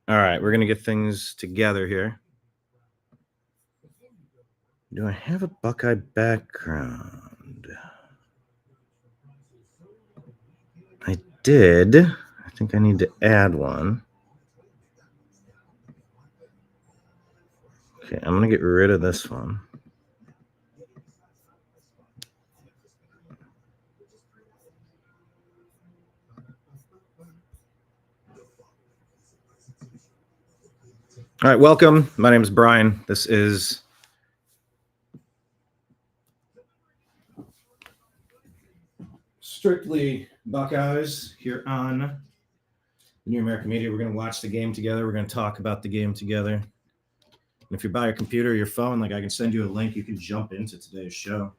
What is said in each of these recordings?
All right, we're going to get things together here. Do I have a Buckeye background? I did. I think I need to add one. Okay, I'm going to get rid of this one. All right, welcome. My name is Brian. This is Strictly Buckeyes here on New American Media. We're going to watch the game together. We're going to talk about the game together. And if you're by your computer or your phone, like I can send you a link, you can jump into today's show.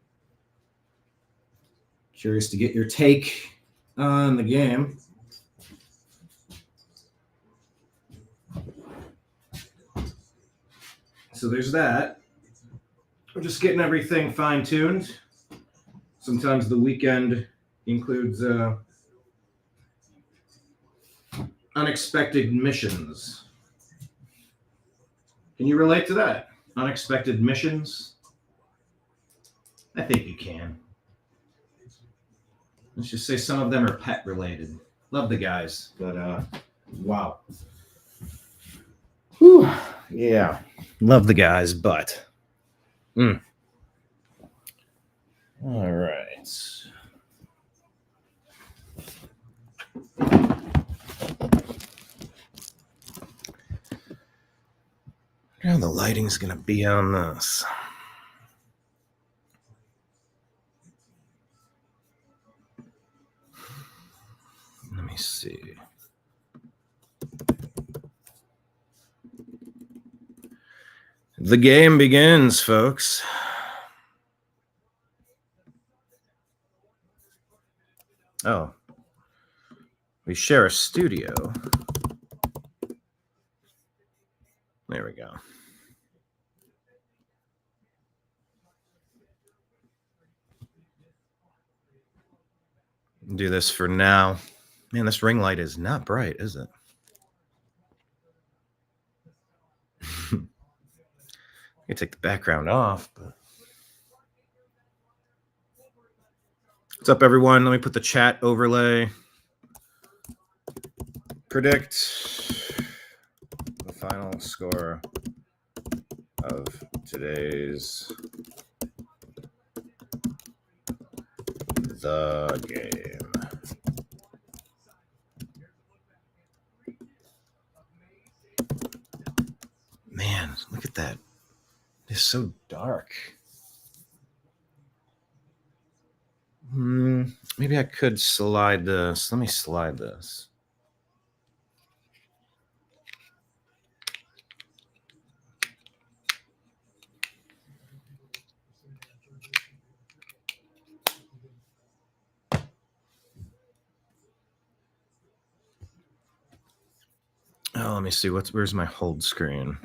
Curious to get your take on the game. So there's that. We're just getting everything fine-tuned. Sometimes the weekend includes unexpected missions. Can you relate to that? Unexpected missions? I think you can. Let's just say some of them are pet related. Love the guys, but wow. Whew. Yeah. Love the guys, but all right. How the lighting's gonna be on this. Let me see. The game begins, folks. Oh. We share a studio. There we go. Do this for now. Man, this ring light is not bright, is it? I can take the background off, but what's up, everyone? Let me put the chat overlay. Predict the final score of today's The Game. Man, look at that. It's so dark. Maybe I could slide this. Let me slide this. Oh, let me see. Where's my hold screen?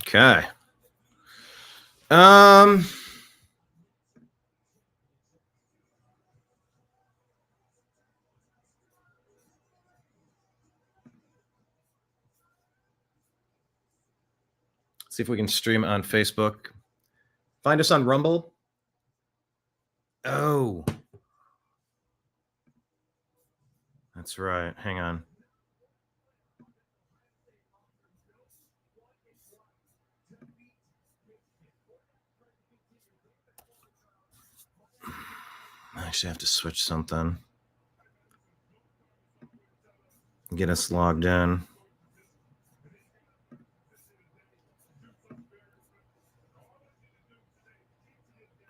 Okay. See if we can stream on Facebook. Find us on Rumble. Oh. That's right. Hang on. I actually have to switch something. Get us logged in.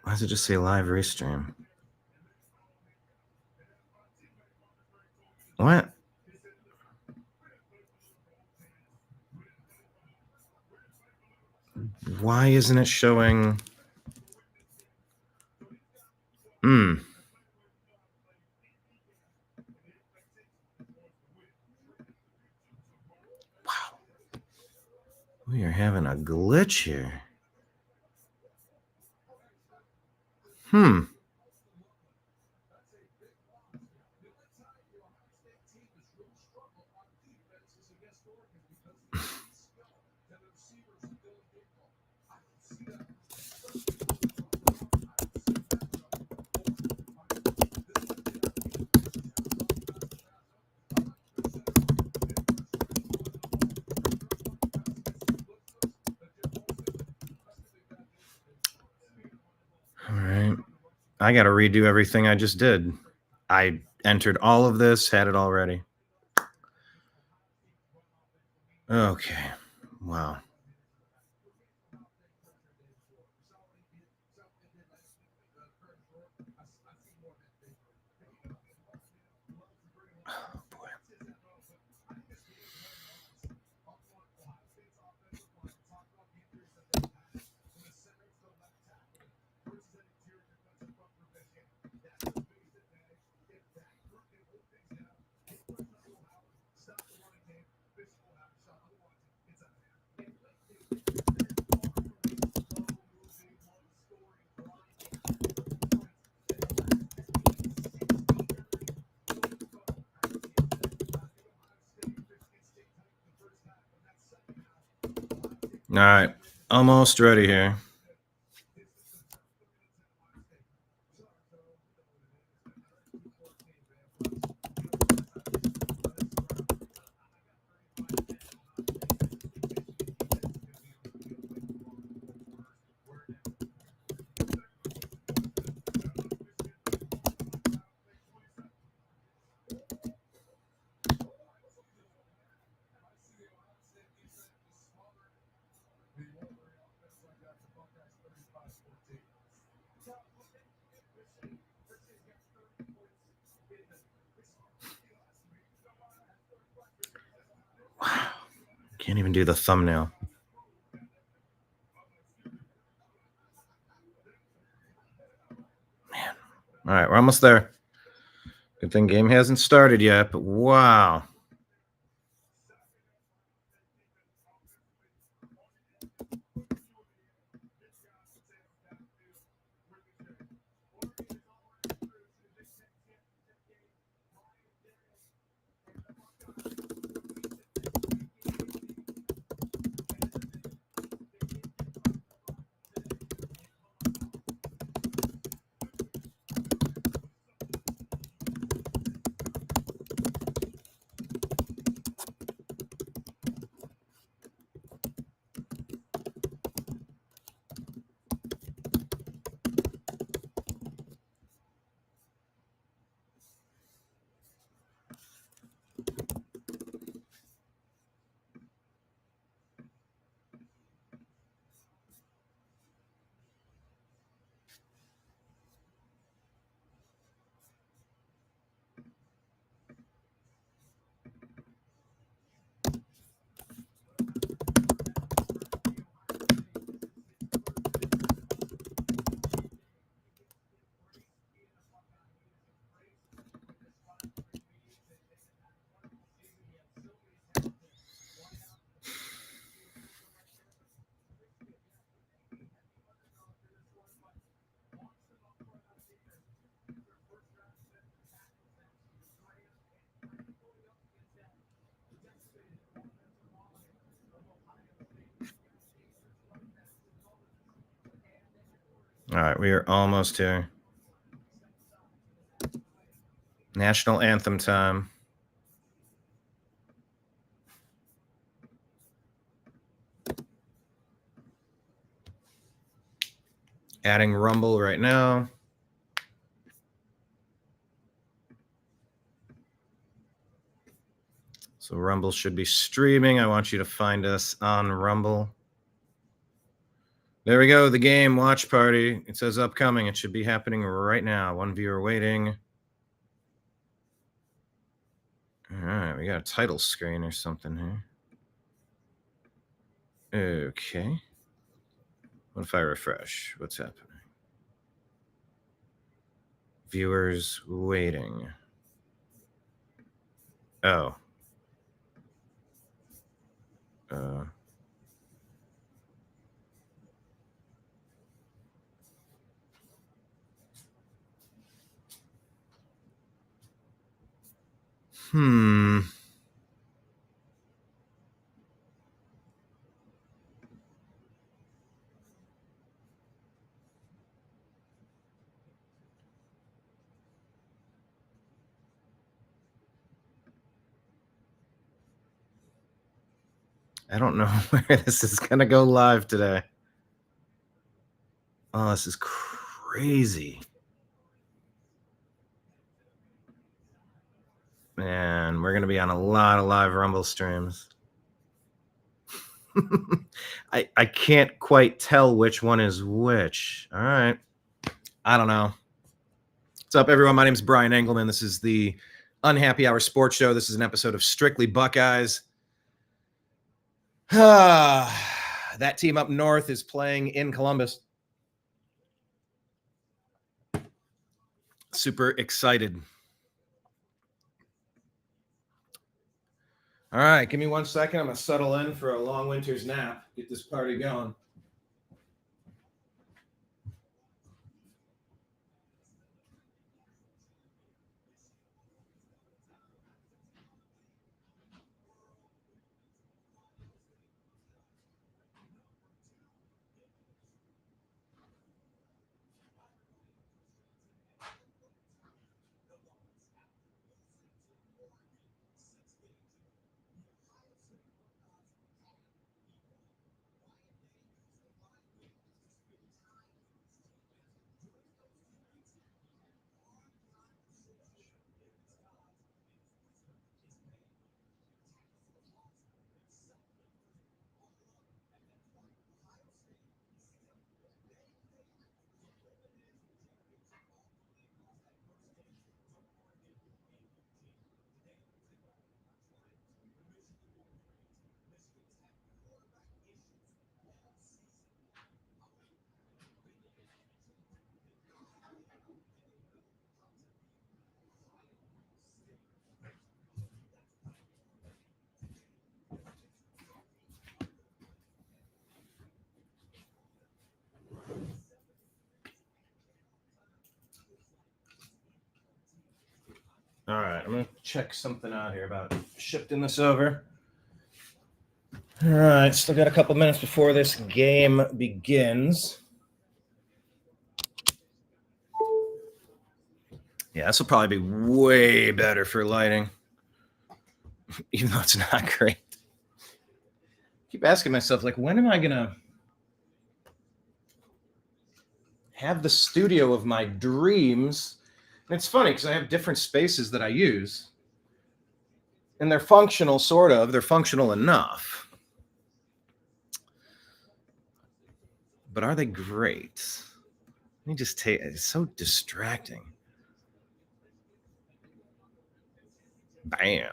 Why does it just say live restream? What? Why isn't it showing? We are having a glitch here. All right. I got to redo everything I just did. I entered all of this, had it all ready. Okay. Wow. Oh, boy. All right. Almost ready here. Wow. Can't even do the thumbnail. Man. All right, we're almost there. Good thing game hasn't started yet, but wow. All right, we are almost here. National anthem time. Adding Rumble right now. So Rumble should be streaming. I want you to find us on Rumble. There we go. The game watch party. It says upcoming. It should be happening right now. One viewer waiting. All right, we got a title screen or something here. Okay. What if I refresh? What's happening? Viewers waiting. Oh. I don't know where this is going to go live today. Oh, this is crazy. Man, we're going to be on a lot of live Rumble streams. I can't quite tell which one is which. All right. I don't know. What's up, everyone? My name is Brian Engelman. This is the Unhappy Hour Sports Show. This is an episode of Strictly Buckeyes. That team up north is playing in Columbus. Super excited. All right, give me 1 second. I'm going to settle in for a long winter's nap. Get this party going. All right, I'm going to check something out here about shifting this over. All right, still got a couple minutes before this game begins. Yeah, this will probably be way better for lighting, even though it's not great. I keep asking myself, like, when am I going to have the studio of my dreams? And it's funny because I have different spaces that I use, and they're functional, sort of. They're functional enough. But are they great? Let me just take it. It's so distracting. Bam.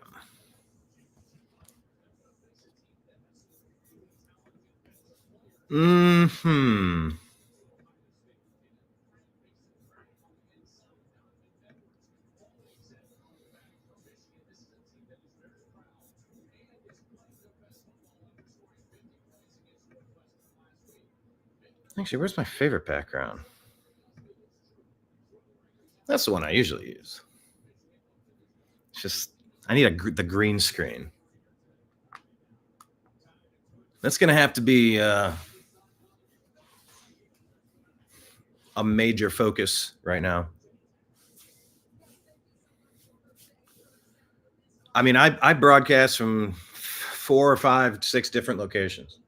Actually, where's my favorite background? That's the one I usually use. It's just, I need the green screen. That's going to have to be a major focus right now. I mean, I broadcast from 4 or 5, 6 different locations.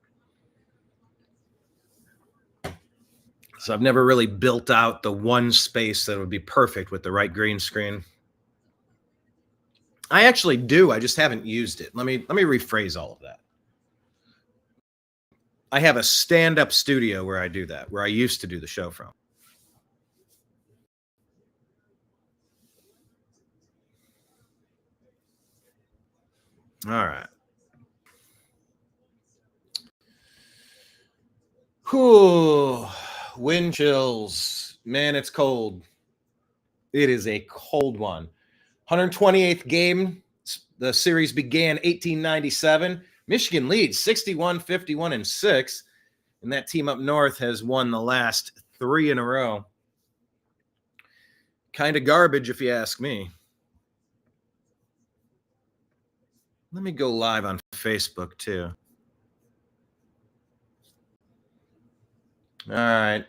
So I've never really built out the one space that would be perfect with the right green screen. I actually do. I just haven't used it. Let me rephrase all of that. I have a stand-up studio where I do that, where I used to do the show from. All right. Whew. Wind chills. Man, it's cold. It is a cold one. 128th game. The series began 1897. Michigan leads 61-51-6. And that team up north has won the last 3 in a row. Kind of garbage, if you ask me. Let me go live on Facebook too. All right.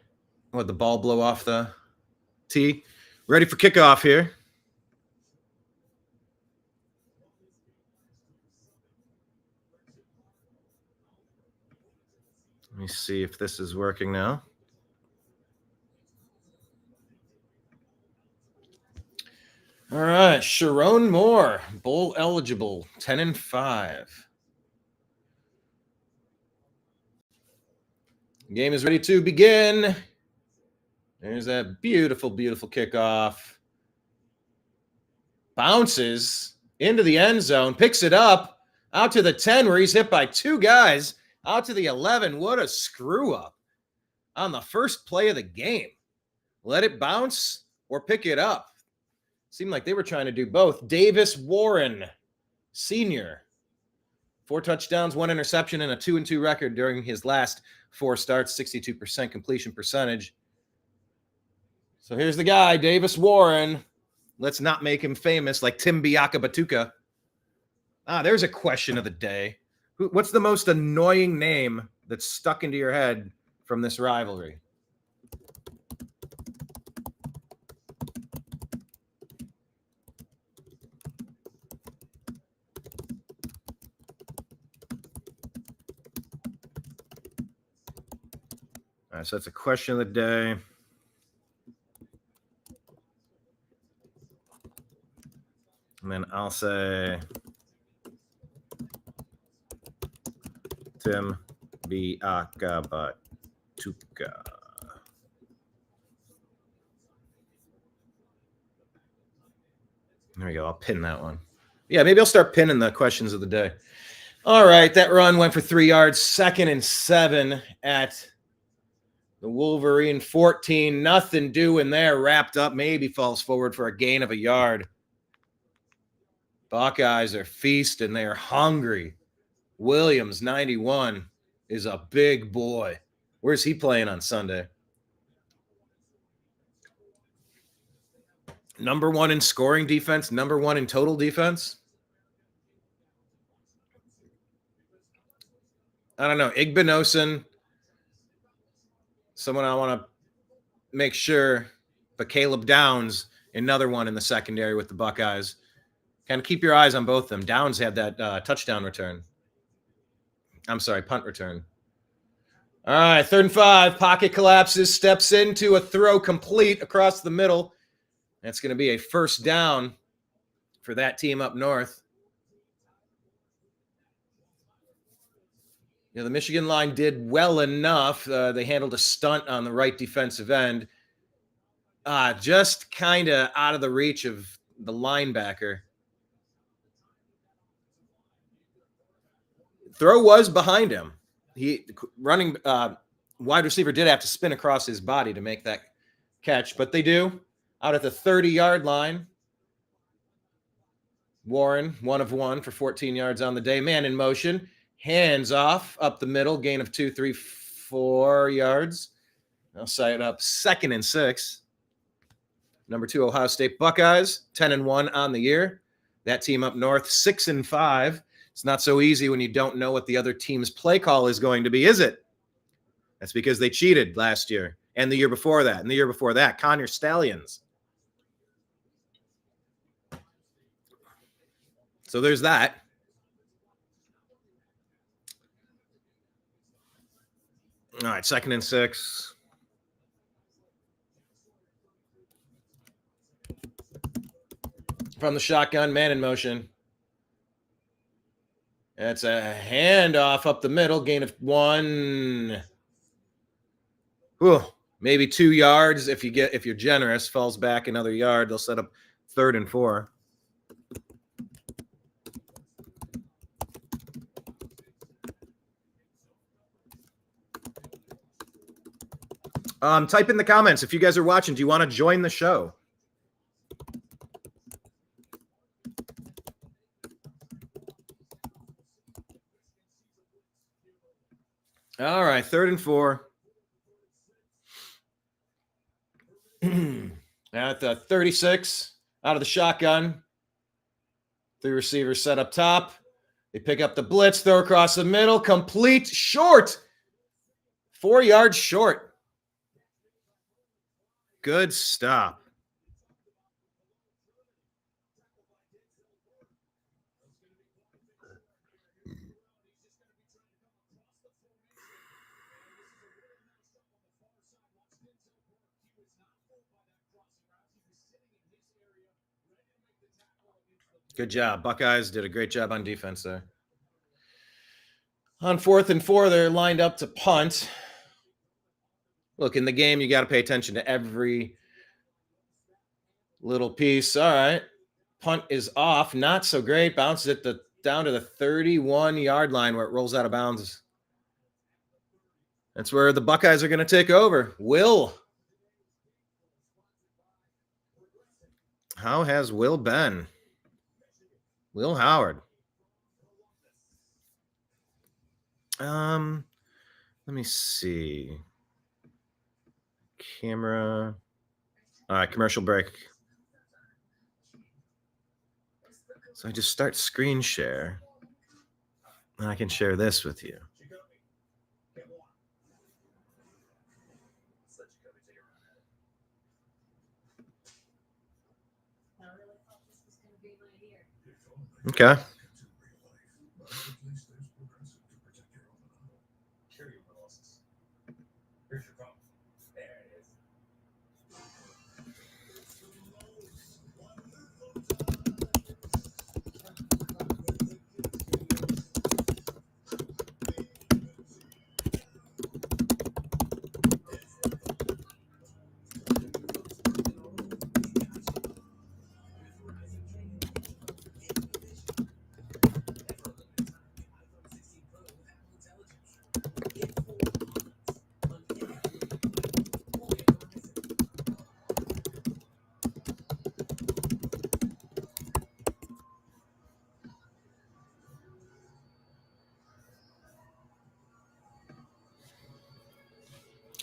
What, the ball blow off the tee? Ready for kickoff here. Let me see if this is working now. All right, Sharon Moore, bowl eligible, 10-5. Game is ready to begin. There's that beautiful, beautiful kickoff. Bounces into the end zone, picks it up, out to the 10 where he's hit by two guys, out to the 11. What a screw up on the first play of the game. Let it bounce or pick it up. Seemed like they were trying to do both. Davis Warren, senior. 4 touchdowns, 1 interception, and a 2-2 record during his last 4 starts, 62% completion percentage. So here's the guy, Davis Warren. Let's not make him famous like Tim Biakabatuka. There's a question of the day. What's the most annoying name that's stuck into your head from this rivalry? All right, so that's a question of the day. And then I'll say Tim Biakabatuka. There we go. I'll pin that one. Yeah, maybe I'll start pinning the questions of the day. All right, that run went for 3 yards. 2nd and 7 at the Wolverine 14. Nothing doing there. Wrapped up. Maybe falls forward for a gain of a yard. Buckeyes are feasting. They are hungry. Williams, 91, is a big boy. Where's he playing on Sunday? Number 1 in scoring defense, number 1 in total defense. I don't know. Igbinosun, someone I want to make sure, but Caleb Downs, another one in the secondary with the Buckeyes. Kind of keep your eyes on both of them. Downs had that touchdown return. I'm sorry, punt return. All right, 3rd and 5. Pocket collapses, steps into a throw complete across the middle. That's going to be a first down for that team up north. You know, the Michigan line did well enough. They handled a stunt on the right defensive end. Just kind of out of the reach of the linebacker. Throw was behind him. He running wide receiver did have to spin across his body to make that catch, but they do. Out at the 30-yard line. Warren, 1 of 1 for 14 yards on the day. Man in motion. Hands off up the middle. Gain of 2, 3, 4 yards. I'll set it up 2nd and 6. Number 2, Ohio State Buckeyes, 10-1 on the year. That team up north, 6-5. It's not so easy when you don't know what the other team's play call is going to be, is it? That's because they cheated last year and the year before that and the year before that. Connor Stallions. So there's that. All right, 2nd and 6. From the shotgun, man in motion. That's a handoff up the middle, gain of 1. Ooh, maybe 2 yards if you're generous. Falls back another yard. They'll set up 3rd and 4. Type in the comments if you guys are watching. Do you want to join the show? All right, 3rd and 4. At the 36, out of the shotgun. 3 receivers set up top. They pick up the blitz, throw across the middle, complete, short. 4 yards short. Good stop. Good job. Buckeyes did a great job on defense there. On 4th and 4, they're lined up to punt. Look, in the game, you got to pay attention to every little piece. All right. Punt is off. Not so great. Bounces it down to the 31-yard line where it rolls out of bounds. That's where the Buckeyes are going to take over. Will. How has Will been? Will Howard. Let me see. Camera. All right, commercial break. So I just start screen share, and I can share this with you. Okay.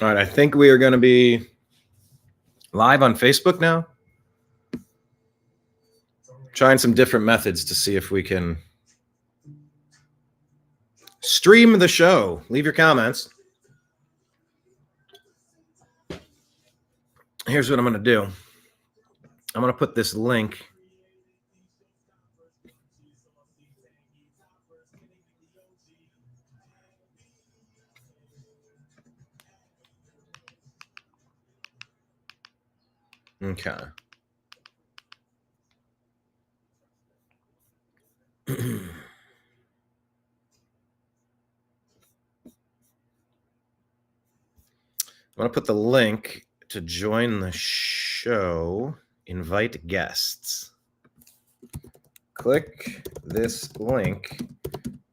All right, I think we are going to be live on Facebook now. Trying some different methods to see if we can stream the show. Leave your comments. Here's what I'm going to do. I'm going to put this link. Okay. I'm going to put the link to join the show. Invite guests. Click this link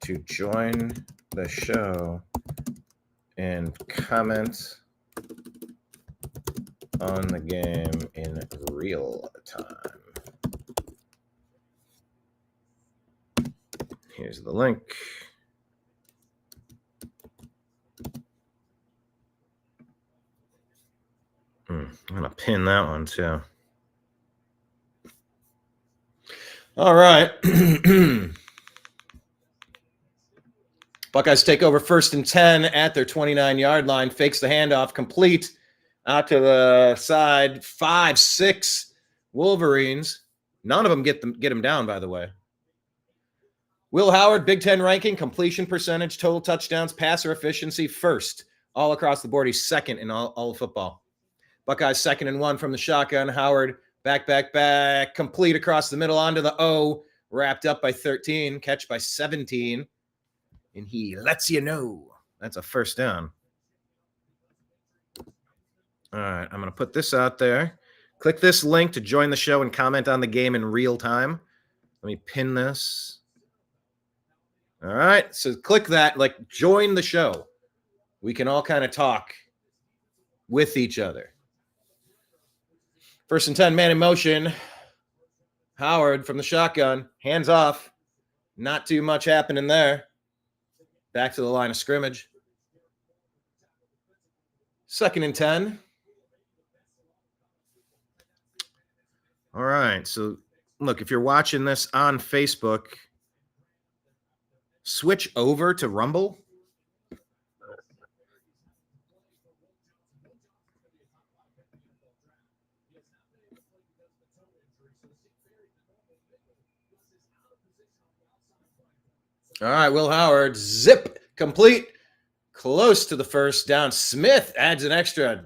to join the show and comment on the game in real time. Here's the link. I'm going to pin that one too. All right. Buckeyes take over 1st and 10 at their 29-yard line. Fakes the handoff, complete out to the side. 5-6 Wolverines. None of them get them down, by the way. Will Howard, Big Ten ranking, completion percentage, total touchdowns, passer efficiency, first. All across the board. He's second in all of football. Buckeyes 2nd and 1 from the shotgun. Howard back, complete across the middle onto the O. Wrapped up by 13, catch by 17. And he lets you know that's a first down. All right, I'm going to put this out there. Click this link to join the show and comment on the game in real time. Let me pin this. All right, so click that, like join the show. We can all kind of talk with each other. 1st and 10, man in motion. Howard from the shotgun, hands off. Not too much happening there. Back to the line of scrimmage. 2nd and 10. All right, so look, if you're watching this on Facebook, Switch over to Rumble? All right, Will Howard, zip, complete, close to the first down. Smith adds an extra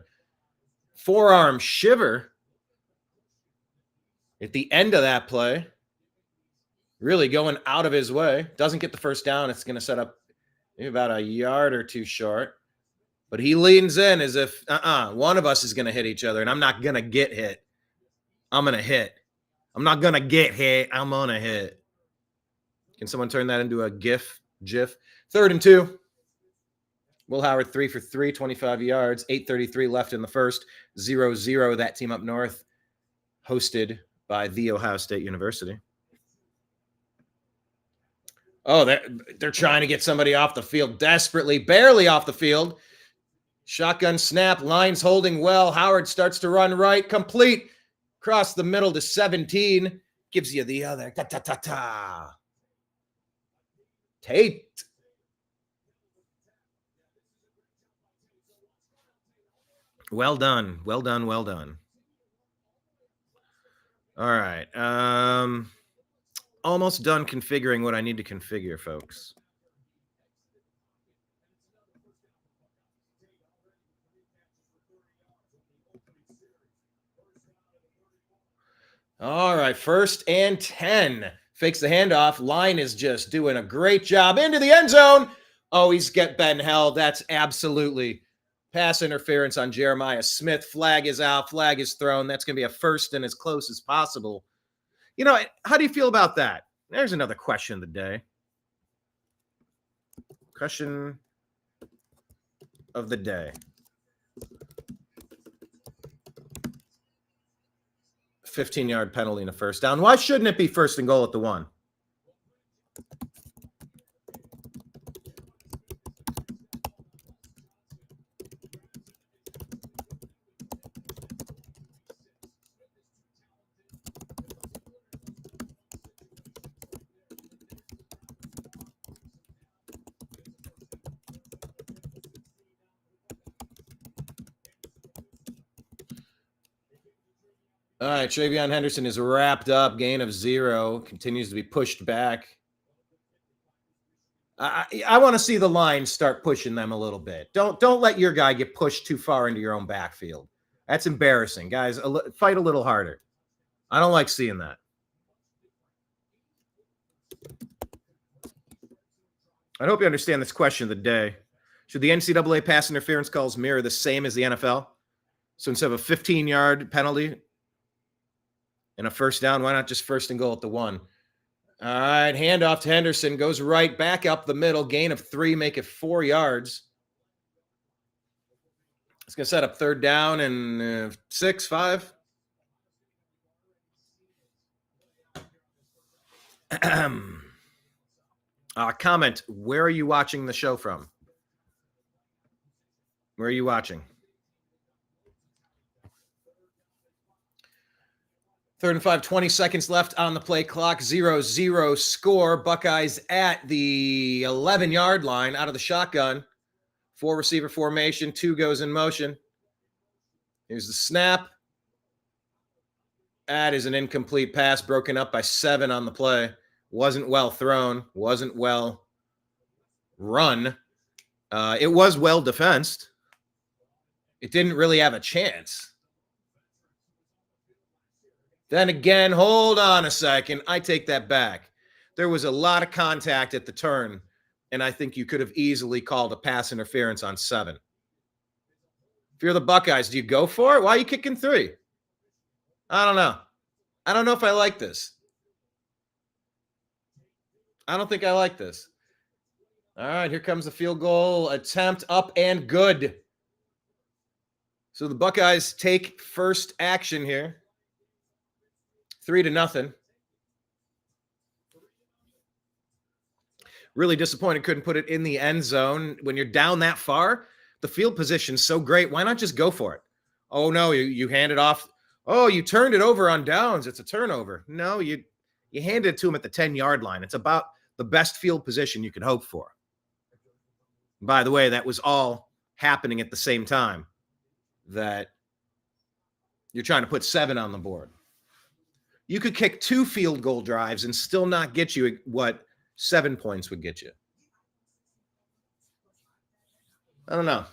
forearm shiver at the end of that play. Really going out of his way. Doesn't get the first down. It's going to set up maybe about a yard or two short. But he leans in as if, one of us is going to hit each other, and I'm not going to get hit. I'm going to hit. I'm not going to get hit. I'm going to hit. Can someone turn that into a GIF? 3rd and 2. Will Howard 3 for 3, 25 yards, 8:33 left in the first. 0-0, that team up north, hosted by The Ohio State University. Oh, they're trying to get somebody off the field desperately, barely off the field. Shotgun snap, lines holding well. Howard starts to run right, complete. Across the middle to 17. Gives you the other. Tate. Well done. Well done. Well done. All right. Almost done configuring what I need to configure, folks. All right, 1st and 10. Fakes the handoff. Line is just doing a great job into the end zone. Oh, he's been held. That's absolutely pass interference on Jeremiah Smith. Flag is out. Flag is thrown. That's going to be a 1st and as close as possible. You know, how do you feel about that? There's another question of the day. Question of the day. 15-yard penalty in a 1st down. Why shouldn't it be 1st and goal at the 1? All right, Travion Henderson is wrapped up. Gain of 0. Continues to be pushed back. I want to see the line start pushing them a little bit. Don't let your guy get pushed too far into your own backfield. That's embarrassing. Guys, fight a little harder. I don't like seeing that. I hope you understand this question of the day. Should the NCAA pass interference calls mirror the same as the NFL? So instead of a 15-yard penalty and a 1st down, why not just 1st and goal at the 1? All right, handoff to Henderson. Goes right back up the middle. Gain of 3, make it 4 yards. It's going to set up 3rd down and 6, 5. Comment, where are you watching the show from? Where are you watching? 3rd and 5, 20 seconds left on the play clock. 0-0 score. Buckeyes at the 11-yard line out of the shotgun. 4 receiver formation. 2 goes in motion. Here's the snap. That is an incomplete pass broken up by 7 on the play. Wasn't well thrown. Wasn't well run. It was well defensed. It didn't really have a chance. Then again, hold on a second. I take that back. There was a lot of contact at the turn, and I think you could have easily called a pass interference on 7. If you're the Buckeyes, do you go for it? Why are you kicking 3? I don't know. I don't know if I like this. I don't think I like this. All right, here comes the field goal attempt, up and good. So the Buckeyes take first action here. 3-0. Really disappointed couldn't put it in the end zone. When you're down that far, the field position's so great. Why not just go for it? Oh, no, you hand it off. Oh, you turned it over on downs. It's a turnover. No, you handed it to him at the 10-yard line. It's about the best field position you could hope for. By the way, that was all happening at the same time that you're trying to put 7 on the board. You could kick 2 field goal drives and still not get you what 7 points would get you. I don't know.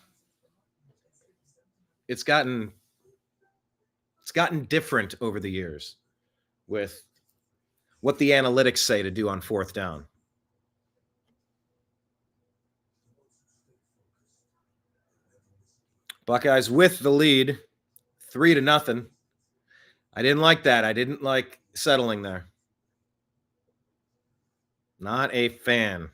It's gotten different over the years with what the analytics say to do on 4th down. Buckeyes with the lead, 3-0. I didn't like that. I didn't like settling there. Not a fan.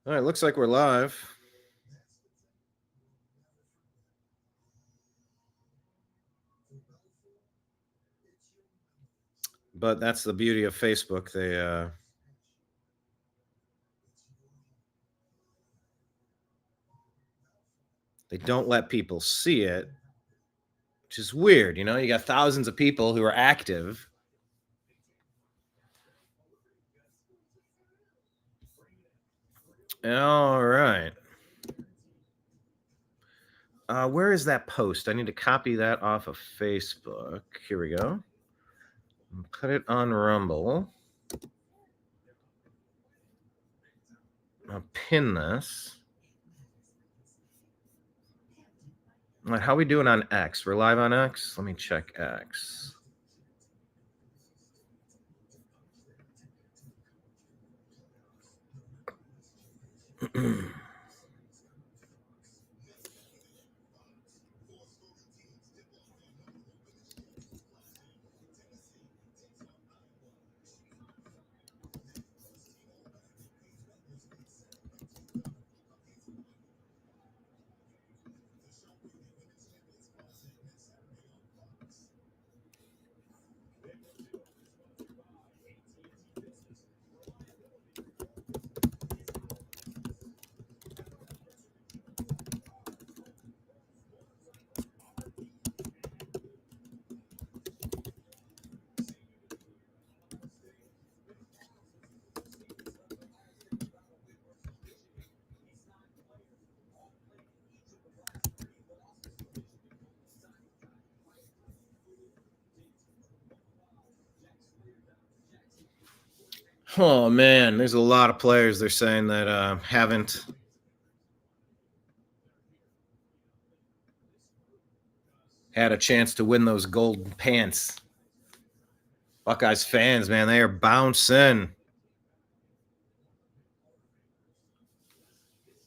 All right, looks like we're live. But that's the beauty of Facebook. They don't let people see it, which is weird. You know, you got thousands of people who are active. All right. Where is that post? I need to copy that off of Facebook. Here we go. Put it on Rumble. I'll pin this. All right, how are we doing on X? We're live on X? Let me check X. Oh, man, there's a lot of players they're saying that haven't had a chance to win those gold pants. Buckeyes fans, man, they are bouncing.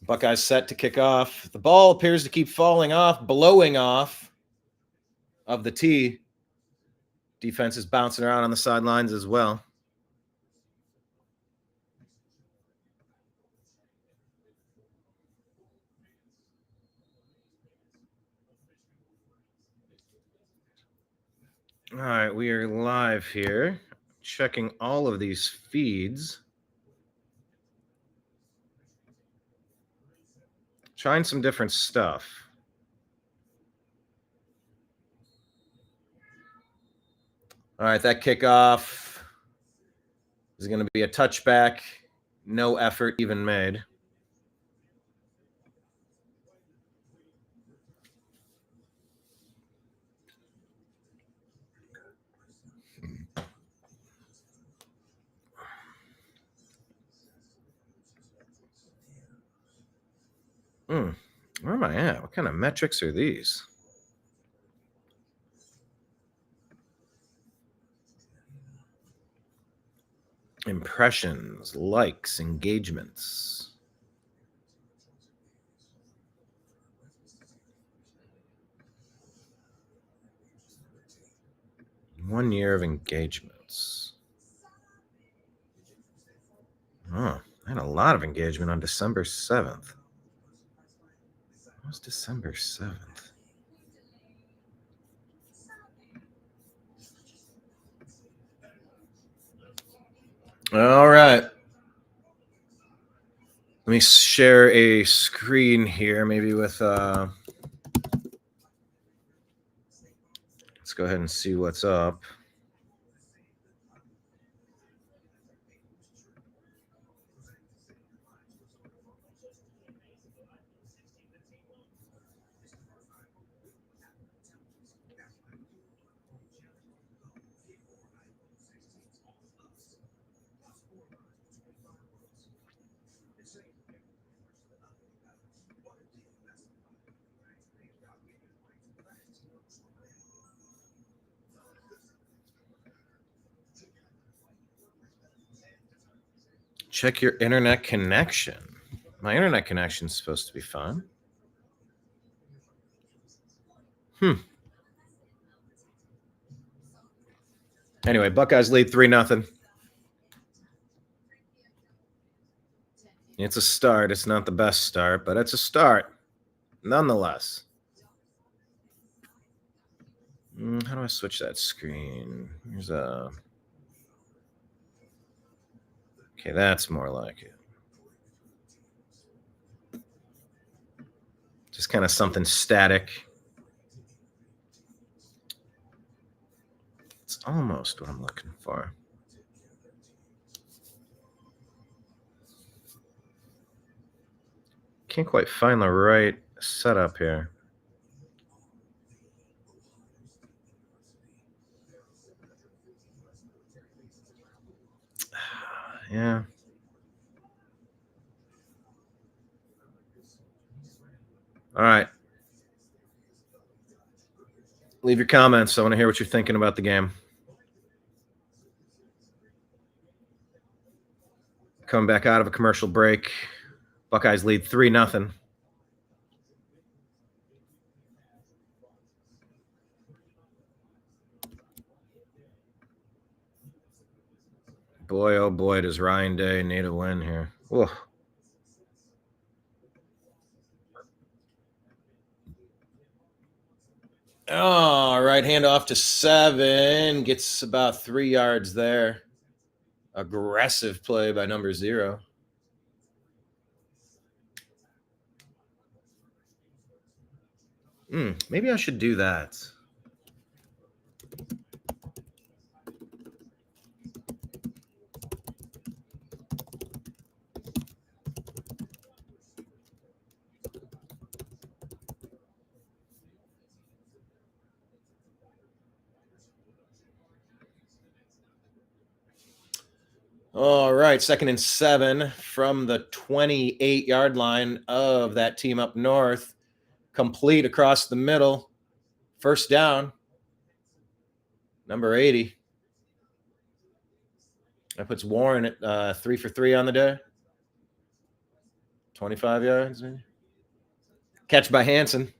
Buckeyes set to kick off. The ball appears to keep falling off, blowing off of the tee. Defense is bouncing around on the sidelines as well. All right, we are live here, checking all of these feeds. Trying some different stuff. All right, that kickoff is going to be a touchback. No effort even made. Where am I at? What kind of metrics are these? Impressions, likes, engagements. One year of engagements. Oh, I had a lot of engagement on December 7th. What was December 7th? All right. Let me share a screen here, maybe with let's go ahead and see what's up. Check your internet connection. My internet connection is supposed to be fine. Anyway, Buckeyes lead 3-0. It's a start. It's not the best start, but it's a start nonetheless. How do I switch that screen? Here's a... Okay, that's more like it. Just kind of something static. It's almost what I'm looking for. Can't quite find the right setup here. Yeah. All right. Leave your comments. I want to hear what you're thinking about the game. Coming back out of a commercial break. Buckeyes lead 3-0. Boy, oh boy, does Ryan Day need a win here. Whoa. Oh, right hand off to 7. Gets about 3 yards there. Aggressive play by number 0. Maybe I should do that. All right, 2nd and 7 from the 28-yard line of that team up north. Complete across the middle. First down. Number 80. That puts Warren at 3 for 3 on the day. 25 yards. Maybe. Catch by Hansen.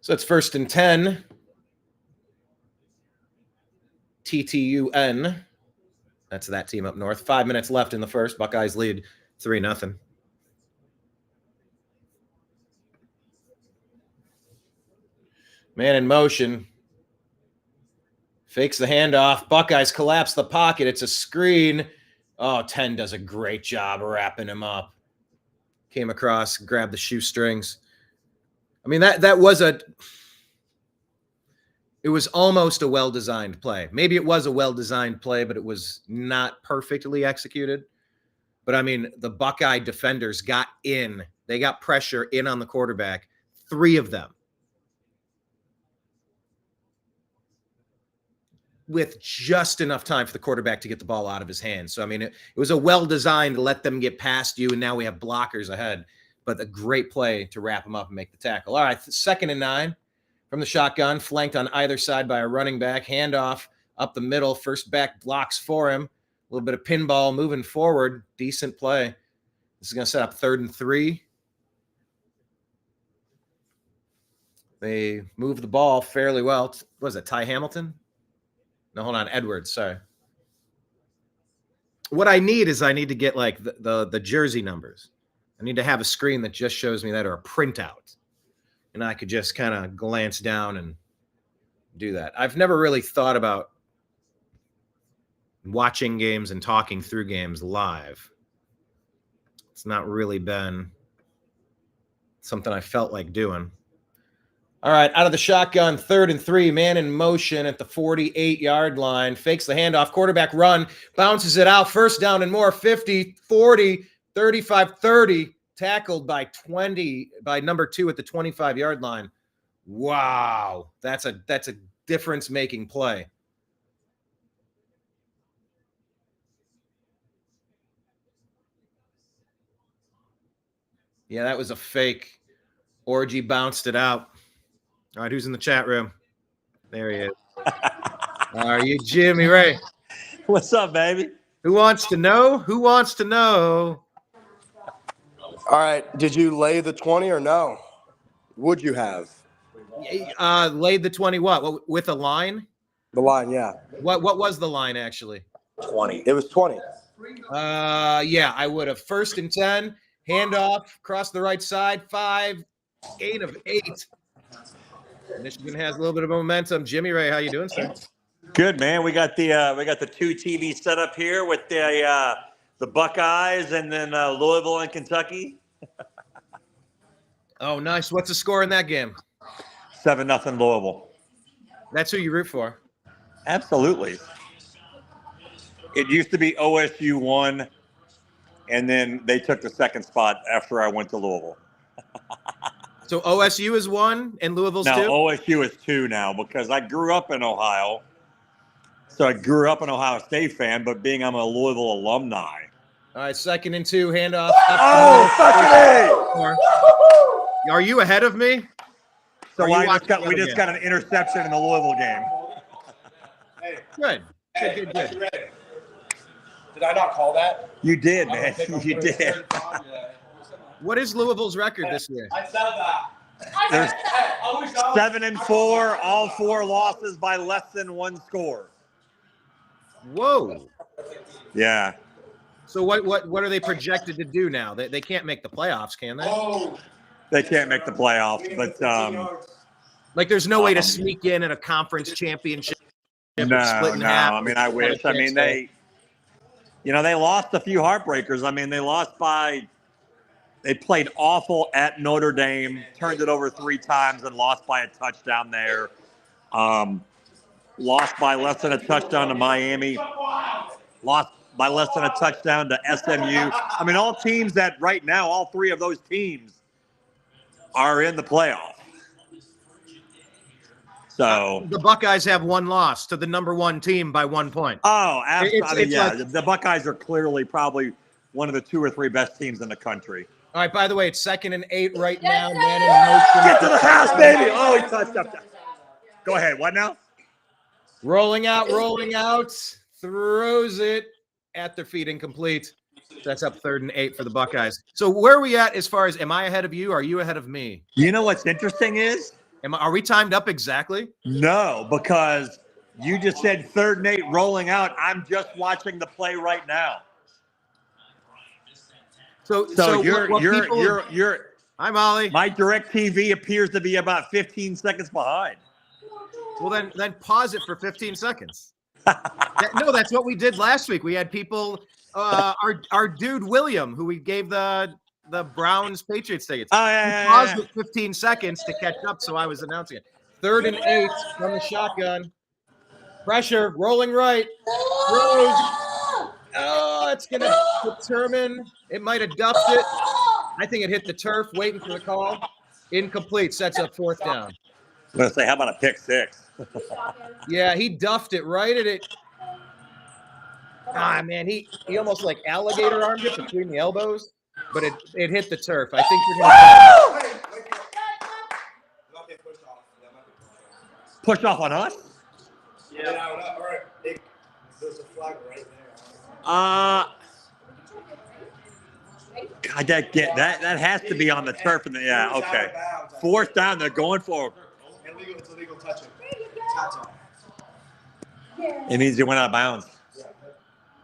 So it's 1st and 10. TTUN. That's that team up north. 5 minutes left in the first. Buckeyes lead 3-0. Man in motion. Fakes the handoff. Buckeyes collapse the pocket. It's a screen. Oh, 10 does a great job wrapping him up. Came across, grabbed the shoestrings. I mean, that was it was almost a well-designed play. Maybe it was a well-designed play, but it was not perfectly executed. But, I mean, the Buckeye defenders got in. They got pressure in on the quarterback. 3 of them. With just enough time for the quarterback to get the ball out of his hands. So, I mean, it was a well-designed to let them get past you, and now we have blockers ahead. But a great play to wrap them up and make the tackle. All right, 2nd and 9 from the shotgun, flanked on either side by a running back. Handoff up the middle. First back blocks for him. A little bit of pinball moving forward. Decent play. This is going to set up 3rd and 3. They move the ball fairly well. What was it, Ty Hamilton? No, hold on. Edwards, sorry. What I need to get like the jersey numbers. I need to have a screen that just shows me that, or a printout. And I could just kind of glance down and do that. I've never really thought about watching games and talking through games live. It's not really been something I felt like doing. All right, out of the shotgun, 3rd and 3, man in motion at the 48-yard line. Fakes the handoff, quarterback run, bounces it out, 1st down and more, 50, 40, 35, 30, tackled by number 2 at the 25-yard line. Wow, that's a difference-making play. Yeah, that was a fake. Orgy bounced it out. All right, who's in the chat room? There he is. Are you Jimmy Ray? What's up, baby? Who wants to know? Who wants to know? All right. Did you lay the 20 or no? Would you have? Laid the 20 what? With a line? The line, yeah. What was the line actually? 20. It was 20. Yeah, I would have. 1st and 10, handoff, cross the right side, 5, gain of 8. Michigan has a little bit of momentum. Jimmy Ray, how you doing, sir? Good, man. We got the 2 TV set up here with the Buckeyes and then Louisville and Kentucky. Oh, nice. What's the score in that game? 7-0 Louisville. That's who you root for. Absolutely. It used to be OSU 1, and then they took the 2nd spot after I went to Louisville. So OSU is 1 and Louisville's 2? Now OSU is 2 now because I grew up in Ohio. So I grew up an Ohio State fan, but being I'm a Louisville alumni. All right, 2nd and 2, handoff. Oh, fucking A! Are you ahead of me? So we just got an interception in the Louisville game. Good. Good. Did I not call that? You did, man. You did. What is Louisville's record this year? I said that. They're 7-4, all 4 losses by less than 1 score. Whoa. Yeah. So what are they projected to do now? They can't make the playoffs, can they? They can't make the playoffs, but like there's no way to sneak in a conference championship. No. I mean, I wish. I mean, they lost a few heartbreakers. I mean, they played awful at Notre Dame, turned it over 3 times and lost by a touchdown there. Lost by less than a touchdown to Miami. Lost by less than a touchdown to SMU. I mean, all teams that right now, all 3 of those teams are in the playoff. So the Buckeyes have 1 loss to the number 1 team by 1 point. Oh, absolutely. Like, the Buckeyes are clearly probably one of the 2 or 3 best teams in the country. All right, by the way, it's 2nd and 8 right now. Man in motion. Get to the house, baby. Oh, he touched up. Go ahead. What now? Rolling out, throws it at their feet, incomplete. That's up 3rd and 8 for the Buckeyes. So where are we at as far as, am I ahead of you? Are you ahead of me? You know what's interesting is? Are we timed up exactly? No, because you just said 3rd and 8 rolling out. I'm just watching the play right now. So you're. Hi, Molly. My DirecTV appears to be about 15 seconds behind. Well, then pause it for 15 seconds. No, that's what we did last week. We had people, our dude William, who we gave the Browns Patriots tickets. Oh, yeah. Paused it 15 seconds to catch up, so I was announcing it. 3rd and 8 from the shotgun. Pressure, rolling right. Throws. Oh, it's going to determine. It might have duffed it. I think it hit the turf, waiting for the call. Incomplete, sets up 4th down. I'm going to say, how about a pick 6? Yeah, he duffed it right at it. Ah, man, he almost like alligator armed it between the elbows, but it hit the turf. I think you're going to push off on us? Yeah. There's a flag right there. God, that has to be on the turf. Yeah, okay. 4th down, they're going for it. It's illegal touching. It means you went out of bounds.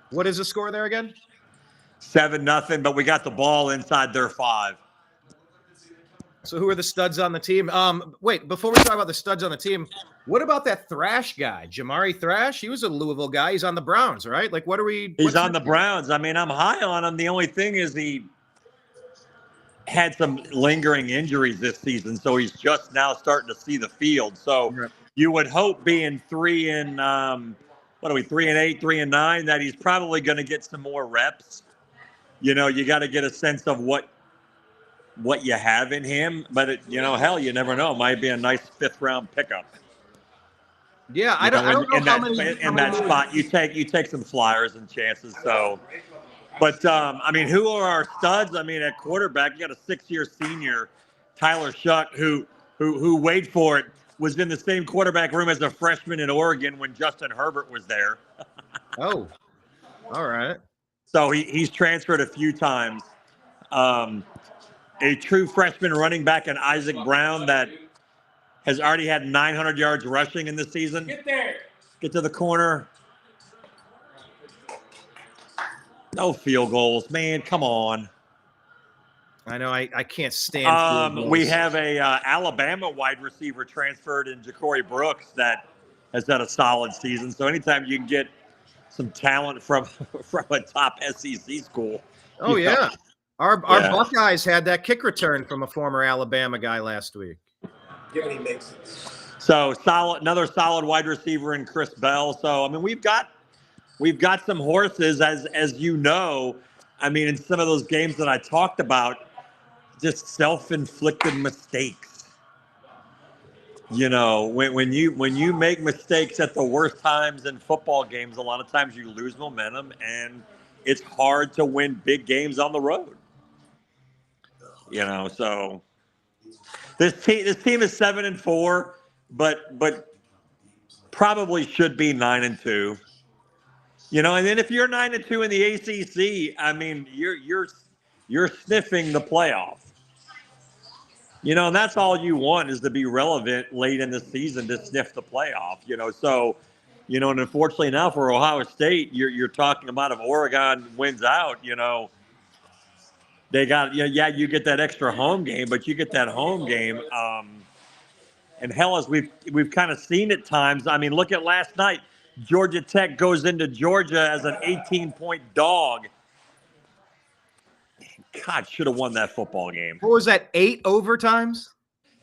What is the score there again? 7-0, but we got the ball inside their 5. So who are the studs on the team? Wait, before we talk about the studs on the team, what about that Thrash guy, Jamari Thrash? He was a Louisville guy. He's on the Browns, right? Like, what are we? He's on the Browns. I mean, I'm high on him. The only thing is he had some lingering injuries this season, so he's just now starting to see the field. So you would hope, being 3-8, 3-9, that he's probably going to get some more reps. You know, you got to get a sense of what you have in him, but you never know. It might be a nice 5th round pickup. Yeah, I don't know in that spot. You take some flyers and chances. So, but I mean, who are our studs? I mean, at quarterback, you got a 6-year senior, Tyler Shuck, who wait for it, was in the same quarterback room as a freshman in Oregon when Justin Herbert was there. Oh, all right. So he's transferred a few times. A true freshman running back in Isaac Brown that has already had 900 yards rushing in the season. Get there. Get to the corner. No field goals, man. Come on. I know. I can't stand field goals. We have a Alabama wide receiver transferred in Ja'Cory Brooks that has had a solid season. So anytime you can get some talent from a top SEC school. Oh, yeah. Our Buckeyes had that kick return from a former Alabama guy last week. Given he makes it. So another solid wide receiver in Chris Bell. So I mean, we've got some horses, as you know. I mean, in some of those games that I talked about, just self-inflicted mistakes. You know, when you make mistakes at the worst times in football games, a lot of times you lose momentum, and it's hard to win big games on the road. You know, so this team is 7-4, but probably should be 9-2. You know, and then if you're 9-2 in the ACC, I mean, you're sniffing the playoff. You know, and that's all you want, is to be relevant late in the season to sniff the playoff. You know, so, you know, and unfortunately now for Ohio State, you're talking about if Oregon wins out, you know, they got, you get that extra home game, but you get that home game. And hell, as we've kind of seen at times. I mean, look at last night. Georgia Tech goes into Georgia as an 18-point dog. God, should have won that football game. What was that? 8 overtimes?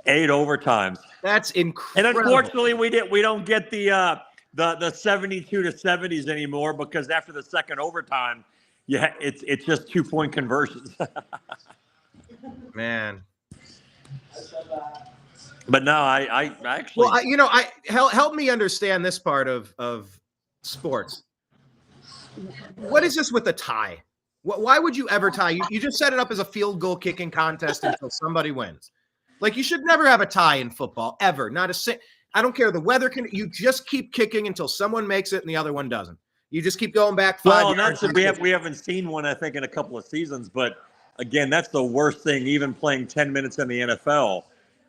8 overtimes. That's incredible. And unfortunately, we don't get the 72 to 70s anymore, because after the second overtime, it's just 2-point conversions. Man. But no, I actually. Well, help me understand this part of sports. What is this with a tie? Why would you ever tie? You just set it up as a field goal kicking contest until somebody wins. Like, you should never have a tie in football, ever. I don't care the weather. You just keep kicking until someone makes it and the other one doesn't. You just keep going back 5 yards. We haven't seen one, I think, in a couple of seasons. But again, that's the worst thing. Even playing 10 minutes in the NFL.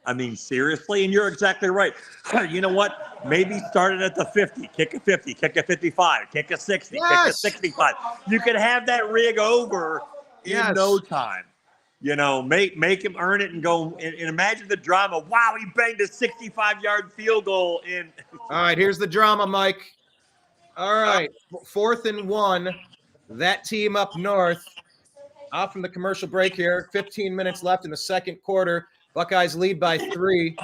I mean, seriously? And you're exactly right. You know what? Maybe start it at the 50, kick a 50, kick a 55, kick a 60, kick a 65. You could have that rig over in no time. You know, make him earn it and go. And imagine the drama. Wow, he banged a 65-yard field goal in. All right, here's the drama, Mike. All right, 4th and 1. That team up north. Off from the commercial break here. 15 minutes left in the second quarter. Buckeyes lead by 3.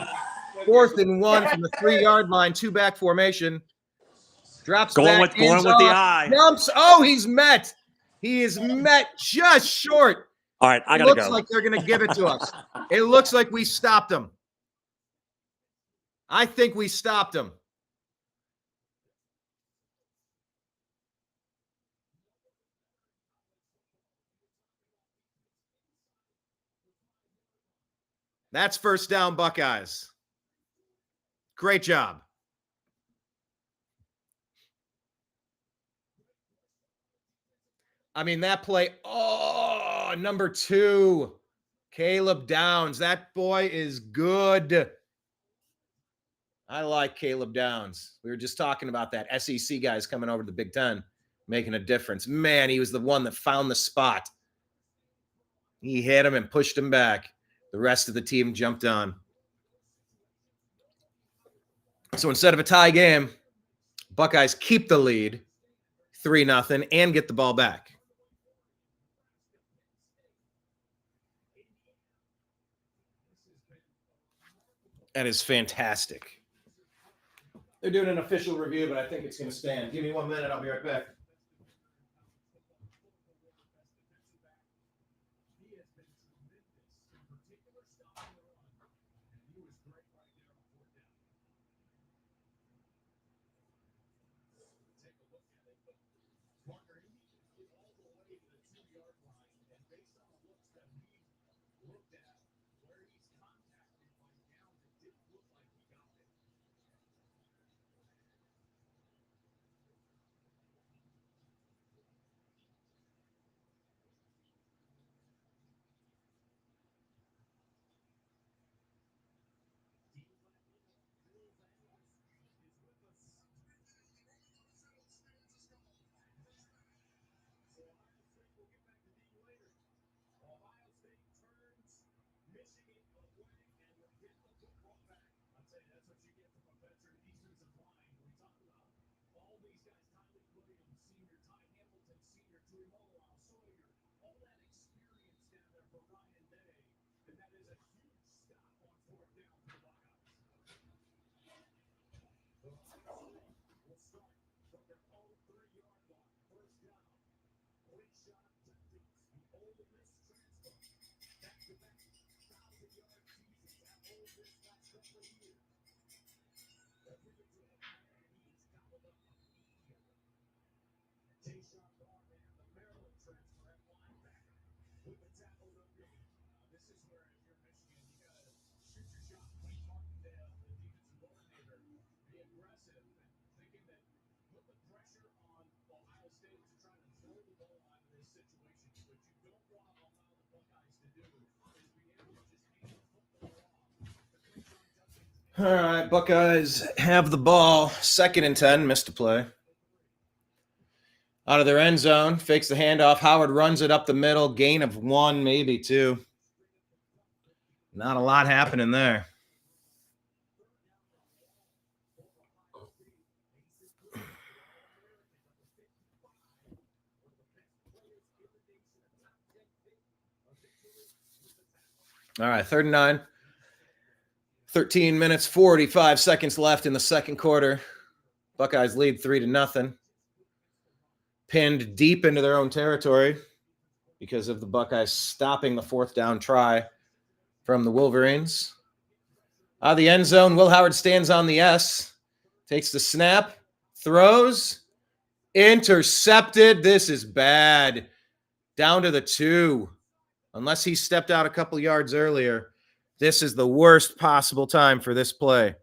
4th and 1 from the 3-yard line, 2-back formation. Drops going back, with the eye. Jumps. Oh, he's met. He is met just short. All right, I gotta go. It looks like they're going to give it to us. It looks like we stopped him. I think we stopped him. That's first down, Buckeyes. Great job. I mean, that play, number 2, Caleb Downs. That boy is good. I like Caleb Downs. We were just talking about that. SEC guys coming over to the Big Ten, making a difference. Man, he was the one that found the spot. He hit him and pushed him back. The rest of the team jumped on. So instead of a tie game, Buckeyes keep the lead 3-0 and get the ball back. That is fantastic. They're doing an official review, but I think it's going to stand. Give me 1 minute. I'll be right back. All right, Buckeyes have the ball. 2nd and 10, missed a play. Out of their end zone, fakes the handoff. Howard runs it up the middle, gain of 1, maybe 2. Not a lot happening there. All right, 3rd and 9. 13 minutes, 45 seconds left in the second quarter. Buckeyes lead 3-0. Pinned deep into their own territory because of the Buckeyes stopping the 4th down try from the Wolverines. Out of the end zone, Will Howard stands on the S, takes the snap, throws, intercepted. This is bad. Down to the 2. Unless he stepped out a couple yards earlier, this is the worst possible time for this play.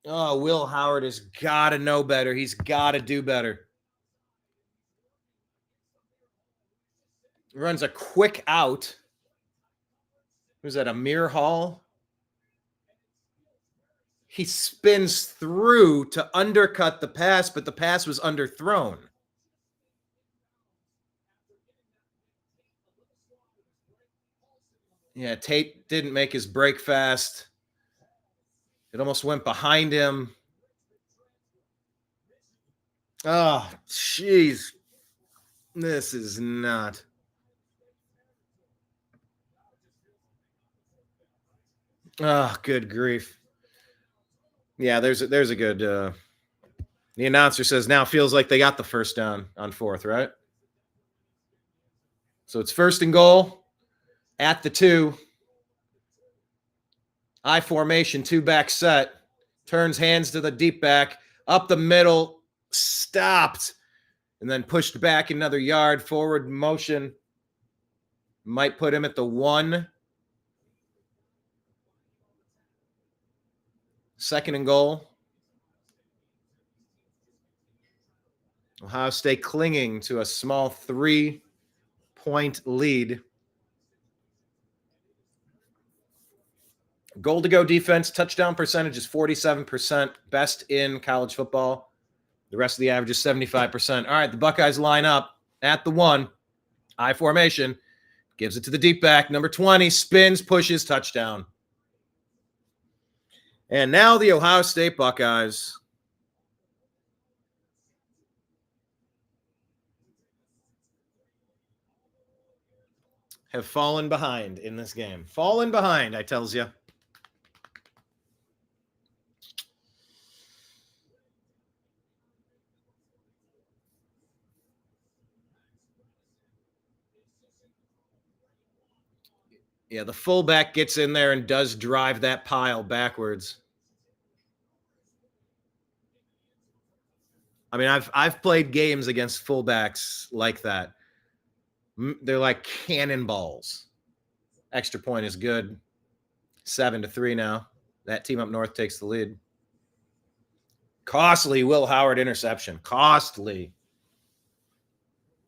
Oh, Will Howard has got to know better. He's got to do better. Runs a quick out. Who's that, Amir Hall? He spins through to undercut the pass, but the pass was underthrown. Yeah, Tate didn't make his break fast. It almost went behind him. Oh, jeez. This is not. Oh, good grief. Yeah, there's a good. The announcer says now feels like they got the first down on 4th, right? So it's 1st and goal at the 2. I formation, 2-back set. Turns hands to the deep back. Up the middle. Stopped. And then pushed back another yard. Forward motion. Might put him at the 1. 2nd and goal. Ohio State clinging to a small 3-point lead. Goal to go defense, touchdown percentage is 47%, best in college football. The rest of the average is 75%. All right, the Buckeyes line up at the 1. I formation. Gives it to the deep back. Number 20 spins, pushes, touchdown. And now the Ohio State Buckeyes have fallen behind in this game. Fallen behind, I tells you. Yeah, the fullback gets in there and does drive that pile backwards. I mean, I've played games against fullbacks like that. They're like cannonballs. Extra point is good. 7-3 now. That team up north takes the lead. Costly Will Howard interception. Costly.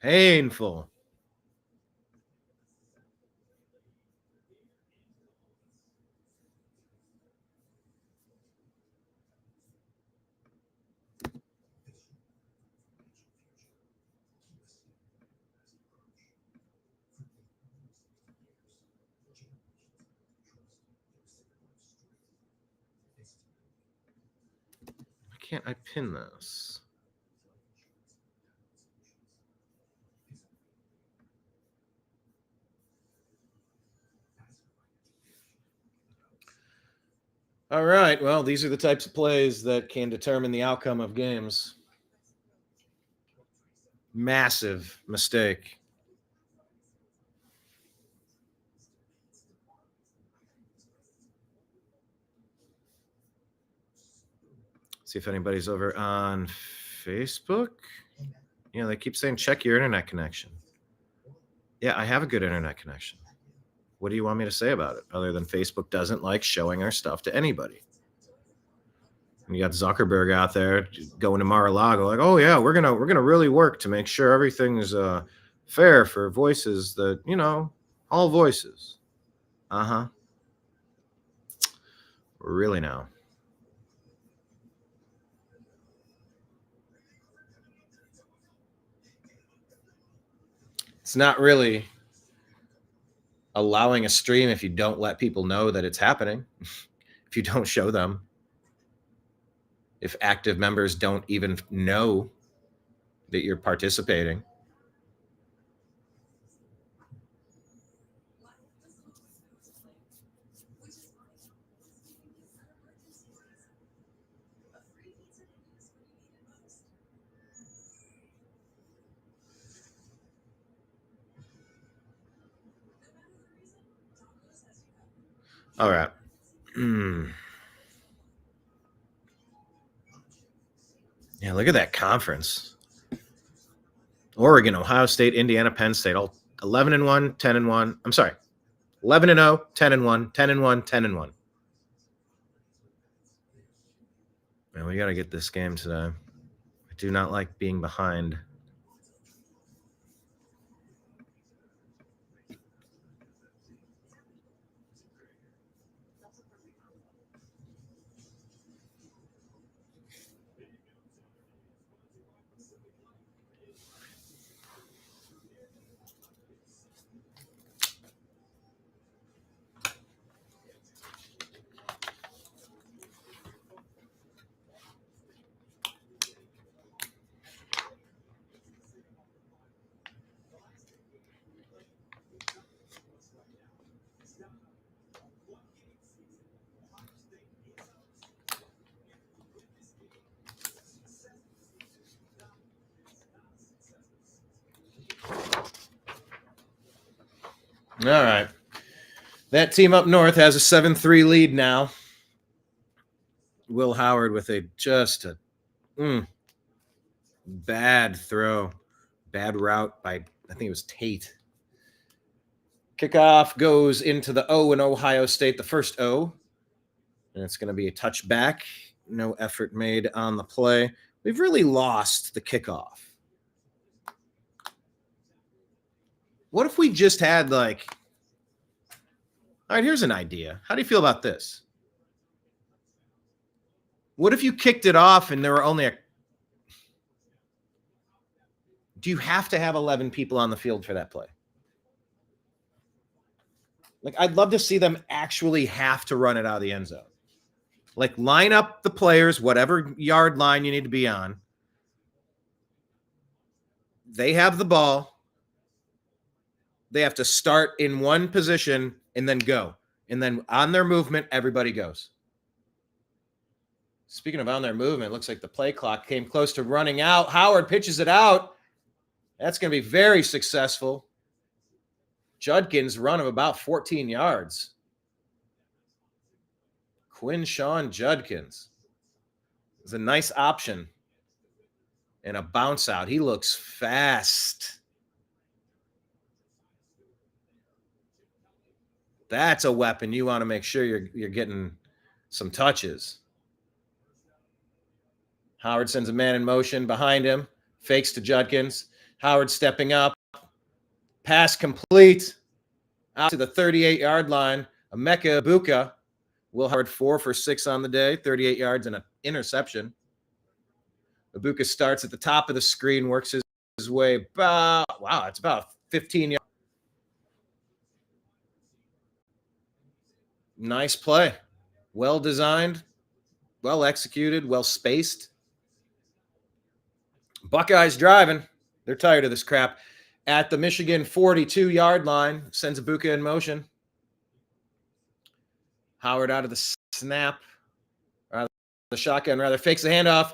Painful. Why can't I pin this? All right. Well, these are the types of plays that can determine the outcome of games. Massive mistake. See if anybody's over on Facebook. Yeah, they keep saying check your internet connection. Yeah, I have a good internet connection. What do you want me to say about it other than Facebook doesn't like showing our stuff to anybody? And you got Zuckerberg out there going to Mar-a-Lago like, oh yeah, we're gonna really work to make sure everything's fair for voices that, you know, all voices. Uh-huh. Really now. It's not really allowing a stream if you don't let people know that it's happening. If you don't show them. If active members don't even know that you're participating. All right. Yeah, look at that conference. Oregon, Ohio State, Indiana, Penn State, all 11-1, 10-1. I'm sorry. 11-0, 10-1, 10-1, 10-1. Man, we got to get this game today. I do not like being behind. All right. That team up north has a 7-3 lead now. Will Howard with just a bad throw. Bad route by, I think it was Tate. Kickoff goes into the O in Ohio State, the first O. And it's going to be a touchback. No effort made on the play. We've really lost the kickoff. What if we just had like, all right, here's an idea. How do you feel about this? What if you kicked it off and there were only do you have to have 11 people on the field for that play? Like, I'd love to see them actually have to run it out of the end zone. Like, line up the players, whatever yard line you need to be on. They have the ball. They have to start in one position and then go. And then on their movement, everybody goes. Speaking of on their movement, it looks like the play clock came close to running out. Howard pitches it out. That's going to be very successful. Judkins' run of about 14 yards. Quinshawn Judkins is a nice option and a bounce out. He looks fast. That's a weapon. You want to make sure you're getting some touches. Howard sends a man in motion behind him, fakes to Judkins. Howard stepping up. Pass complete out to the 38-yard line. Emeka Ibuka. Will Howard 4 for 6 on the day, 38 yards and an interception. Ibuka starts at the top of the screen, works his way about, wow, it's about 15 yards. Nice play. Well designed, well executed, well spaced. Buckeyes driving. They're tired of this crap. At the Michigan 42-yard line, sends Ibuka in motion. Howard out of the snap, or the shotgun rather, fakes the handoff.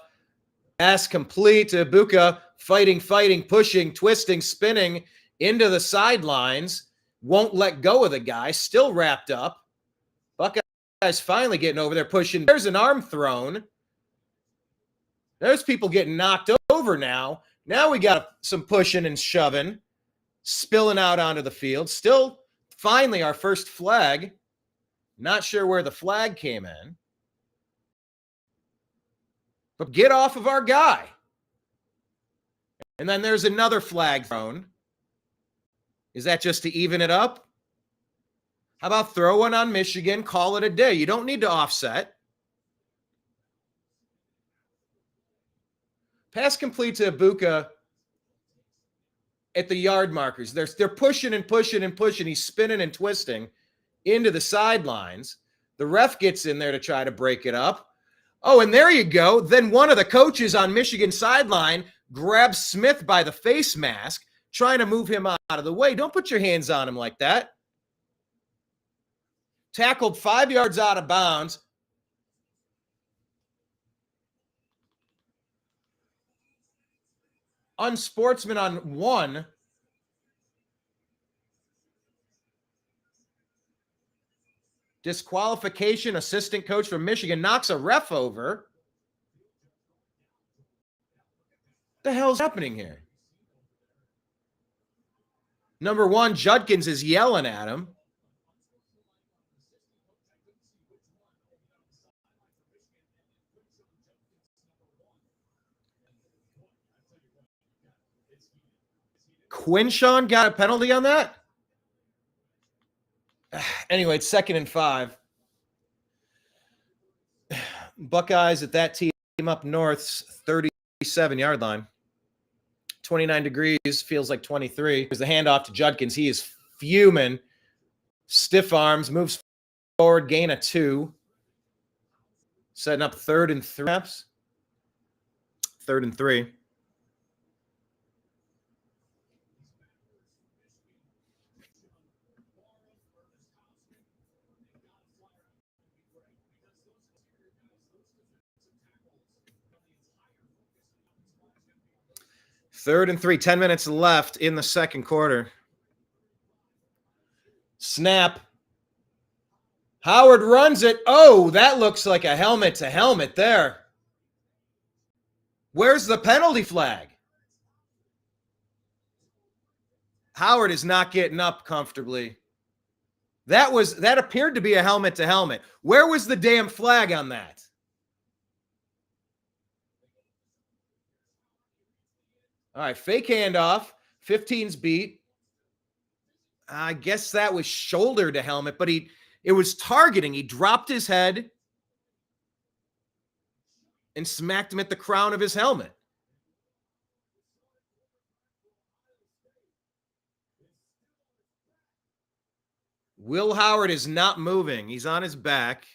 Pass complete to Ibuka, fighting, pushing, twisting, spinning into the sidelines. Won't let go of the guy, still wrapped up. Buckeyes finally getting over there, pushing. There's an arm thrown. There's people getting knocked over now. Now we got some pushing and shoving, spilling out onto the field. Still, finally, our first flag. Not sure where the flag came in. But get off of our guy. And then there's another flag thrown. Is that just to even it up? How about throw one on Michigan, call it a day? You don't need to offset. Pass complete to Ibuka at the yard markers. They're pushing and pushing and pushing. He's spinning and twisting into the sidelines. The ref gets in there to try to break it up. Oh, and there you go. Then one of the coaches on Michigan sideline grabs Smith by the face mask, trying to move him out of the way. Don't put your hands on him like that. Tackled 5 yards out of bounds. Unsportsman on 1. Disqualification. Assistant coach from Michigan knocks a ref over. What the hell's happening here? Number 1, Judkins is yelling at him. Quinshawn got a penalty on that? Anyway, it's 2nd and 5. Buckeyes at that team up north's 37-yard line. 29 degrees, feels like 23. There's the handoff to Judkins. He is fuming. Stiff arms, moves forward, gain of 2. Setting up 3rd and 3. 3rd and 3. Third and 3, 10 minutes left in the second quarter. Snap. Howard runs it. Oh, that looks like a helmet to helmet there. Where's the penalty flag? Howard is not getting up comfortably. That appeared to be a helmet to helmet. Where was the damn flag on that? All right, fake handoff. 15's beat. I guess that was shoulder to helmet, but it was targeting. He dropped his head and smacked him at the crown of his helmet. Will Howard is not moving. He's on his back.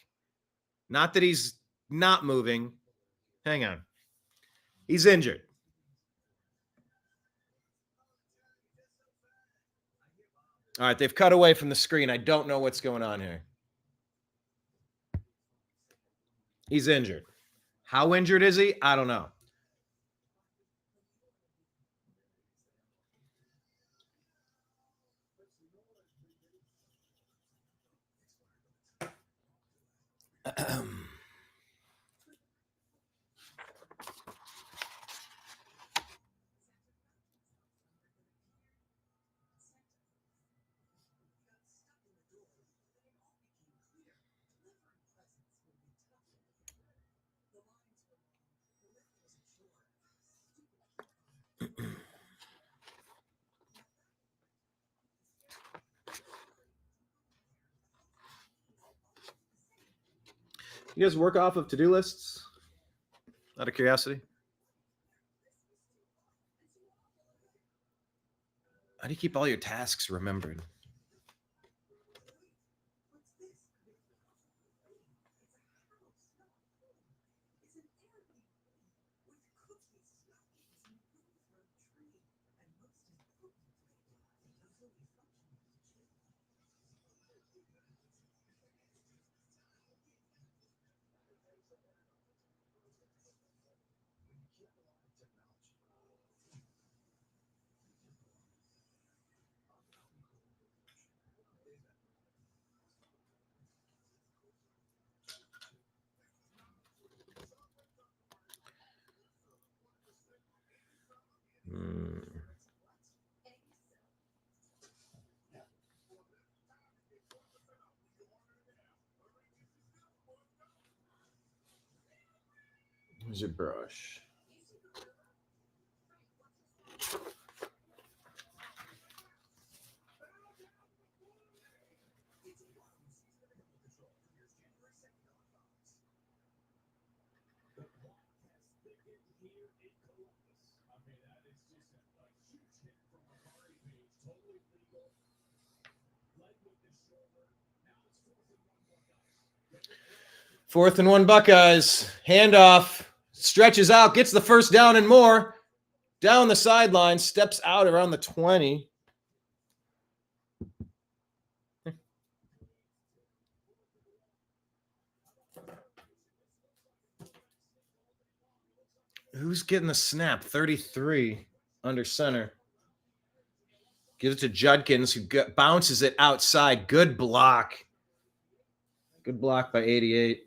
Not that he's not moving. Hang on. He's injured. All right, they've cut away from the screen. I don't know what's going on here. He's injured. How injured is he? I don't know. You guys work off of to-do lists? Out of curiosity? How do you keep all your tasks remembered? Here's your brush. Fourth and 1 Buckeyes. Handoff. Stretches out. Gets the first down and more. Down the sideline. Steps out around the 20. Who's getting the snap? 33 under center. Gives it to Judkins, who bounces it outside. Good block. Good block by 88.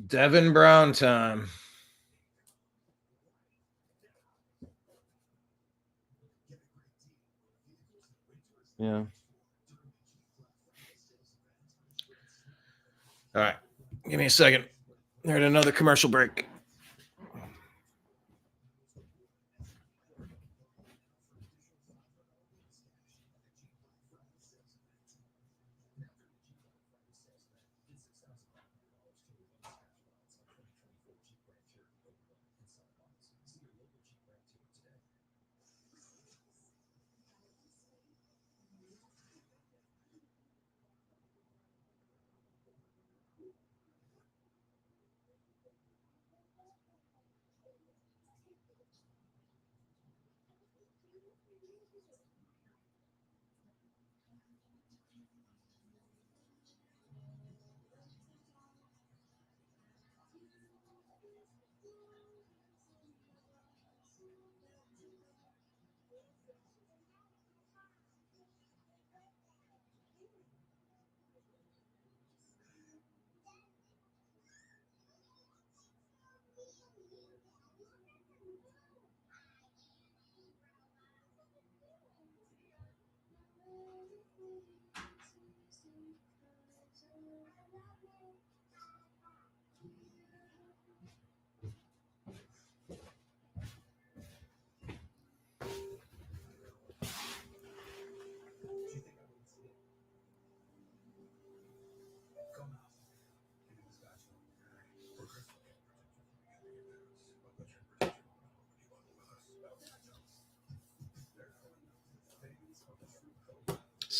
Devin Brown time. Yeah. All right. Give me a second. They're at another commercial break.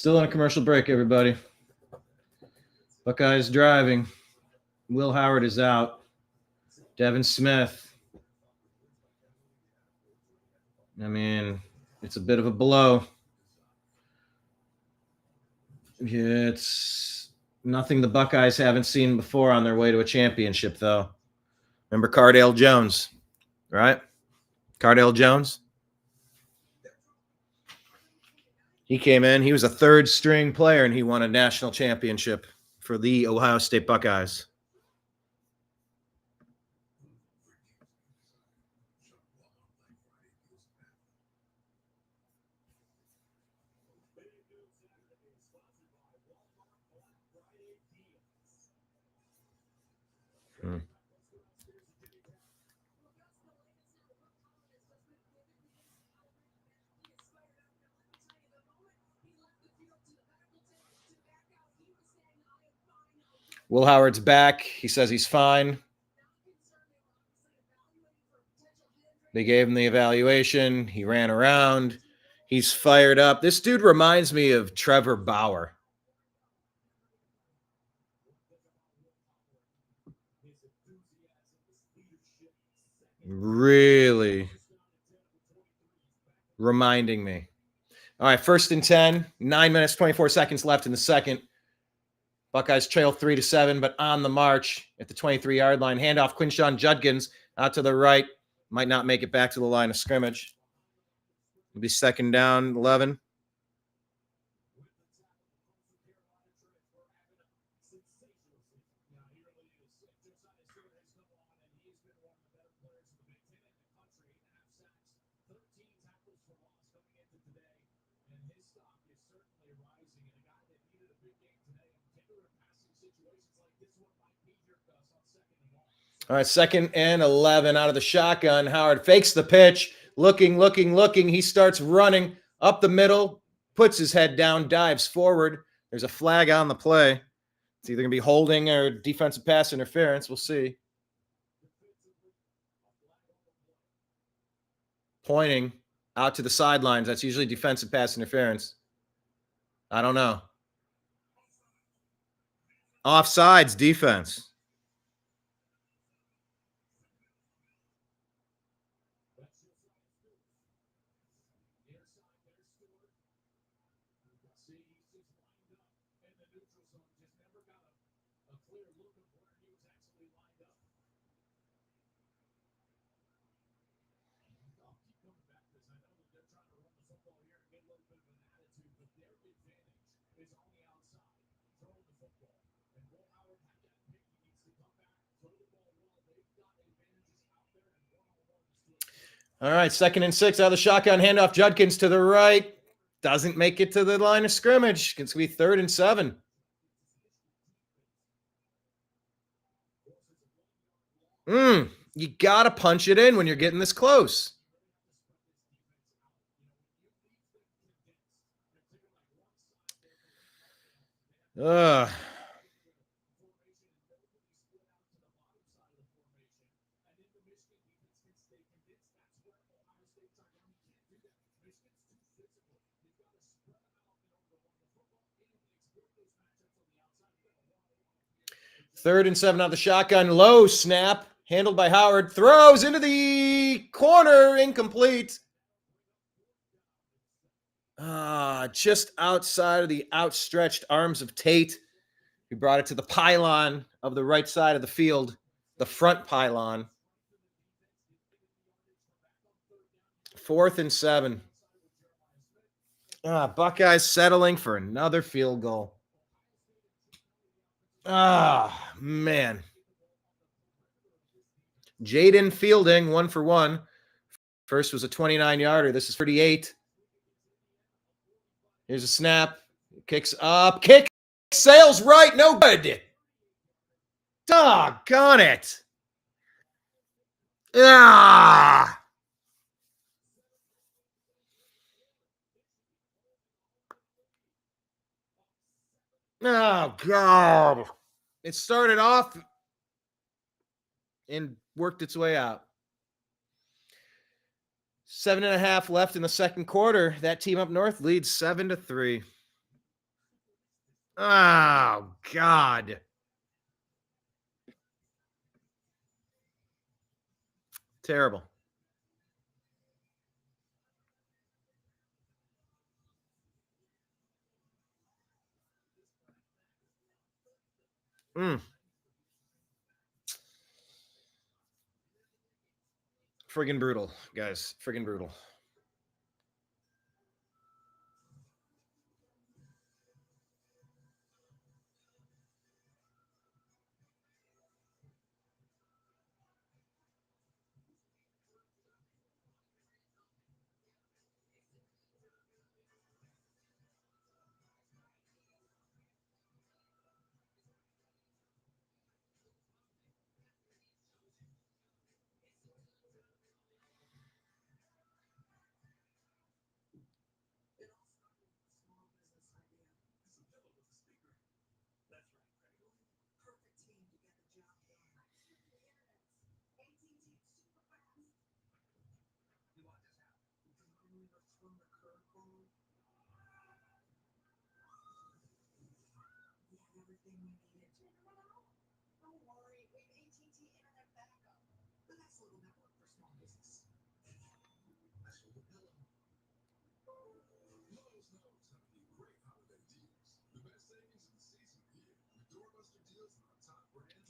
Still in a commercial break, everybody. Buckeyes driving. Will Howard is out. Devin Smith. I mean, it's a bit of a blow. It's nothing the Buckeyes haven't seen before on their way to a championship, though. Remember Cardale Jones, right? Cardale Jones. He came in. He was a third-string player, and he won a national championship for the Ohio State Buckeyes. Will Howard's back. He says he's fine. They gave him the evaluation. He ran around. He's fired up. This dude reminds me of Trevor Bauer. Really reminding me. All right, 1st and 10. 9 minutes, 24 seconds left in the second. Buckeyes trail 3-7, but on the march at the 23-yard line. Handoff, Quinshawn Judkins out to the right. Might not make it back to the line of scrimmage. It'll be 2nd down, 11. All right, 2nd and 11 out of the shotgun. Howard fakes the pitch, looking. He starts running up the middle, puts his head down, dives forward. There's a flag on the play. It's either going to be holding or defensive pass interference. We'll see. Pointing out to the sidelines. That's usually defensive pass interference. I don't know. Offsides defense. All right, 2nd and 6 out of the shotgun. Handoff, Judkins to the right. Doesn't make it to the line of scrimmage. It's going to be 3rd and 7. You got to punch it in when you're getting this close. Ugh. Third and 7 out of the shotgun. Low snap. Handled by Howard. Throws into the corner. Incomplete. Just outside of the outstretched arms of Tate. He brought it to the pylon of the right side of the field. The front pylon. 4th and 7. Buckeyes settling for another field goal. Man. Jaden Fielding, 1 for 1. First was a 29-yarder. This is 38. Here's a snap. Kicks up. Kick sails right. No good. Doggone it. Oh, God. It started off and worked its way out. 7.5 left in the second quarter. That team up north leads 7-3. Oh, God. Terrible. Friggin' brutal, guys. Friggin' brutal.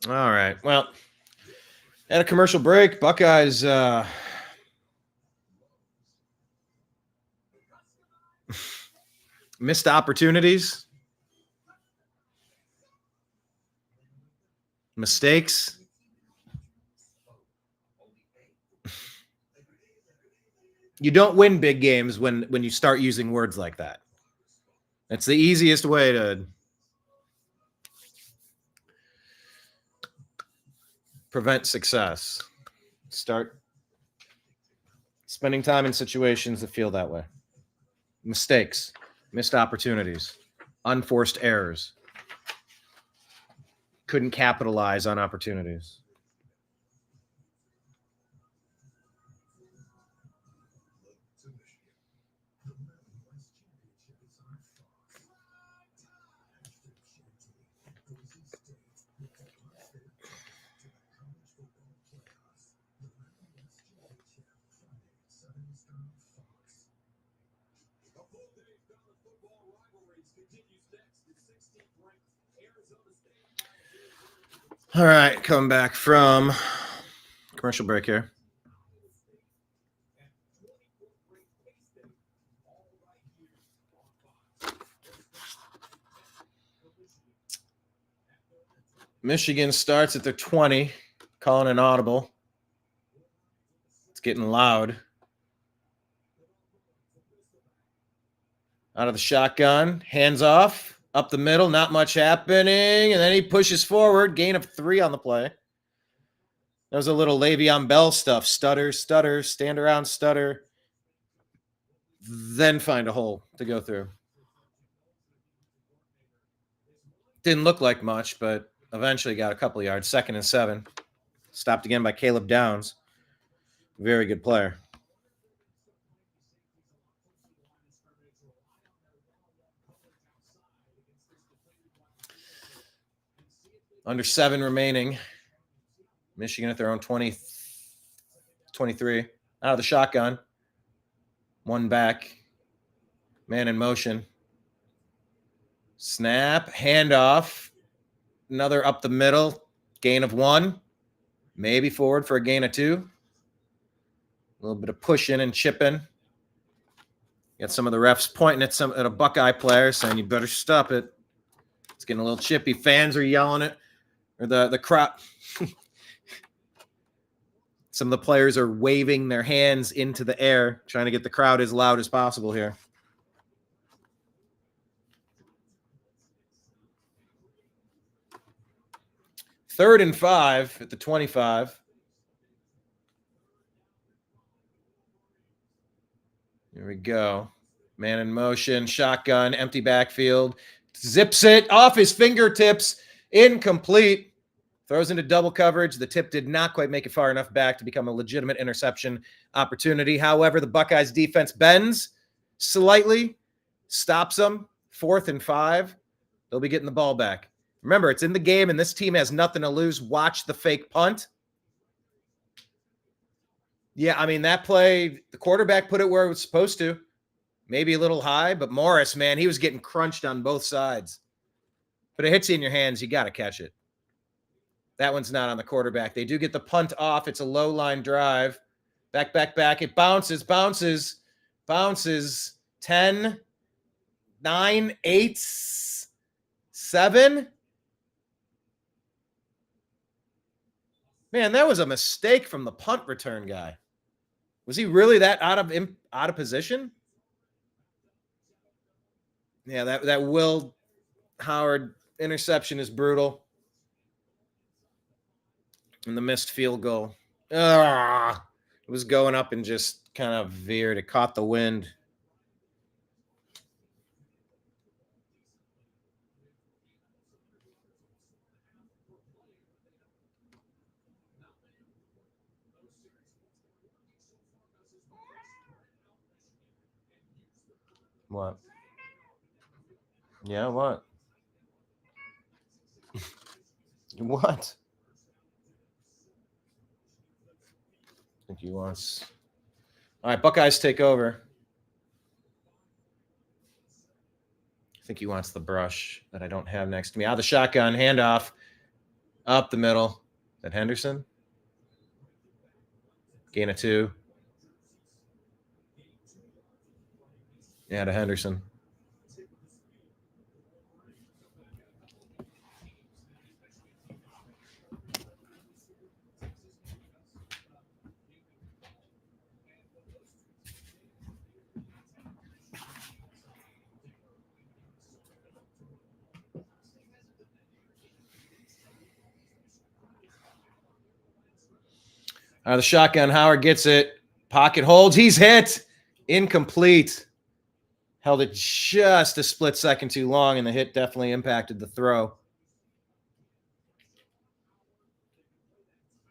All right. Well, at a commercial break, Buckeyes missed opportunities, mistakes. You don't win big games when you start using words like that. It's the easiest way to prevent success. Start spending time in situations that feel that way. Mistakes, missed opportunities, unforced errors. Couldn't capitalize on opportunities. All right, coming back from commercial break here. Michigan starts at their 20, calling an audible. It's getting loud. Out of the shotgun, hands off, up the middle, not much happening, and then he pushes forward, gain of 3 on the play. That was a little Le'Veon Bell stuff. Stutter, stutter, stand around, stutter. Then find a hole to go through. Didn't look like much, but eventually got a couple yards. 2nd and 7. Stopped again by Caleb Downs. Very good player. Under 7 remaining. Michigan at their own 20, 23. Out of the shotgun. 1 back. Man in motion. Snap. Handoff. Another up the middle. Gain of 1. Maybe forward for a gain of 2. A little bit of pushing and chipping. Got some of the refs pointing at a Buckeye player saying, you better stop it. It's getting a little chippy. Fans are yelling it. Or the crowd. Some of the players are waving their hands into the air, trying to get the crowd as loud as possible here. Third and 5 at the 25. Here we go. Man in motion, shotgun, empty backfield. Zips it off his fingertips. Incomplete. Throws into double coverage. The tip did not quite make it far enough back to become a legitimate interception opportunity. However, the Buckeyes defense bends slightly, stops them. 4th and 5. They'll be getting the ball back. Remember, it's in the game, and this team has nothing to lose. Watch the fake punt. Yeah, I mean, that play, the quarterback put it where it was supposed to. Maybe a little high, but Morris, man, he was getting crunched on both sides. But it hits you in your hands. You got to catch it. That one's not on the quarterback. They do get the punt off. It's a low line drive. Back. It bounces. 10, 9, 8, 7. Man, that was a mistake from the punt return guy. Was he really that out of position? Yeah, that Will Howard interception is brutal. And the missed field goal. It was going up and just kind of veered. It caught the wind. What? Yeah, what? What? I think he wants. All right, Buckeyes take over. I think he wants the brush that I don't have next to me. Out of the shotgun, handoff, up the middle. Is that Henderson? Gain of 2. Yeah, to Henderson. The shotgun, Howard gets it. Pocket holds. He's hit. Incomplete. Held it just a split second too long, and the hit definitely impacted the throw.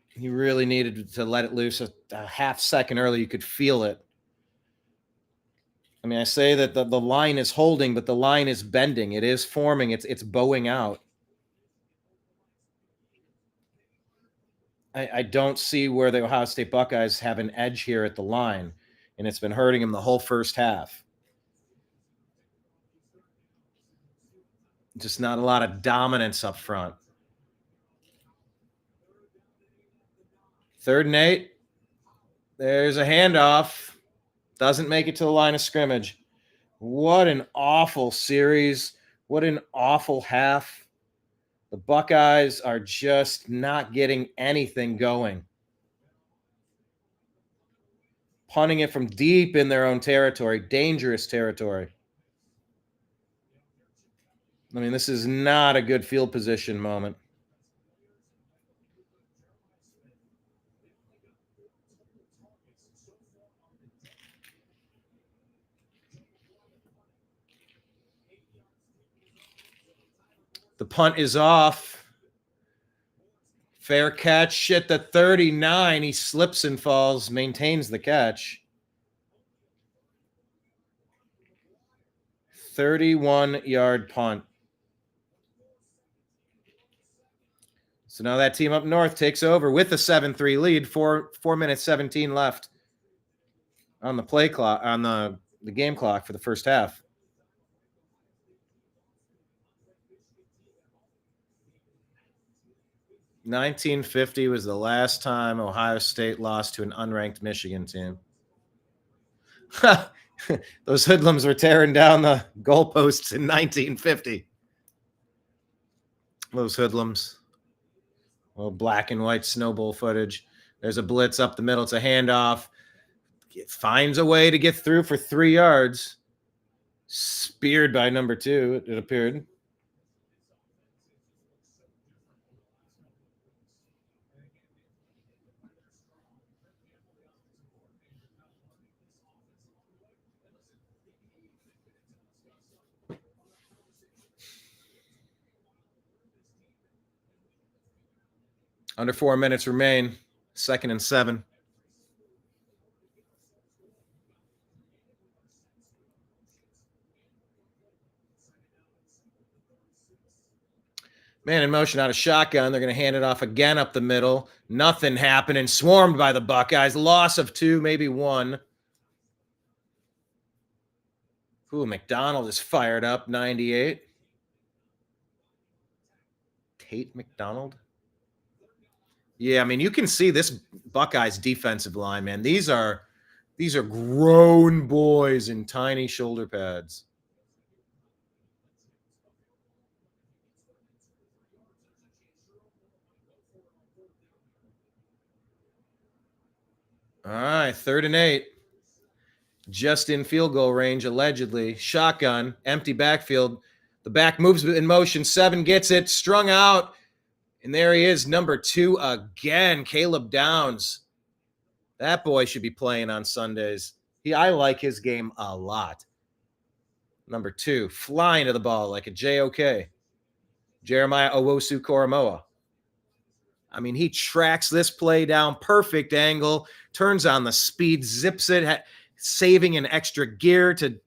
He really needed to let it loose a half second early. You could feel it. I mean, I say that the line is holding, but the line is bending. It is forming. It's bowing out. I don't see where the Ohio State Buckeyes have an edge here at the line, and it's been hurting them the whole first half. Just not a lot of dominance up front. 3rd and 8. There's a handoff. Doesn't make it to the line of scrimmage. What an awful series. What an awful half. The Buckeyes are just not getting anything going. Punting it from deep in their own territory, dangerous territory. I mean, this is not a good field position moment. The punt is off. Fair catch at the 39. He slips and falls, maintains the catch. 31-yard punt. So now that team up north takes over with a 7-3 lead. 4 minutes 17 left on the play clock, on the game clock for the first half. $1950 was the last time Ohio State lost to an unranked Michigan team. Those hoodlums were tearing down the goalposts in 1950. Those hoodlums. Little black and white snowball footage. There's a blitz up the middle. It's a handoff. It finds a way to get through for 3 yards. Speared by number 2, it appeared. Under 4 minutes remain. 2nd and 7. Man in motion out of shotgun. They're going to hand it off again up the middle. Nothing happening. Swarmed by the Buckeyes. Loss of 2, maybe 1. Ooh, McDonald is fired up. 98. Tate McDonald. Yeah, I mean, you can see this Buckeyes defensive line, man. These are grown boys in tiny shoulder pads. All right, 3rd and 8. Just in field goal range, allegedly. Shotgun, empty backfield. The back moves in motion. 7 gets it, strung out. And there he is, number 2 again, Caleb Downs. That boy should be playing on Sundays. I like his game a lot. Number 2, flying to the ball like a JOK. Jeremiah Owusu-Koramoah. I mean, he tracks this play down, perfect angle, turns on the speed, zips it, saving an extra gear to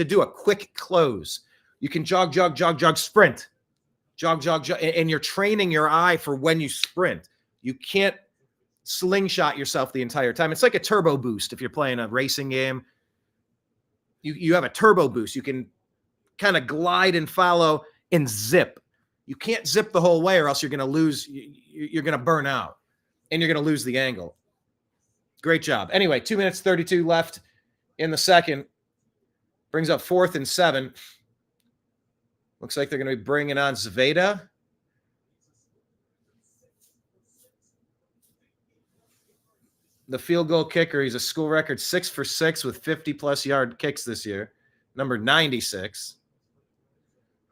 do a quick close. You can jog, sprint. Jog, and you're training your eye for when you sprint. You can't slingshot yourself the entire time. It's like a turbo boost if you're playing a racing game. You have a turbo boost. You can kind of glide and follow and zip. You can't zip the whole way or else you're going to lose. You're going to burn out and you're going to lose the angle. Great job. Anyway, 2 minutes, 32 left in the second. Brings up 4th and 7. Looks like they're going to be bringing on Zveda. The field goal kicker, he's a school record 6 for 6 with 50-plus yard kicks this year. Number 96.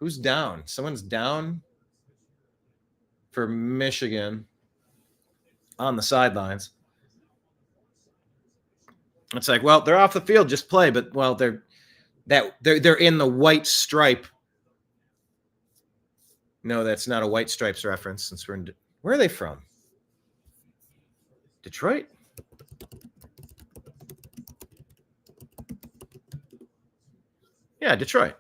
Who's down? Someone's down for Michigan on the sidelines. It's like, well, they're off the field, just play. But, well, they're in the white stripe. No, that's not a White Stripes reference since we're in – where are they from? Detroit? Yeah, Detroit.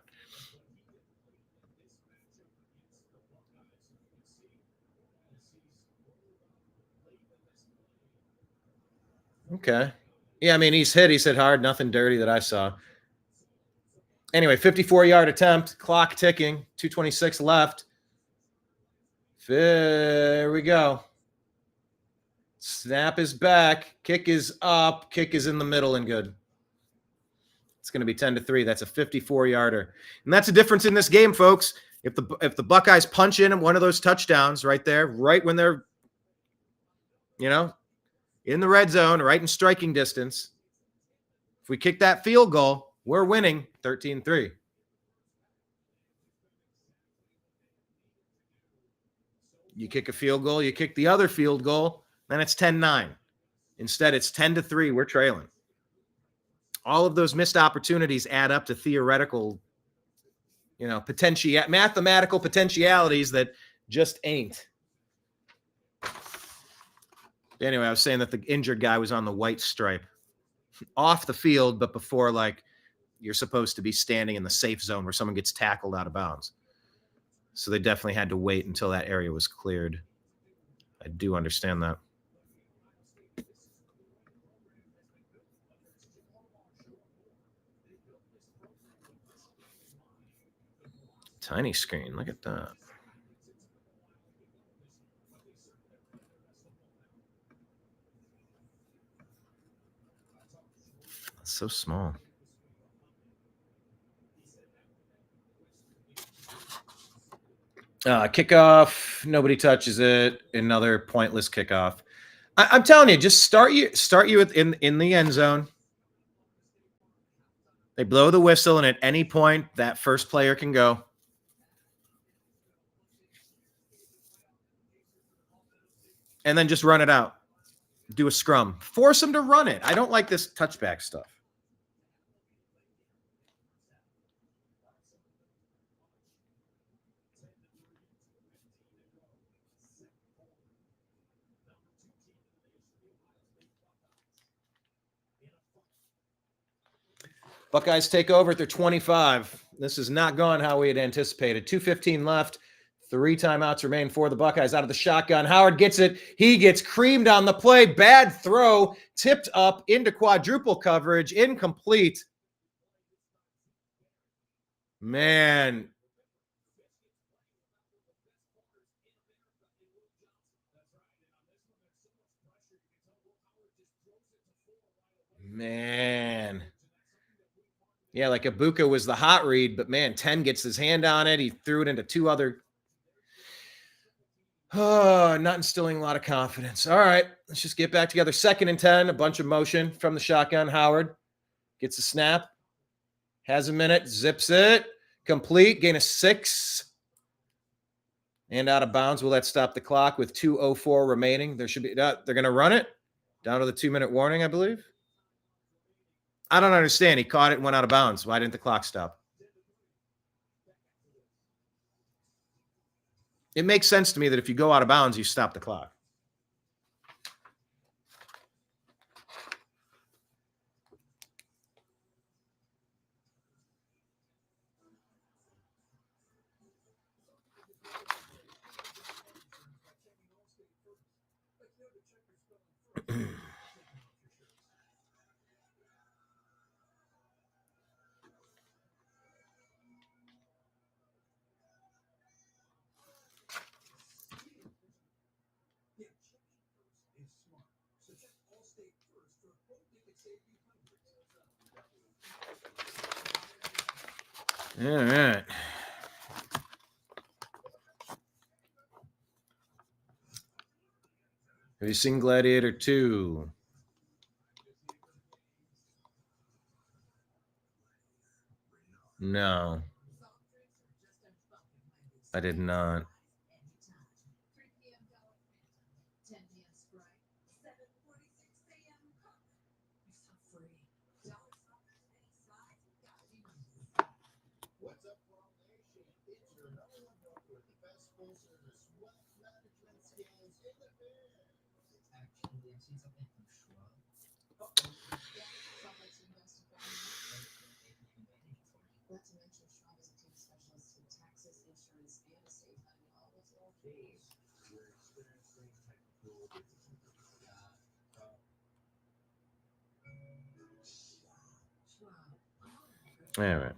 Okay. Yeah, I mean, he's hit hard, nothing dirty that I saw. Anyway, 54-yard attempt, clock ticking, 2:26 left. There we go. Snap is back, kick is up, kick is in the middle and good. It's going to be 10-3. That's a 54-yarder. And that's a difference in this game, folks. If the Buckeyes punch in one of those touchdowns right there, right when they're, in the red zone, right in striking distance, if we kick that field goal, we're winning 13-3. You kick a field goal, you kick the other field goal, then it's 10-9. Instead, it's 10-3. We're trailing. All of those missed opportunities add up to theoretical, mathematical potentialities that just ain't. Anyway, I was saying that the injured guy was on the white stripe. Off the field, but before, you're supposed to be standing in the safe zone where someone gets tackled out of bounds. So they definitely had to wait until that area was cleared. I do understand that. Tiny screen. Look at that. It's so small. Kickoff. Nobody touches it. Another pointless kickoff. I'm telling you, just start you in the end zone. They blow the whistle, and at any point, that first player can go. And then just run it out. Do a scrum. Force them to run it. I don't like this touchback stuff. Buckeyes take over at their 25. This is not gone how we had anticipated. 2:15 left. 3 timeouts remain for the Buckeyes. Out of the shotgun, Howard gets it. He gets creamed on the play. Bad throw. Tipped up into quadruple coverage. Incomplete. Man. Yeah, like Ibuka was the hot read, but man, 10 gets his hand on it. He threw it into 2 other. Oh, not instilling a lot of confidence. All right, let's just get back together. 2nd and 10, a bunch of motion from the shotgun. Howard gets a snap, has a minute, zips it, complete, gain of 6. And out of bounds. Will that stop the clock with 2:04 remaining? There should be. They're going to run it down to the 2-minute warning, I believe. I don't understand. He caught it and went out of bounds. Why didn't the clock stop? It makes sense to me that if you go out of bounds, you stop the clock. All right. Have you seen Gladiator 2? No. I did not. All right.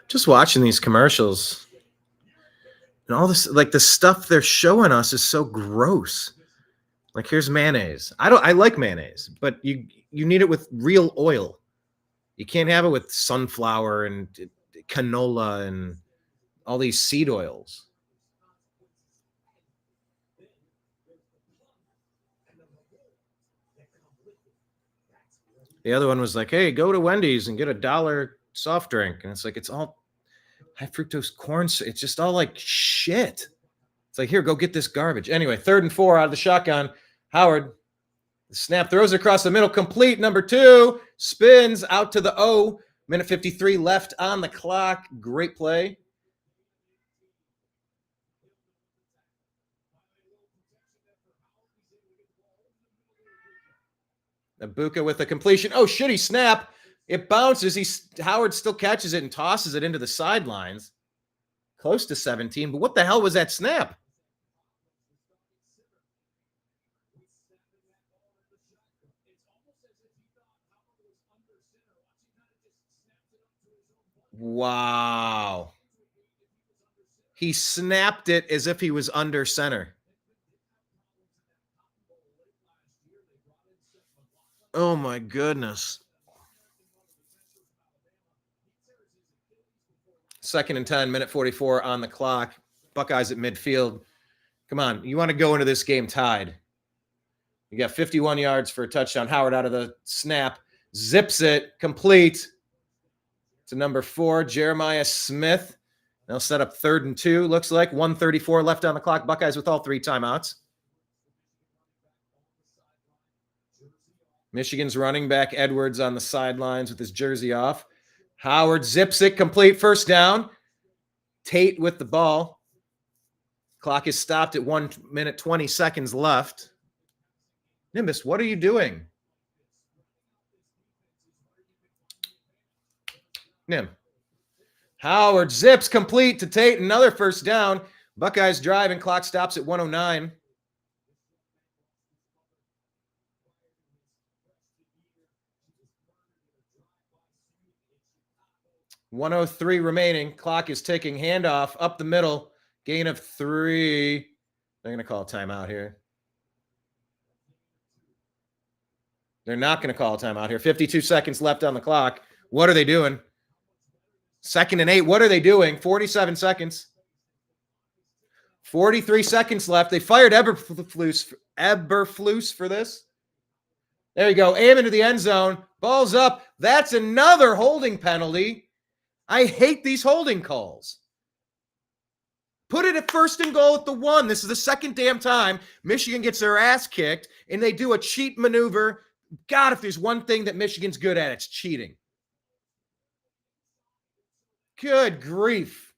Just watching these commercials and all this, like the stuff they're showing us is so gross. Like here's mayonnaise. I like mayonnaise, but you need it with real oil. You can't have it with sunflower and canola and all these seed oils. The other one was like, hey, go to Wendy's and get $1 soft drink. And it's like, it's all high fructose corn. It's just all like shit. It's like, here, go get this garbage. Anyway, 3rd and 4 out of the shotgun. Howard, the snap throws across the middle, complete. Number 2 spins out to the O. Minute 53 left on the clock. Great play. Ibuka with a completion. Oh, shitty snap. It bounces. Howard still catches it and tosses it into the sidelines. Close to 17. But what the hell was that snap? Wow. He snapped it as if he was under center. Oh, my goodness. 2nd and 10, minute 44 on the clock. Buckeyes at midfield. Come on. You want to go into this game tied. You got 51 yards for a touchdown. Howard out of the snap. Zips it. Complete to number 4, Jeremiah Smith. They'll set up 3rd and 2. Looks like 1:34 left on the clock. Buckeyes with all 3 timeouts. Michigan's running back Edwards on the sidelines with his jersey off. Howard zips it. Complete. First down. Tate with the ball. Clock is stopped at 1 minute 20 seconds left. Nimbus, what are you doing? Nim. Howard zips complete to Tate. Another first down. Buckeyes drive and clock stops at 1:09. $103 remaining. Clock is ticking. Handoff up the middle. Gain of 3. They're going to call a timeout here. They're not going to call a timeout here. 52 seconds left on the clock. What are they doing? 2nd and 8. What are they doing? 47 seconds. 43 seconds left. They fired Eberflus for this. There you go. Aim into the end zone. Ball's up. That's another holding penalty. I hate these holding calls. Put it at 1st and goal at the 1. This is the 2nd damn time Michigan gets their ass kicked, and they do a cheat maneuver. God, if there's one thing that Michigan's good at, it's cheating. Good grief.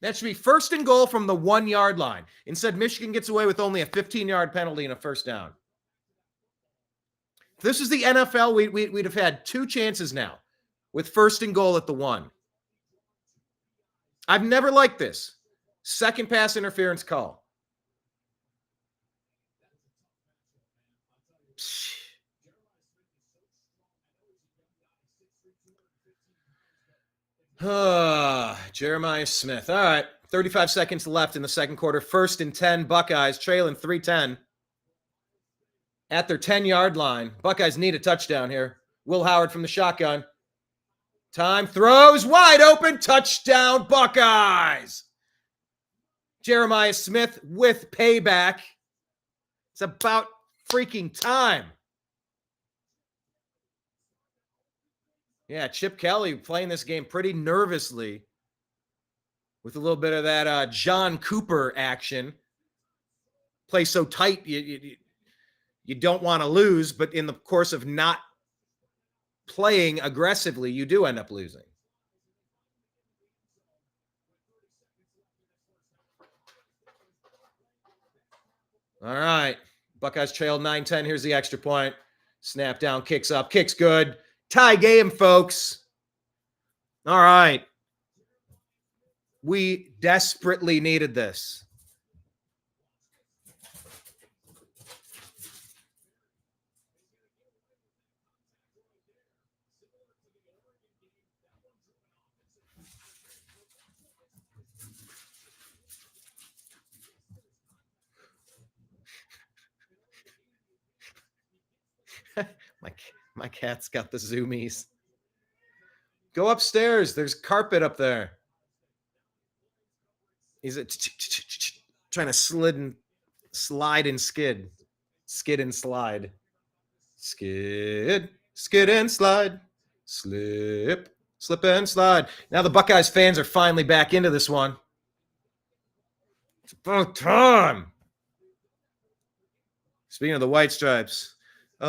That should be 1st and goal from the 1-yard line. Instead, Michigan gets away with only a 15-yard penalty and a first down. If this is the NFL, we'd have had 2 chances now with 1st and goal at the 1. I've never liked this. 2nd pass interference call. Jeremiah Smith. All right. 35 seconds left in the 2nd quarter. 1st and 10. Buckeyes trailing 3-10. At their 10-yard line. Buckeyes need a touchdown here. Will Howard from the shotgun. Time throws wide open. Touchdown Buckeyes. Jeremiah Smith with payback. It's about freaking time. Yeah, Chip Kelly playing this game pretty nervously with a little bit of that John Cooper action. Play so tight, you don't want to lose, but in the course of not playing aggressively, you do end up losing. All right. Buckeyes trailed 9-10. Here's the extra point. Snap down, kicks up, kicks good. Tie game, folks. All right. We desperately needed this. My cat's got the zoomies. Go upstairs. There's carpet up there. He's trying to slide and skid. Skid and slide. Skid and slide. Slip and slide. Now the Buckeyes fans are finally back into this one. It's about time. Speaking of the White Stripes. That's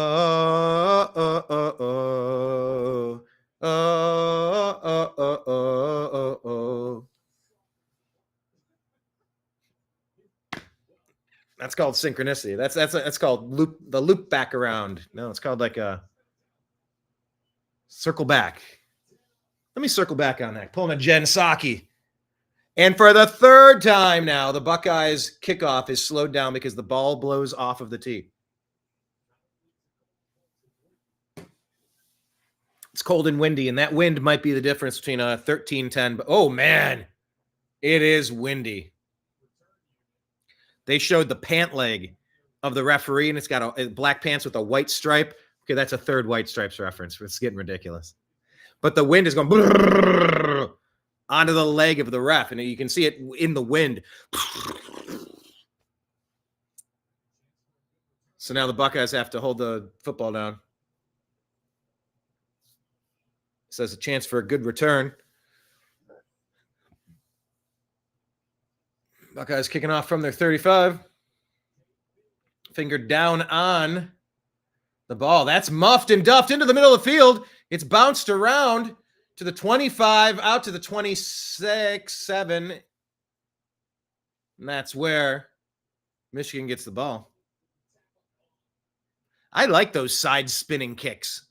called synchronicity. That's called the loop back around. No, it's called like a circle back. Let me circle back on that. Pulling a Jen Psaki. And for the 3rd time now, the Buckeyes kickoff is slowed down because the ball blows off of the tee. It's cold and windy, and that wind might be the difference between a 13-10. But oh, man. It is windy. They showed the pant leg of the referee, and it's got a black pants with a white stripe. Okay, that's a third White Stripes reference. It's getting ridiculous. But the wind is going onto the leg of the ref, and you can see it in the wind. So now the Buckeyes have to hold the football down. So there's a chance for a good return. Buckeyes kicking off from their 35. Finger down on the ball. That's muffed and duffed into the middle of the field. It's bounced around to the 25, out to the 26, 7. And that's where Michigan gets the ball. I like those side spinning kicks.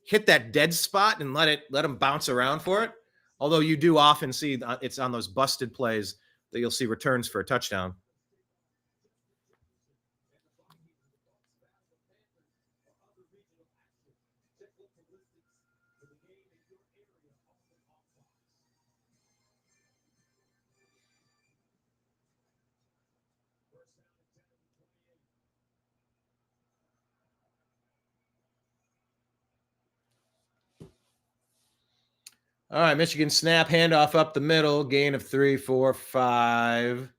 Hit that dead spot and let them bounce around for it. Although you do often see it's on those busted plays that you'll see returns for a touchdown. All right, Michigan snap, handoff up the middle, gain of 3, 4, 5.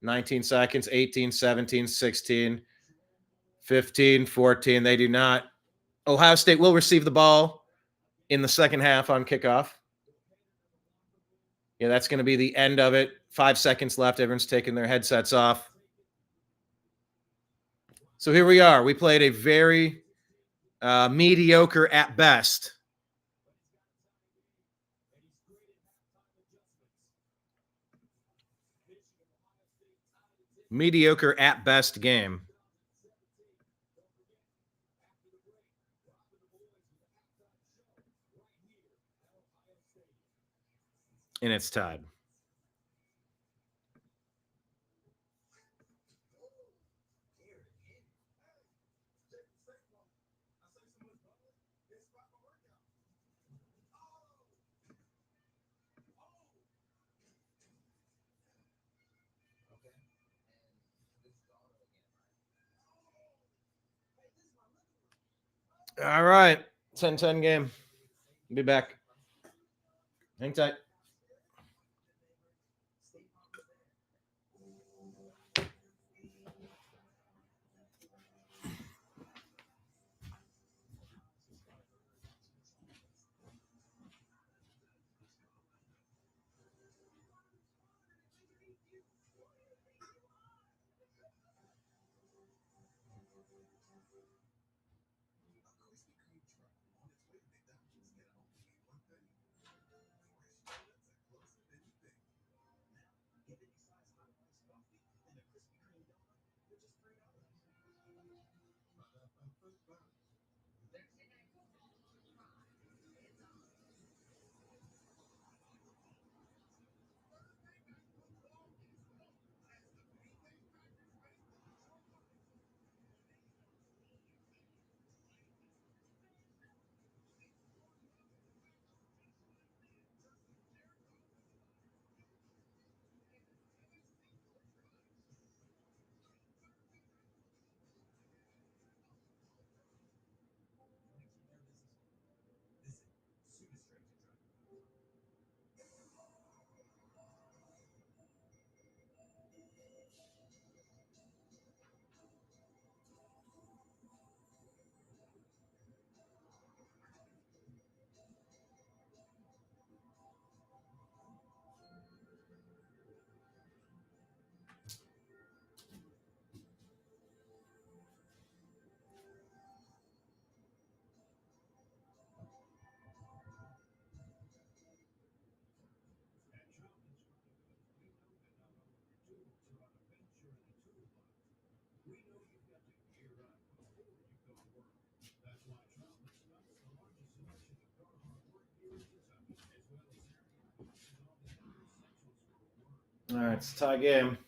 19 seconds, 18, 17, 16, 15, 14. They do not. Ohio State will receive the ball in the second half on kickoff. Yeah, that's going to be the end of it. 5 seconds left. Everyone's taking their headsets off. So here we are. We played a very mediocre at best. Mediocre at best game. And it's tied. All right. 10-10 game. Be back. Hang tight. All right, it's a tie game.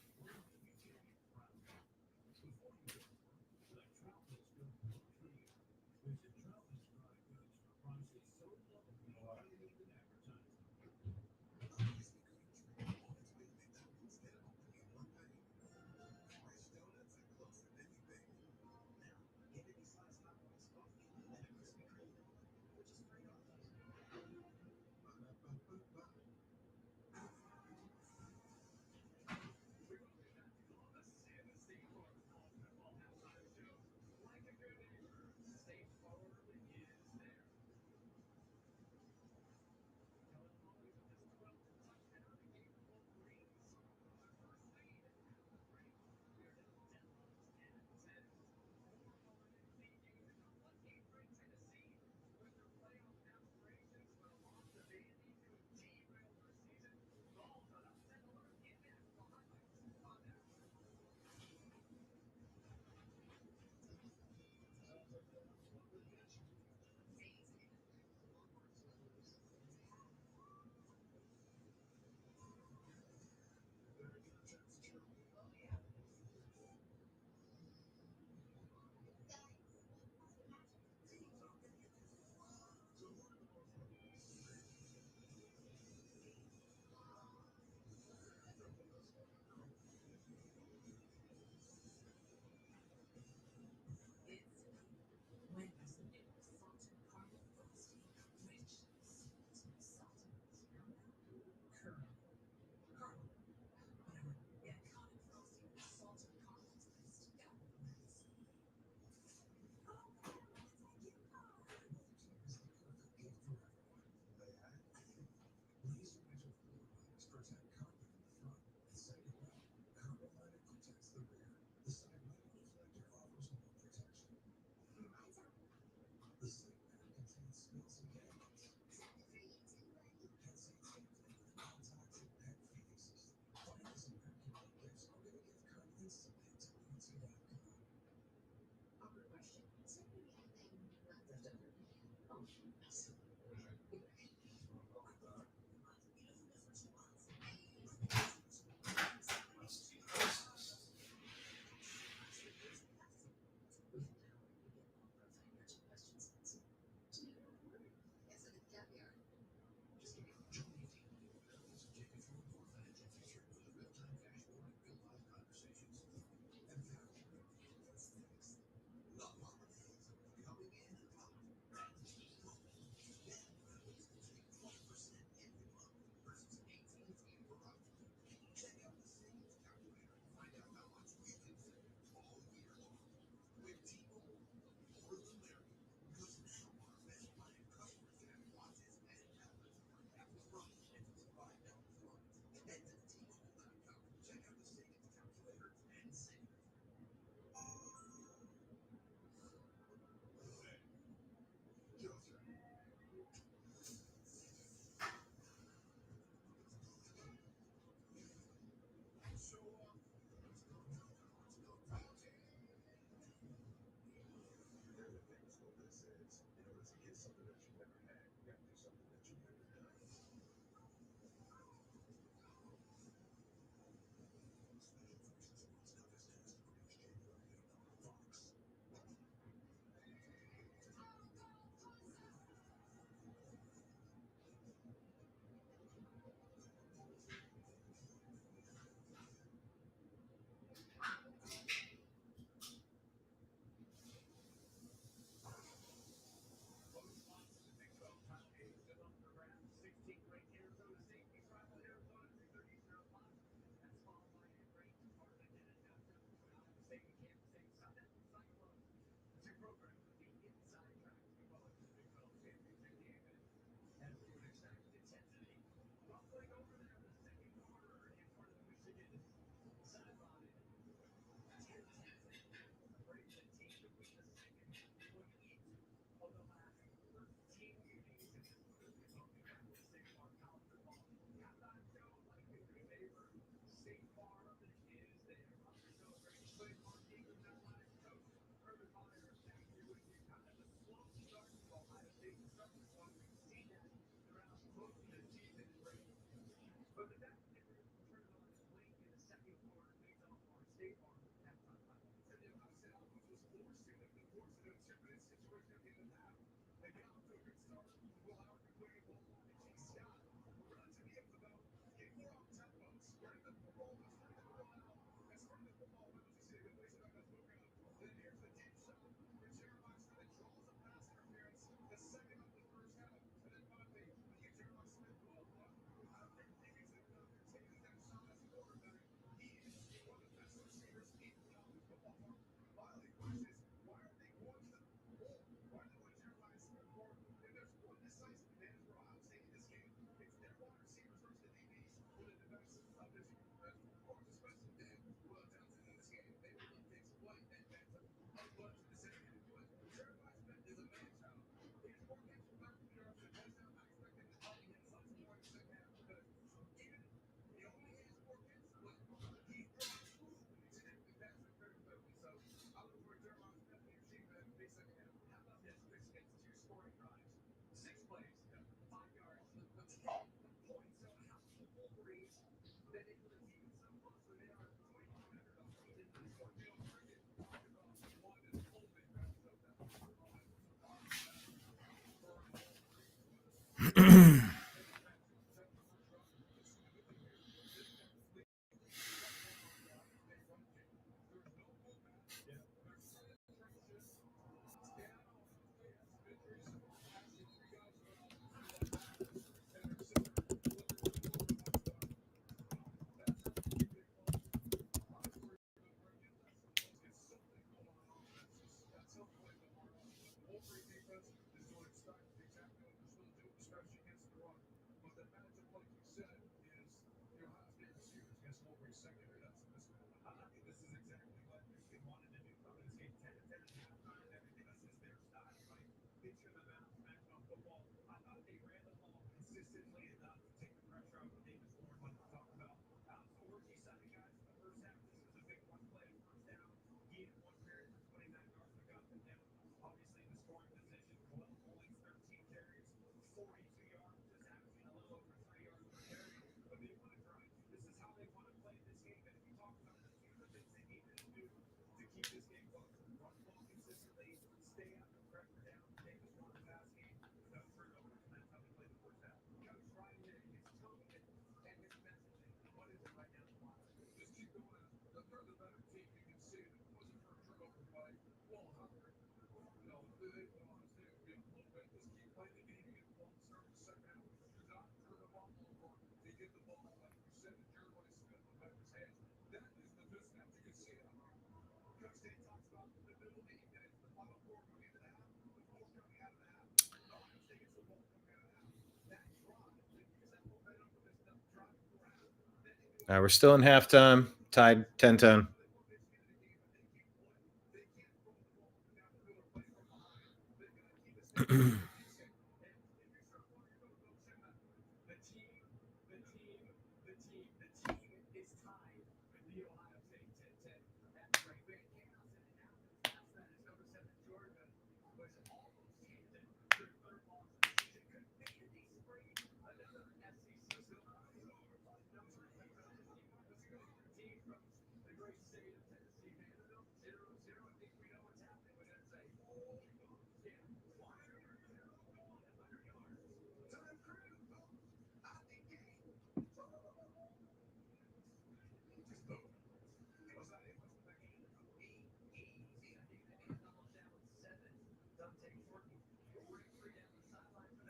We're still in halftime, tied 10-10.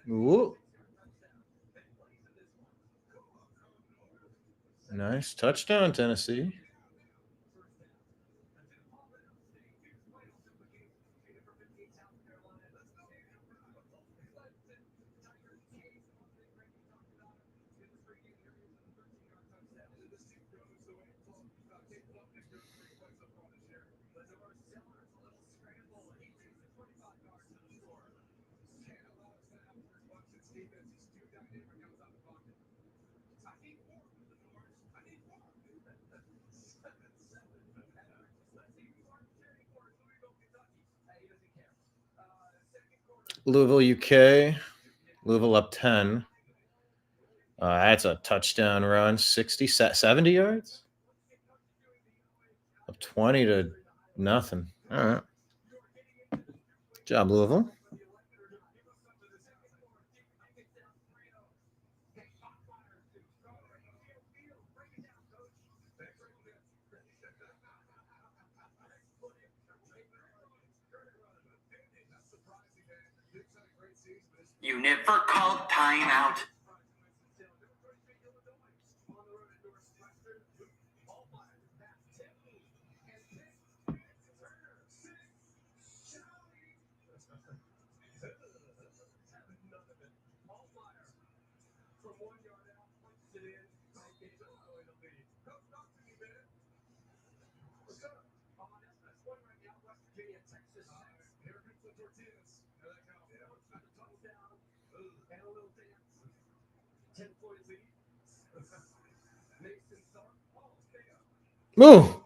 Ooh. Nice touchdown, Tennessee. Louisville, UK. Louisville up 10. That's a touchdown run. 60, 70 yards? Up 20 to nothing. All right. Good job, Louisville. Unit for called timeout. Ooh.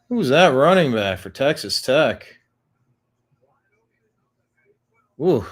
Who's that running back for Texas Tech? Ooh.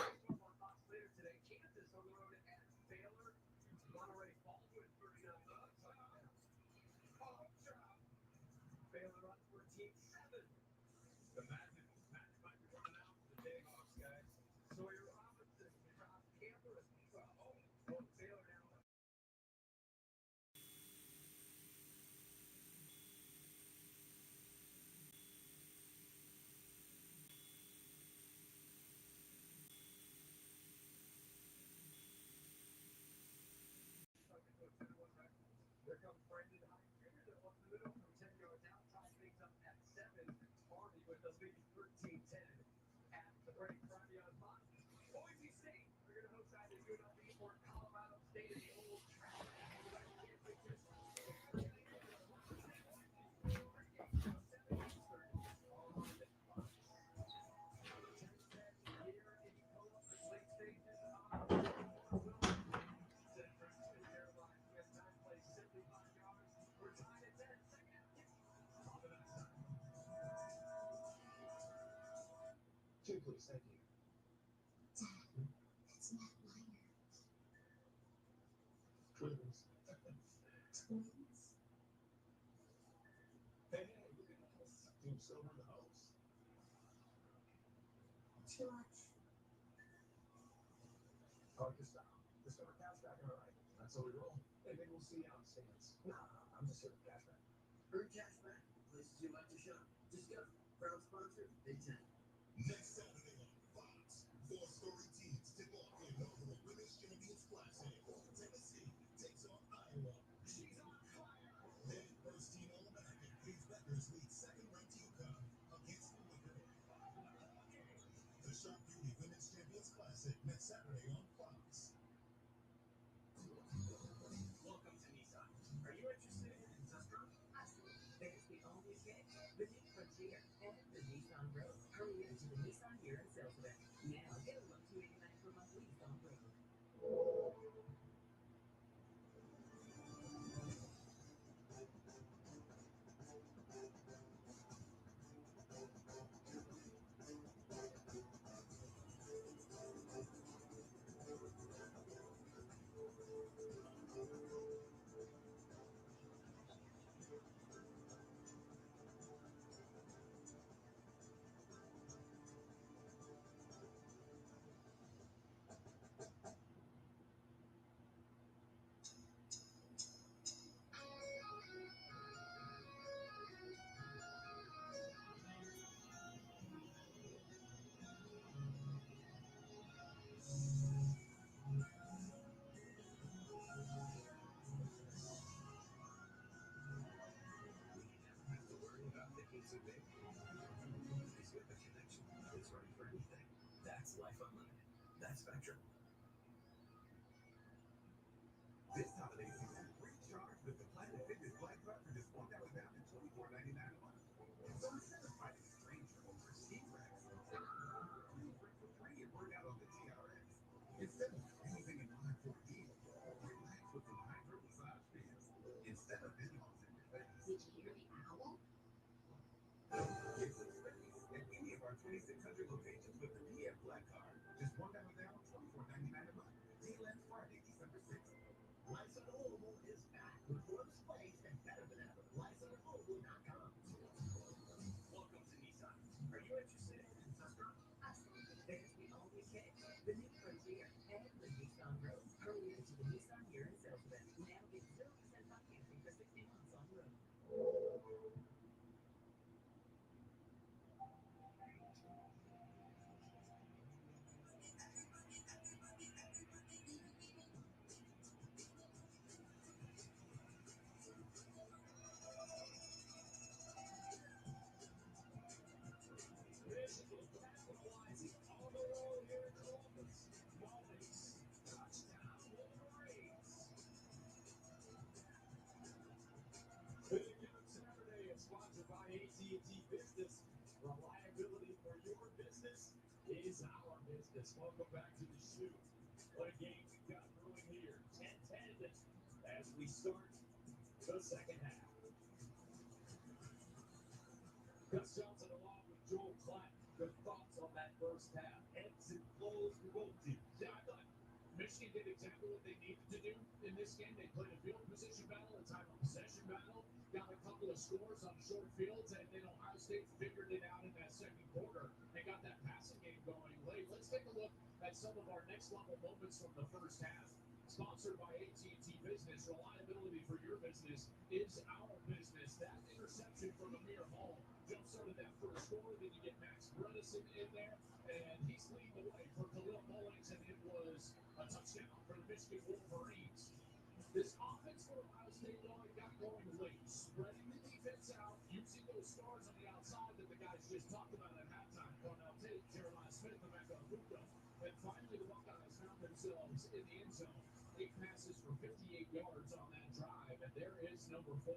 Let's welcome back to the shoot. What a game we got brewing here. 10-10 as we start the second half. Gus Johnson along with Joel Klatt. Good thoughts on that first half. Ebbs and flows for both teams. Yeah, I thought Michigan did exactly what they needed to do in this game. They played a field position battle, a time of possession battle, got a couple of scores on short fields, and then Ohio State figured it out in that second quarter and got that passing game going late. Let's take a look at some of our next level moments from the first half. Sponsored by AT&T Business. Reliability for your business is our business. That interception from Amir Hall jump-started that first score. Then you get Max Bredesen in there, and he's leading the way for Khalil Mullings, and it was a touchdown for the Michigan Wolverines. This offense for Ohio State got going late, spreading the defense out, using those stars on the outside that the guys just talked about at halftime. Cornell Tate, Jeremiah Smith, Emeka Egbuka, and finally the Buckeyes found themselves in the end zone. 8 passes for 58 yards on that drive, and there is number 4.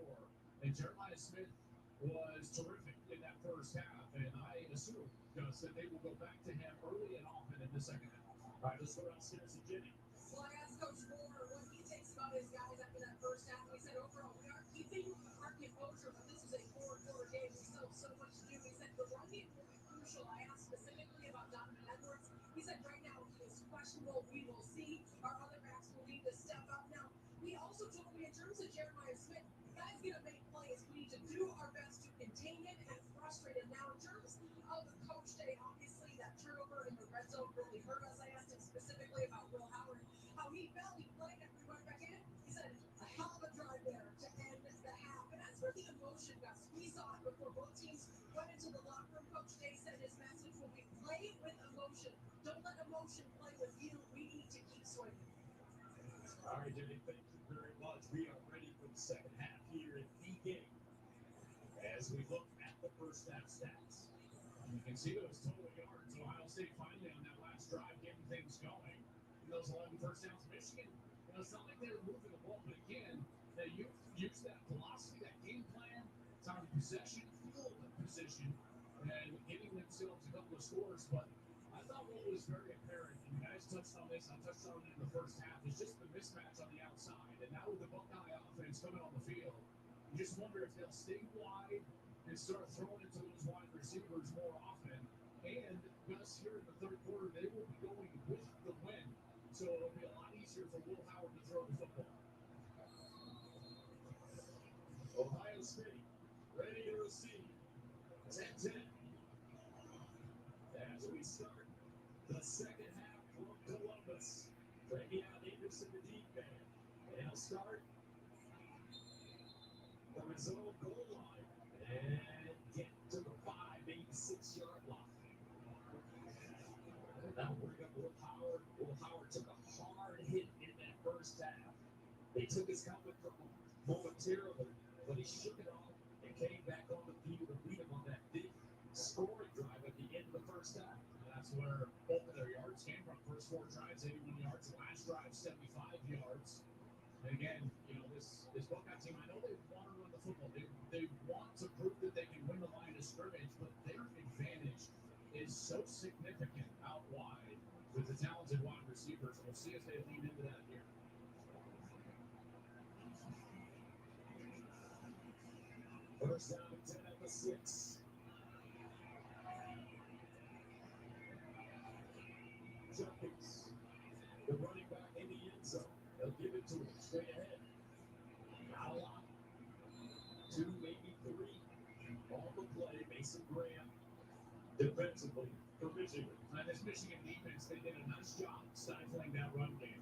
And Jeremiah Smith was terrific in that first half, and I assume, Gus, that they will go back to him early and often in the second half. All right, let's go downstairs to Jimmy. Well, I asked Coach Moore what he thinks about his guys after that first half. He said, overall, we are keeping our composure, but this was a 4-quarter game. We still have so much to do. He said, the run game will be crucial. I asked specifically about Donovan Edwards. He said, right now, he is questionable. We will see. Our other backs will need to step up. Now, he also told me, in terms of Jeremiah Smith, the guy's going to make plays. We need to do our best to contain him and frustrate him. Now, in terms of the coach day, obviously, that turnover in the red zone really hurt us. I asked him specifically about Will Howard, how he felt. He played after we went back in. He said, a hell of a drive there to end the half. And that's where the emotion got. We saw it before both teams went into the locker room. Coach Day said his message will be play with emotion. Don't let emotion play with you. We need to keep swinging. All right, Jimmy, thank you very much. We are ready for the second half here in the game. As we look at the first half stats, You can see those total yards. Ohio State finally on that last drive getting things going. And those 11 first downs. Michigan, it's not like they were moving the ball, but again, they used that philosophy, that game plan, time of possession, field position, and getting themselves a couple of scores. But I thought what was very apparent, and you guys touched on this, I touched on it in the first half, is just the mismatch on the outside. And now with the Buckeye offense coming on the field, you just wonder if they'll stay wide and start throwing it to those wide receivers more often. And Gus, here in the third quarter, they will be going with the win. So it'll be a lot easier for Will Howard to throw the football. Ohio State ready to receive. 10-10. As we start the second half from Columbus, bringing out Anderson, the deep man. And he'll start from his own goal line and get to the 5, maybe 6-yard line. That'll bring up Will Howard. Will Howard took a hard hit in that first half. They took his helmet from him momentarily, but he shook it off and came back on the field to beat him on that big scoring drive at the end of the first half. And that's where both of their yards came from. First 4 drives, 81 yards. Last drive, 75 yards. And again, this Buckeye team, I know they want to run the football. They want to prove that they can win the line of scrimmage, but their advantage is so significant out wide with the talented wide receivers. We'll see if they lean into that here. First down and 10 at the 6. Jumpies, the running back in the end zone. They'll give it to him straight ahead. Not a lot. 2, maybe 3 on the play. Mason Graham defensively for Michigan. And this Michigan defense, they did a nice job stifling that run game.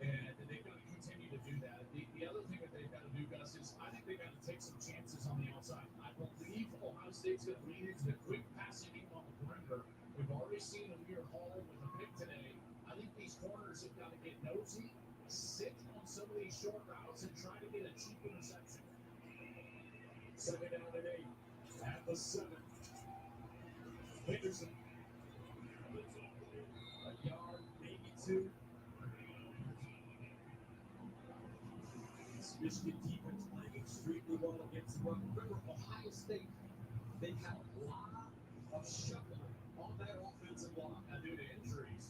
And they've got to continue to do that. The other thing that they've got to do, Gus, is I think they've got to take some chances on the outside. I believe Ohio State's going to lean into the quick passing game on the perimeter. We've already seen Amir Hall with a pick today. I think these corners have got to get nosy, sit on some of these short routes, and try to get a cheap interception. 2nd down and 8 at the 7. Henderson. A yard, maybe 2. This Michigan defense playing extremely well against the run. Remember, Ohio State, they've had a lot of shuffling on that offensive line. Now, due to injuries,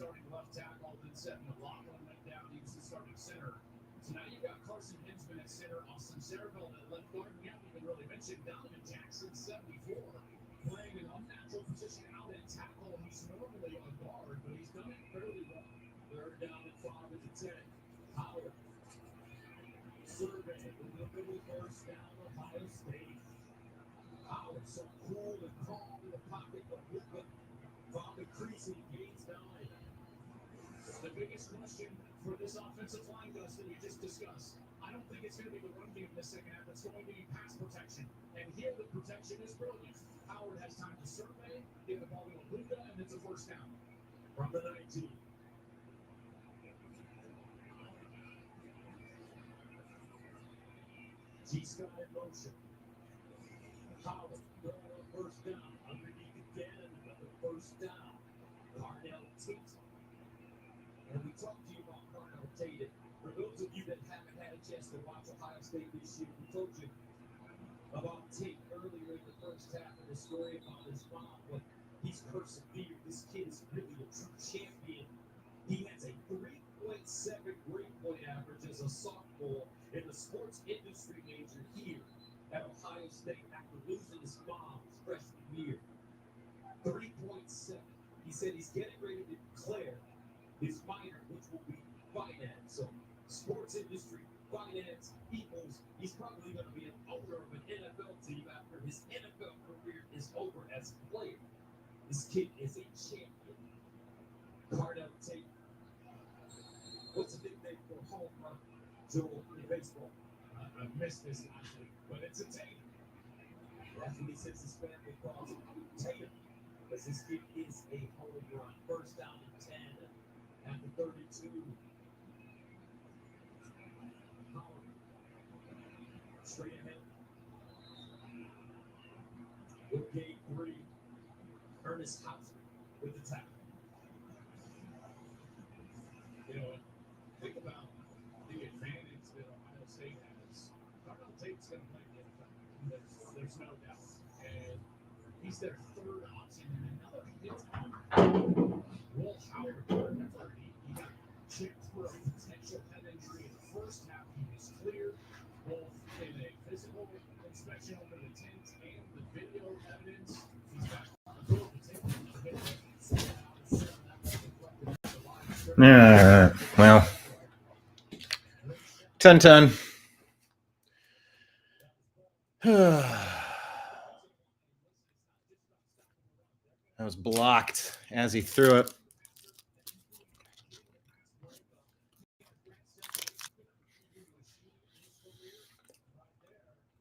starting left tackle, then Seth McLaughlin went down. He was the starting center. So now you've got Carson Hinsman at center, Austin Serreville at left guard. We haven't even really mentioned Donovan Jackson, 74, playing an unnatural position out at tackle. He's normally a guard, but he's done it fairly well. Third down and 5 at the 10. Howard. Survey with the middle first down, Ohio State. Howard so cool and calm in the pocket, but Luka found the crease and gains 9. The biggest question for this offensive line, Dustin, we just discussed. I don't think it's going to be the run game in the second half. It's going to be pass protection. And here the protection is brilliant. Howard has time to survey, give the ball to Luka, and it's a first down. From the 19. G-Scott in motion. Howard going on first down. Underneath again, another first down. Carnell Tate. And we talked to you about Carnell Tate. For those of you that haven't had a chance to watch Ohio State this year, we told you about Tate earlier in the first half of the story about his mom, but he's persevered. This kid is really a true champion. He has a 3.7 grade point average as a sophomore in the sports industry major here at Ohio State after losing his mom his freshman year. 3.7. He said he's getting ready to declare his minor, which will be finance. So sports industry, finance equals he's probably going to be an owner of an NFL team after his NFL career is over as a player. This kid is a champion. Carnell Tate. What's the nickname for home run, Joel, in baseball? I missed this actually, but it's a Tatum. That's what he says his family calls him, Tatum, because this kid is a home run. First down and 10 at the 32. Howard. Straight ahead. With game 3. Ernest Hauser with the tackle. You know, think about the advantage that Ohio State has. Carnell Tate's going to play the NFL. There's no doubt. And he's their third option. And another hit on Will Howard. He got checked for a potential head injury in the first half. He was cleared both in a physical inspection over the tent and the video evidence. He's back on the field. Yeah, well, 10-10. That was blocked as he threw it.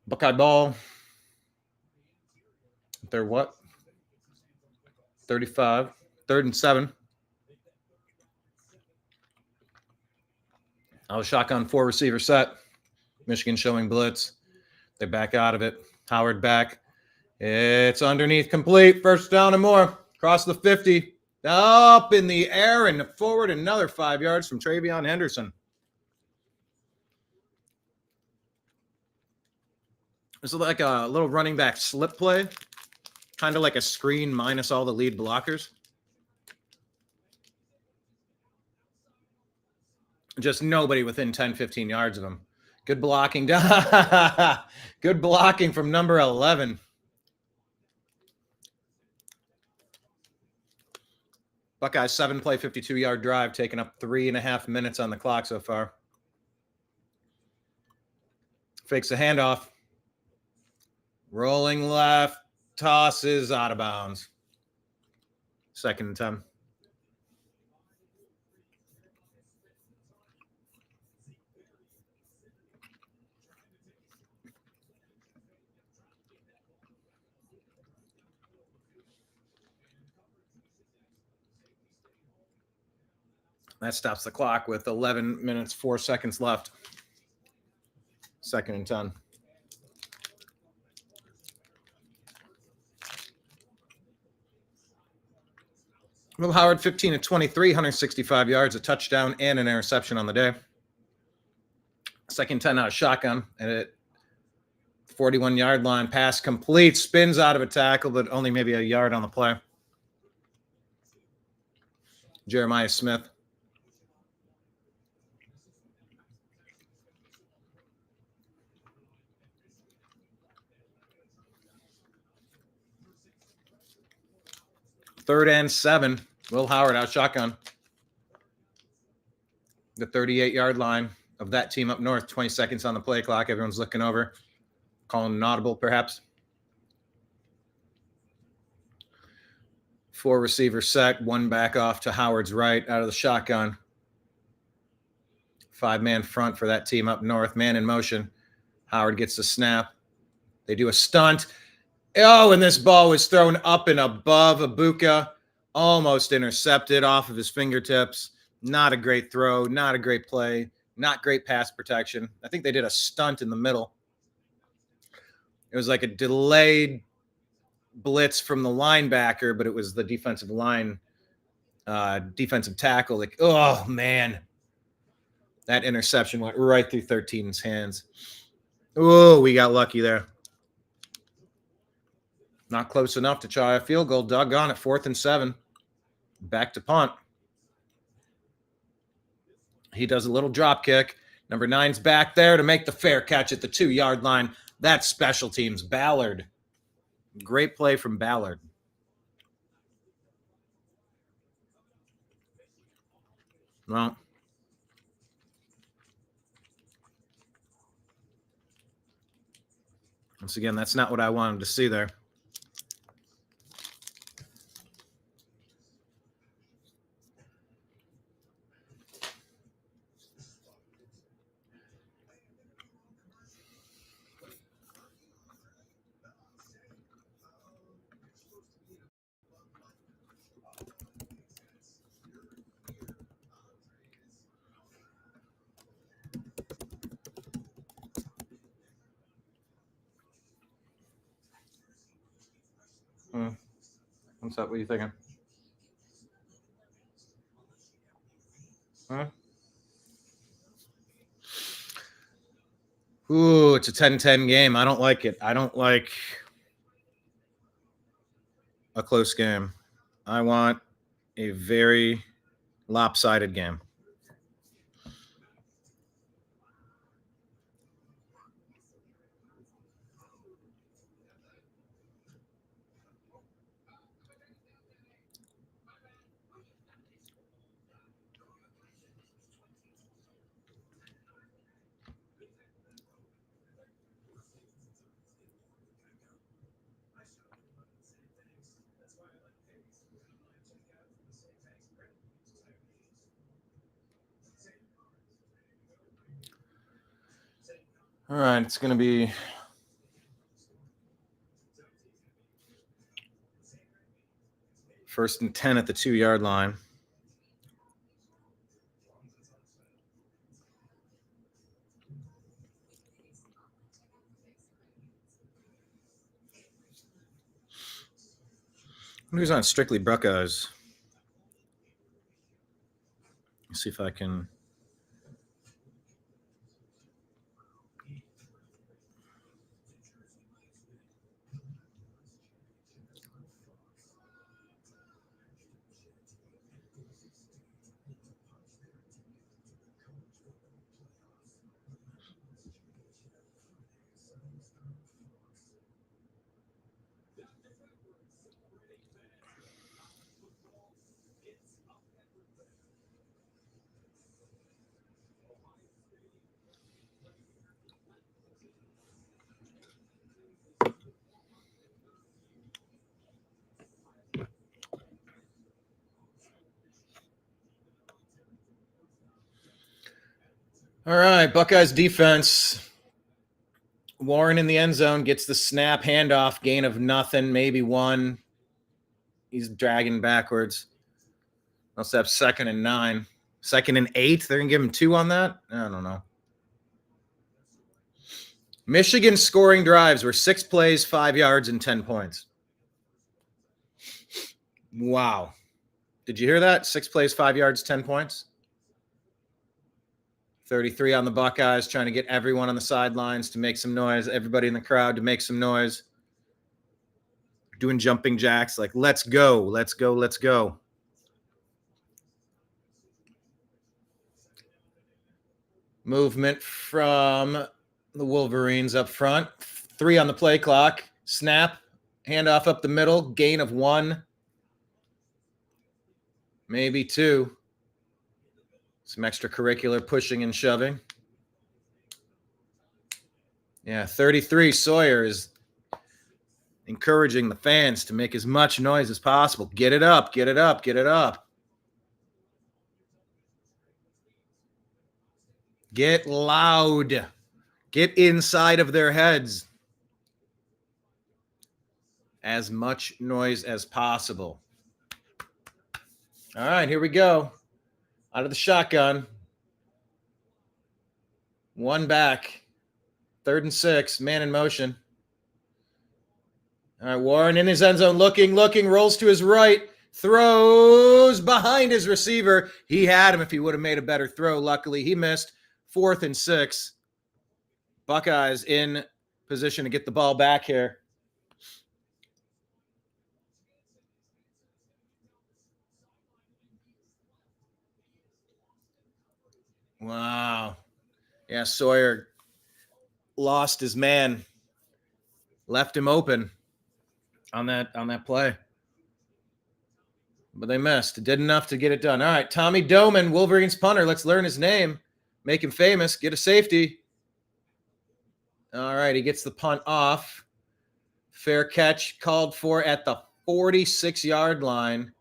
Buckeye ball. They're what? 35. 3rd and 7. I was shotgun 4 receiver set. Michigan showing blitz. They back out of it. Howard back. It's underneath complete. First down and more. Across the 50. Up in the air and forward another 5 yards from Travion Henderson. It's like a little running back slip play. Kind of like a screen minus all the lead blockers. Just nobody within 10, 15 yards of him. Good blocking. Good blocking from number 11. Buckeyes 7-play, 52-yard drive, taking up 3.5 minutes on the clock so far. Fakes a handoff. Rolling left. Tosses out of bounds. 2nd and 10. That stops the clock with 11 minutes, 4 seconds left. 2nd and 10. Will Howard, 15 of 23, 165 yards, a touchdown, and an interception on the day. 2nd 10 out of shotgun. And at 41-yard line, pass complete, spins out of a tackle, but only maybe a yard on the play. Jeremiah Smith. Third and 7. Will Howard out shotgun. The 38-yard line of that team up north. 20 seconds on the play clock. Everyone's looking over. Calling an audible, perhaps. 4 receiver set. 1 back off to Howard's right out of the shotgun. 5-man front for that team up north. Man in motion. Howard gets the snap. They do a stunt. Oh, and this ball was thrown up and above Ibuka. Almost intercepted off of his fingertips. Not a great throw. Not a great play. Not great pass protection. I think they did a stunt in the middle. It was like a delayed blitz from the linebacker, but it was the defensive line, defensive tackle. Like, oh, man. That interception went right through 13's hands. Oh, we got lucky there. Not close enough to try a field goal. Doggone it. 4th and 7. Back to punt. He does a little drop kick. Number 9's back there to make the fair catch at the 2-yard line. That's special teams. Ballard. Great play from Ballard. Well, once again, that's not what I wanted to see there. What's up? What are you thinking? Huh? Ooh, it's a 10-10 game. I don't like it. I don't like a close game. I want a very lopsided game. All right, it's going to be first and 10 at the 2-yard line. Who's on Strictly Buckeyes? Let's see if I can. All right, Buckeyes defense. Warren in the end zone gets the snap, handoff, gain of nothing, maybe 1. He's dragging backwards. Also have 2nd and 9. 2nd and 8. They're going to give him 2 on that? I don't know. Michigan scoring drives were 6 plays, 5 yards, and 10 points. Wow. Did you hear that? 6 plays, 5 yards, 10 points. 33 on the Buckeyes, trying to get everyone on the sidelines to make some noise, everybody in the crowd to make some noise. Doing jumping jacks like, let's go, let's go, let's go. Movement from the Wolverines up front. 3 on the play clock. Snap. Handoff up the middle. Gain of 1. Maybe 2. Some extracurricular pushing and shoving. Yeah, 33. Sawyer is encouraging the fans to make as much noise as possible. Get it up, get it up, get it up. Get loud. Get inside of their heads. As much noise as possible. All right, here we go. Out of the shotgun. 1 back. 3rd and 6. Man in motion. All right, Warren in his end zone. Looking. Rolls to his right. Throws behind his receiver. He had him if he would have made a better throw. Luckily, he missed. 4th and 6. Buckeyes in position to get the ball back here. Wow. Yeah, Sawyer lost his man. Left him open on that play. But they missed. Did enough to get it done. All right, Tommy Doman, Wolverines punter. Let's learn his name. Make him famous. Get a safety. All right, he gets the punt off. Fair catch called for at the 46-yard line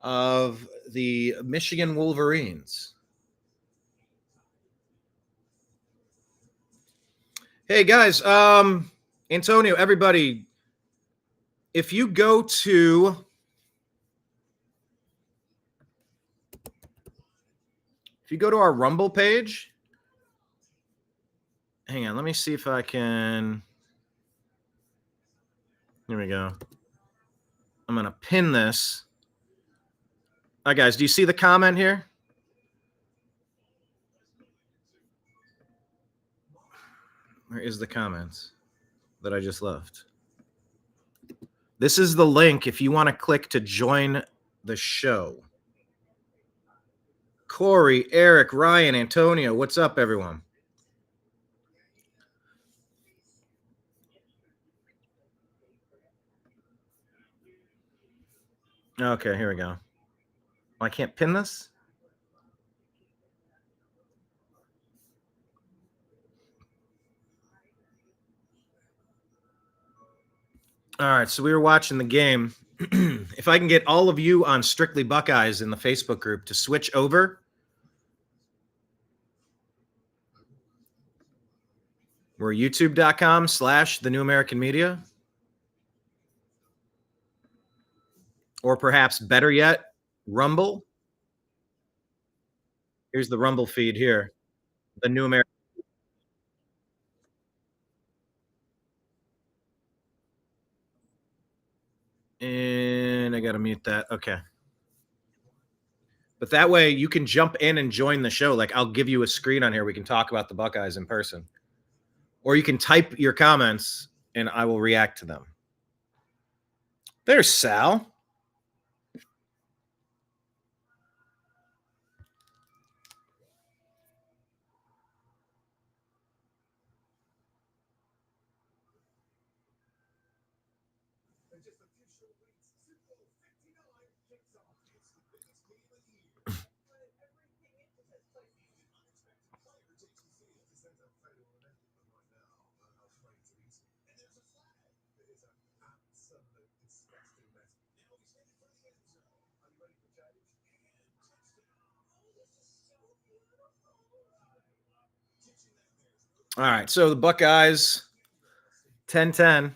of the Michigan Wolverines. Hey, guys. Antonio, everybody, if you go to our Rumble page, hang on, let me see if I can. Here we go. I'm going to pin this. All right, guys, do you see the comment here? Where is the comments that I just left? This is the link if you want to click to join the show. Corey, Eric, Ryan, Antonio, what's up, everyone? Okay, here we go. I can't pin this? All right, so we were watching the game. If I can get all of you on Strictly Buckeyes in the Facebook group to switch over. We're youtube.com/The New American Media. Or perhaps better yet, Rumble. Here's the Rumble feed here. The New American. And I got to mute that. Okay. But that way you can jump in and join the show. Like I'll give you a screen on here. We can talk about the Buckeyes in person. Or you can type your comments and I will react to them. There's Sal. All right, so the Buckeyes, 10-10.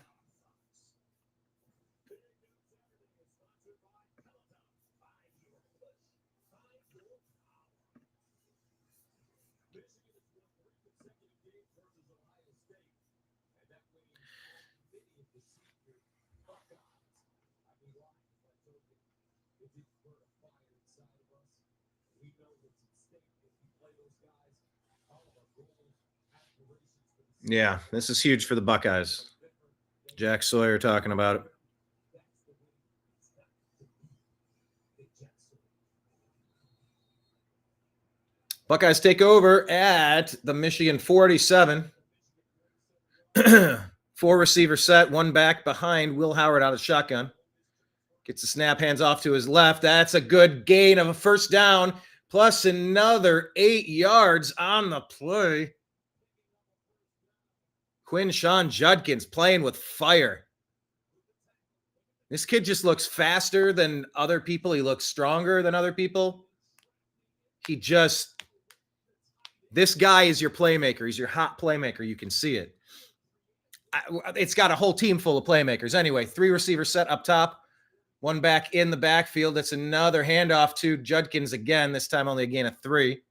Yeah, this is huge for the Buckeyes. Jack Sawyer talking about it. Buckeyes take over at the Michigan 47. 4 receiver set, 1 back behind. Will Howard out of shotgun. Gets the snap, hands off to his left. That's a good gain of a first down, plus another 8 yards on the play. Quinshon Judkins playing with fire. This kid just looks faster than other people. He looks stronger than other people. This guy is your playmaker. He's your hot playmaker. You can see it. It's got a whole team full of playmakers. Anyway, 3 receiver set up top, 1 back in the backfield. That's another handoff to Judkins again, this time only a gain of 3.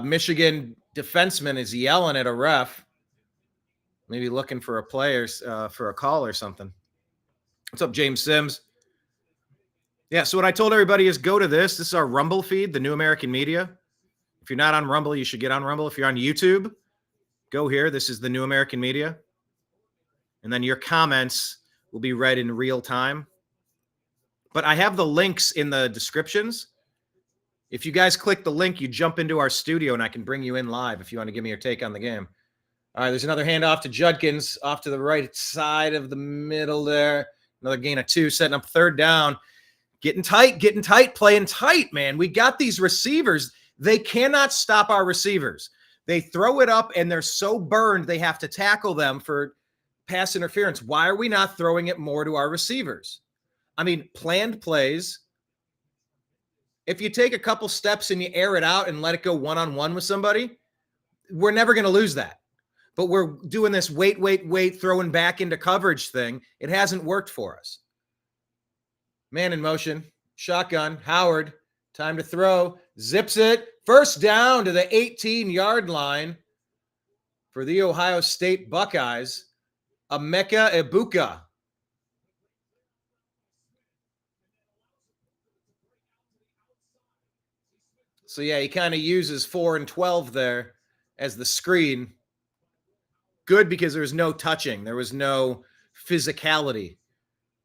Michigan defenseman is yelling at a ref, maybe looking for a player, for a call or something. What's up, James Sims? Yeah, so what I told everybody is go to this. This is our Rumble feed, the New American Media. If you're not on Rumble, you should get on Rumble. If you're on YouTube, go here. This is the New American Media. And then your comments will be read in real time. But I have the links in the descriptions. If you guys click the link, you jump into our studio and I can bring you in live if you want to give me your take on the game. All right, there's another handoff to Judkins off to the right side of the middle there. Another gain of 2, setting up 3rd down. Getting tight, playing tight, man. We got these receivers. They cannot stop our receivers. They throw it up and they're so burned they have to tackle them for pass interference. Why are we not throwing it more to our receivers? I mean, planned plays. If you take a couple steps and you air it out and let it go one-on-one with somebody, we're never going to lose that. But we're doing this wait, throwing back into coverage thing. It hasn't worked for us. Man in motion, shotgun, Howard, time to throw, zips it, first down to the 18-yard line for the Ohio State Buckeyes, Emeka Egbuka. So, yeah, he kind of uses 4 and 12 there as the screen. Good because there was no touching. There was no physicality.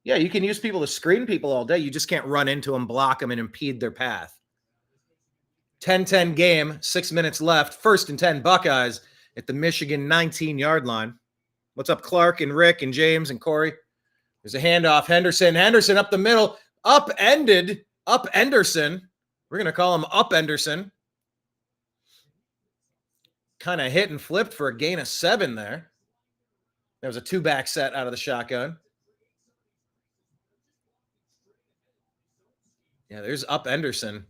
Yeah, you can use people to screen people all day. You just can't run into them, block them, and impede their path. 10-10 game, 6 minutes left. 1st and 10 Buckeyes at the Michigan 19-yard line. What's up, Clark and Rick and James and Corey? There's a handoff. Henderson up the middle. Upended. Up-Enderson. We're going to call him Up-Enderson. Kind of hit and flipped for a gain of 7 there. There was a 2-back set out of the shotgun. Yeah, there's Up-Enderson.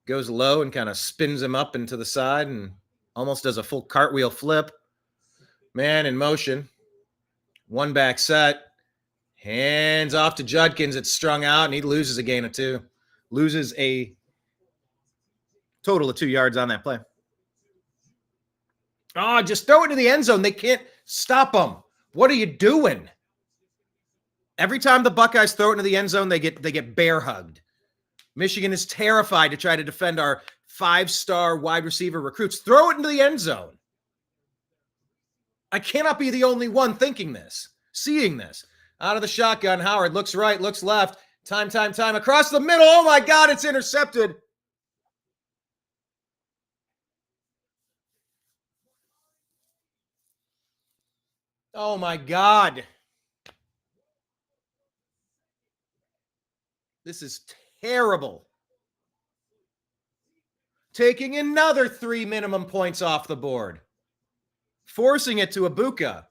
Goes low and kind of spins him up into the side and almost does a full cartwheel flip. Man in motion. 1-back set. Hands off to Judkins. It's strung out, and he loses a gain of 2. Loses a total of 2 yards on that play. Oh, just throw it into the end zone. They can't stop them. What are you doing? Every time the Buckeyes throw it into the end zone, they get bear hugged. Michigan is terrified to try to defend our 5-star wide receiver recruits. Throw it into the end zone. I cannot be the only one thinking this, seeing this. Out of the shotgun, Howard looks right, looks left. Time. Across the middle. Oh, my God, it's intercepted. Oh, my God. This is terrible. Taking another 3 minimum points off the board. Forcing it to Egbuka.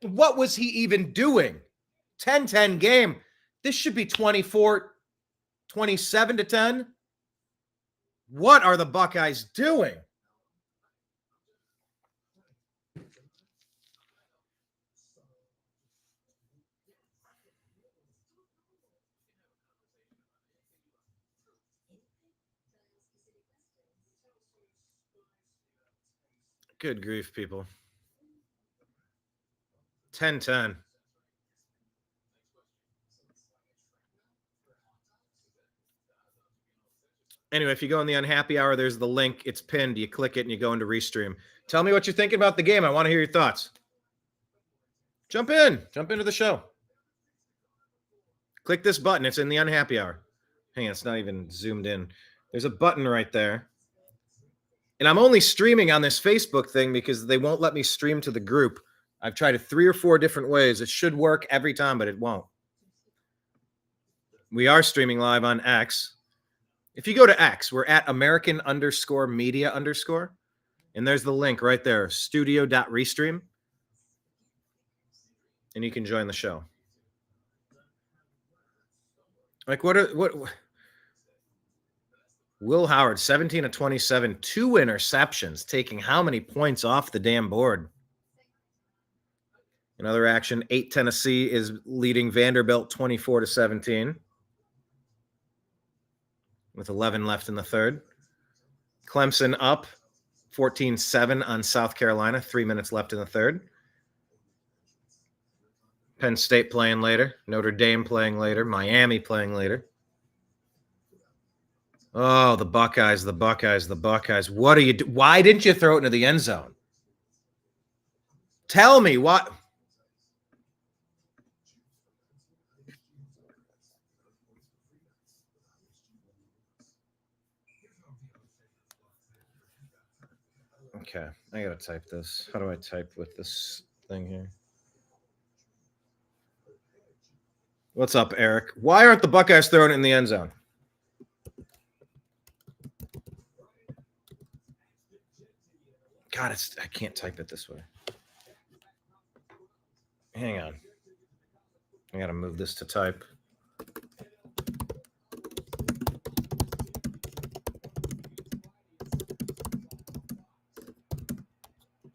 What was he even doing? 10-10 game. This should be 27-10. What are the Buckeyes doing? Good grief, people. 10-10. Anyway, if you go in the unhappy hour, there's the link. It's pinned. You click it and you go into Restream. Tell me what you're thinking about the game. I want to hear your thoughts. Jump in. Jump into the show. Click this button. It's in the unhappy hour. Hang on, it's not even zoomed in. There's a button right there. And I'm only streaming on this Facebook thing because they won't let me stream to the group. I've tried it 3 or 4 different ways. It should work every time, but it won't. We are streaming live on X. If you go to X, we're at American_media_. And there's the link right there, studio.restream. And you can join the show. Like what Will Howard, 17 of 27, 2 interceptions, taking how many points off the damn board? In other action, 8 Tennessee is leading Vanderbilt 24-17 with 11 left in the third. Clemson up 14-7 on South Carolina, 3 minutes left in the third. Penn State playing later, Notre Dame playing later, Miami playing later. Oh, the Buckeyes. What are you do? Why didn't you throw it into the end zone? Tell me what. Okay, I gotta type this. How do I type with this thing here? What's up, Eric? Why aren't the Buckeyes throwing it in the end zone? God, I can't type it this way. Hang on. I gotta move this to type.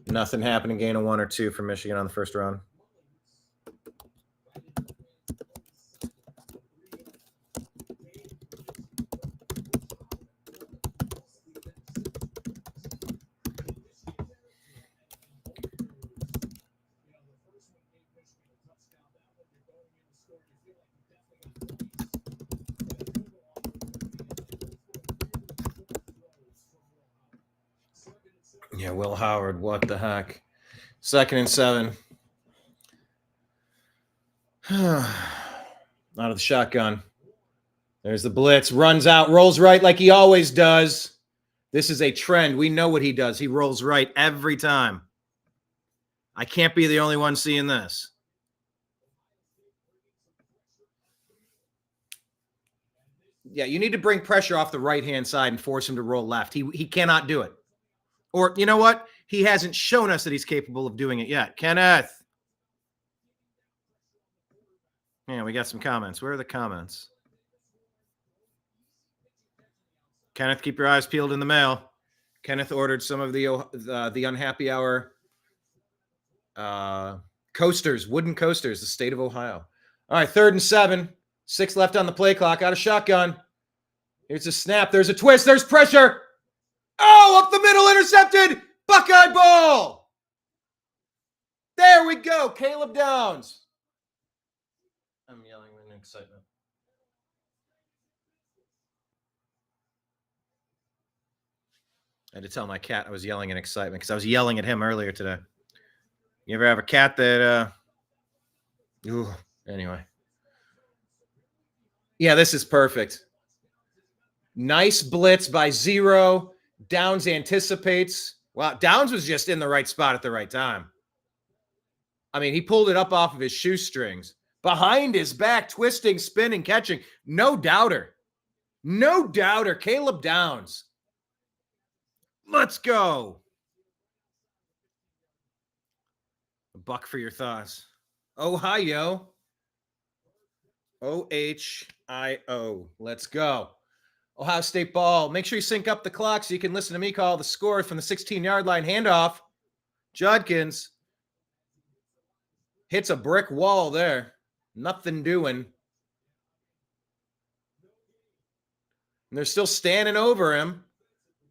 Nothing happening. Gain of 1 or 2 for Michigan on the first round. Yeah, Will Howard, what the heck? 2nd and 7. Out of the shotgun. There's the blitz. Runs out, rolls right like he always does. This is a trend. We know what he does. He rolls right every time. I can't be the only one seeing this. Yeah, you need to bring pressure off the right-hand side and force him to roll left. He cannot do it. Or, you know what? He hasn't shown us that he's capable of doing it yet. Kenneth. Yeah, we got some comments. Where are the comments? Kenneth, keep your eyes peeled in the mail. Kenneth ordered some of the unhappy hour coasters, wooden coasters, the state of Ohio. All right, 3rd and 7. 6 left on the play clock. Out of shotgun. Here's a snap. There's a twist. There's pressure. Oh, up the middle, intercepted. Buckeye ball. There we go. Caleb Downs. I'm yelling in excitement. I had to tell my cat I was yelling in excitement because I was yelling at him earlier today. You ever have a cat that, anyway. Yeah, this is perfect. Nice blitz by 0. Downs anticipates. Wow, Downs was just in the right spot at the right time. I mean, he pulled it up off of his shoestrings. Behind his back, twisting, spinning, catching. No doubter. No doubter. Caleb Downs. Let's go. A buck for your thoughts. Ohio. OHIO. Let's go. Ohio State ball. Make sure you sync up the clock so you can listen to me call the score from the 16-yard line. Handoff. Judkins hits a brick wall there. Nothing doing. And they're still standing over him.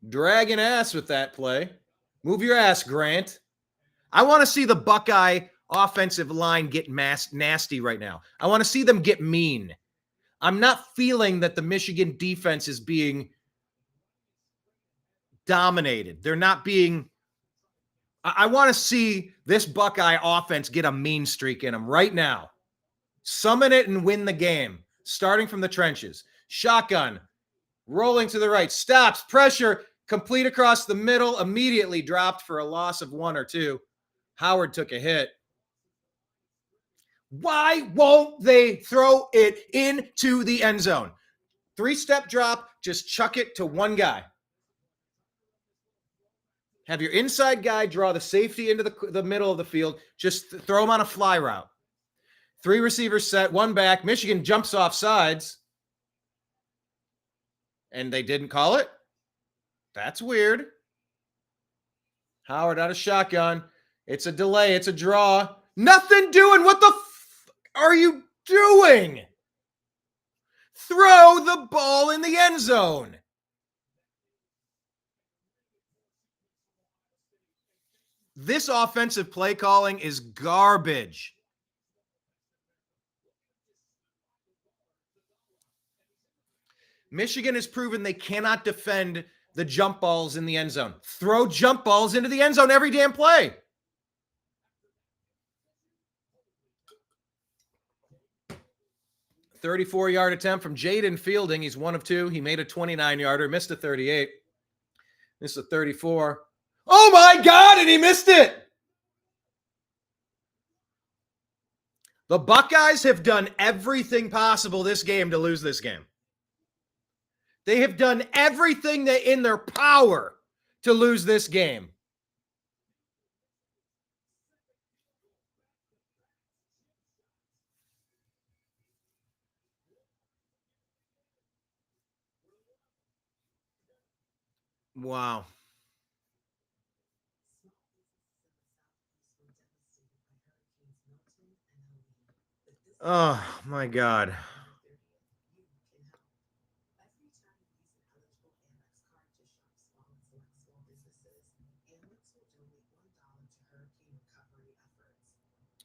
Dragging ass with that play. Move your ass, Grant. I want to see the Buckeye offensive line get nasty right now. I want to see them get mean. I'm not feeling that the Michigan defense is being dominated. They're not being. I want to see this Buckeye offense get a mean streak in them right now. Summon it and win the game, starting from the trenches. Shotgun. Rolling to the right. Stops. Pressure. Complete across the middle. Immediately dropped for a loss of 1 or 2. Howard took a hit. Why won't they throw it into the end zone? 3-step drop, just chuck it to one guy. Have your inside guy draw the safety into the middle of the field. Just throw him on a fly route. 3 receivers set, 1 back. Michigan jumps off sides. And they didn't call it? That's weird. Howard out of shotgun. It's a delay. It's a draw. Nothing doing. What the are you doing? Throw the ball in the end zone. This offensive play calling is garbage. Michigan has proven they cannot defend the jump balls in the end zone. Throw jump balls into the end zone every damn play. A 34-yard attempt from Jaden Fielding. He's 1 of 2. He made a 29-yarder, missed a 38. This is a 34. Oh my God, and he missed it. The Buckeyes have done everything possible this game to lose this game. They have done everything that in their power to lose this game. Wow. Oh my God.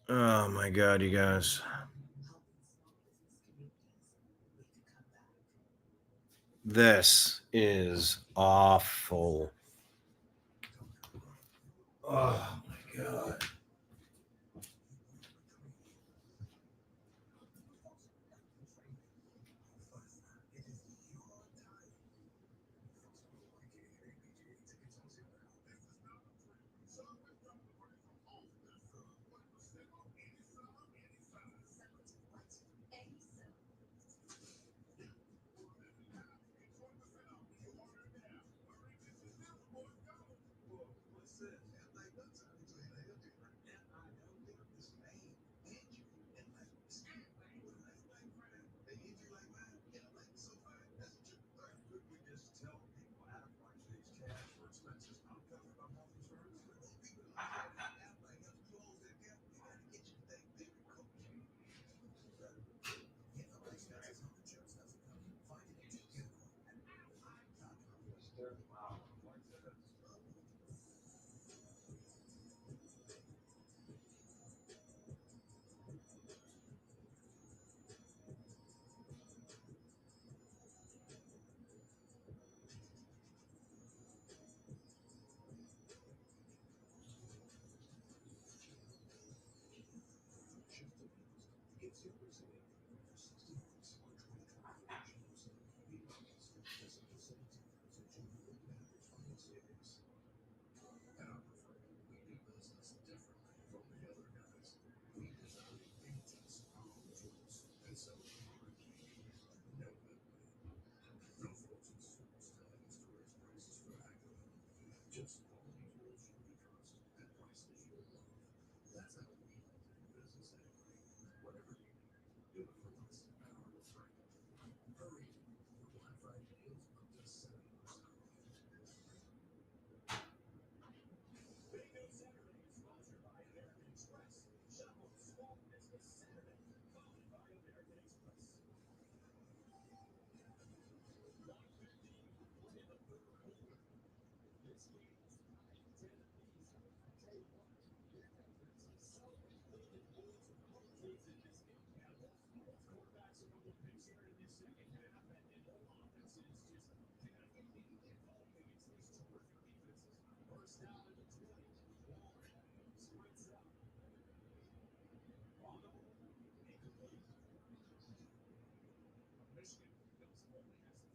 Oh my God, you guys. This is awful. Oh my God.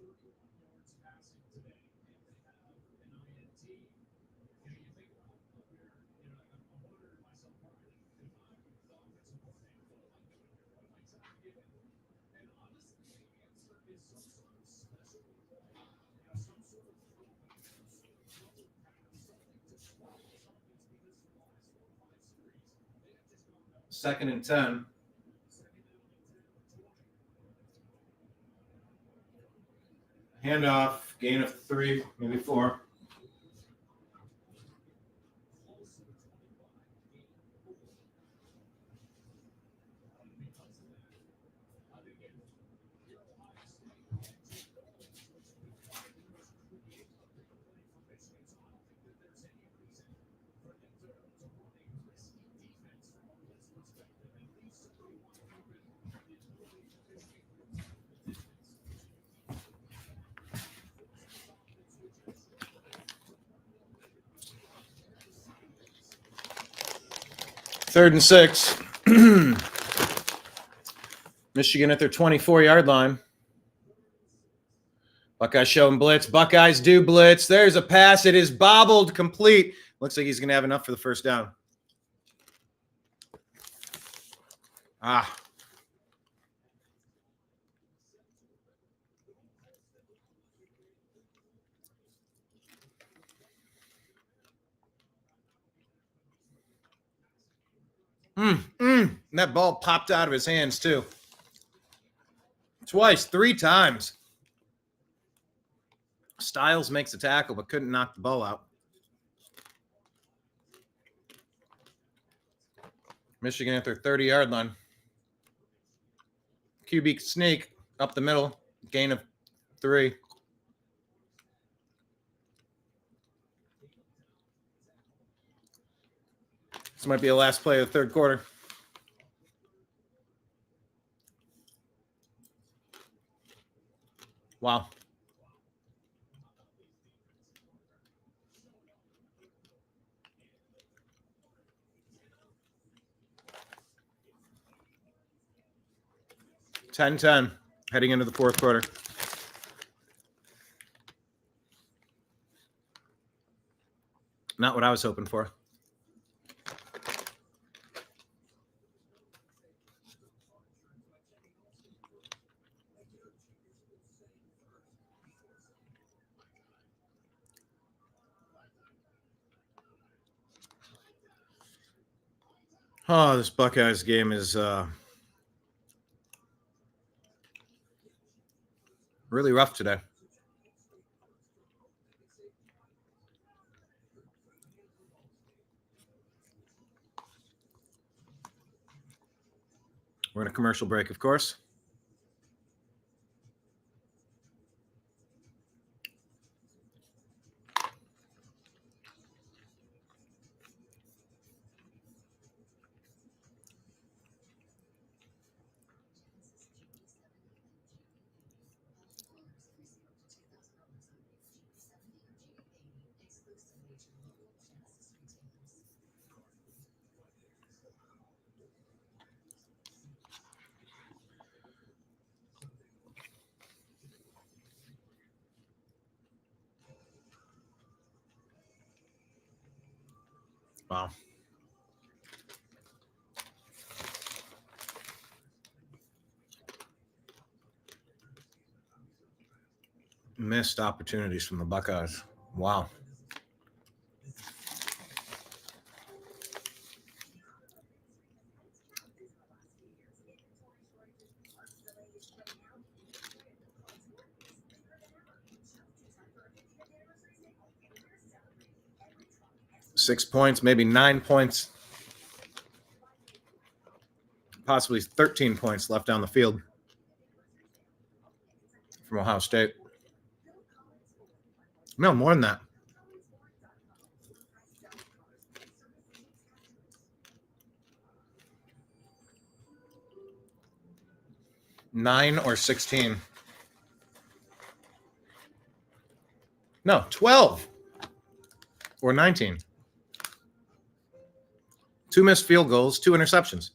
yards passing today. And they have an INT. You think about I'm wondering to myself, if I'm the offensive coordinator, what am I doing here? What am I trying to get in? And honestly, the answer is some sort of special play. Some sort of throwback, some sort of trouble pass, something to swallow something because for the last 4 or 5 series, they have just gone up. 2nd and 10. Handoff, gain of 3, maybe 4. Third and 6. Michigan at their 24-yard line. Buckeyes showing blitz. Buckeyes do blitz. There's a pass. It is bobbled complete. Looks like he's going to have enough for the first down. Ah. And that ball popped out of his hands, too. Twice, 3 times. Styles makes a tackle, but couldn't knock the ball out. Michigan at their 30-yard line. QB sneak up the middle. Gain of 3. This might be the last play of the third quarter. Wow. (10-10) heading into the fourth quarter. Not what I was hoping for. Oh, this Buckeyes game is really rough today. We're in a commercial break, of course. Wow. Missed opportunities from the Buckeyes. Wow. Six points, maybe 9 points, possibly 13 points left down the field from Ohio State. No, more than that. Nine or 16. No, 12 or 19. 2 missed field goals, 2 interceptions.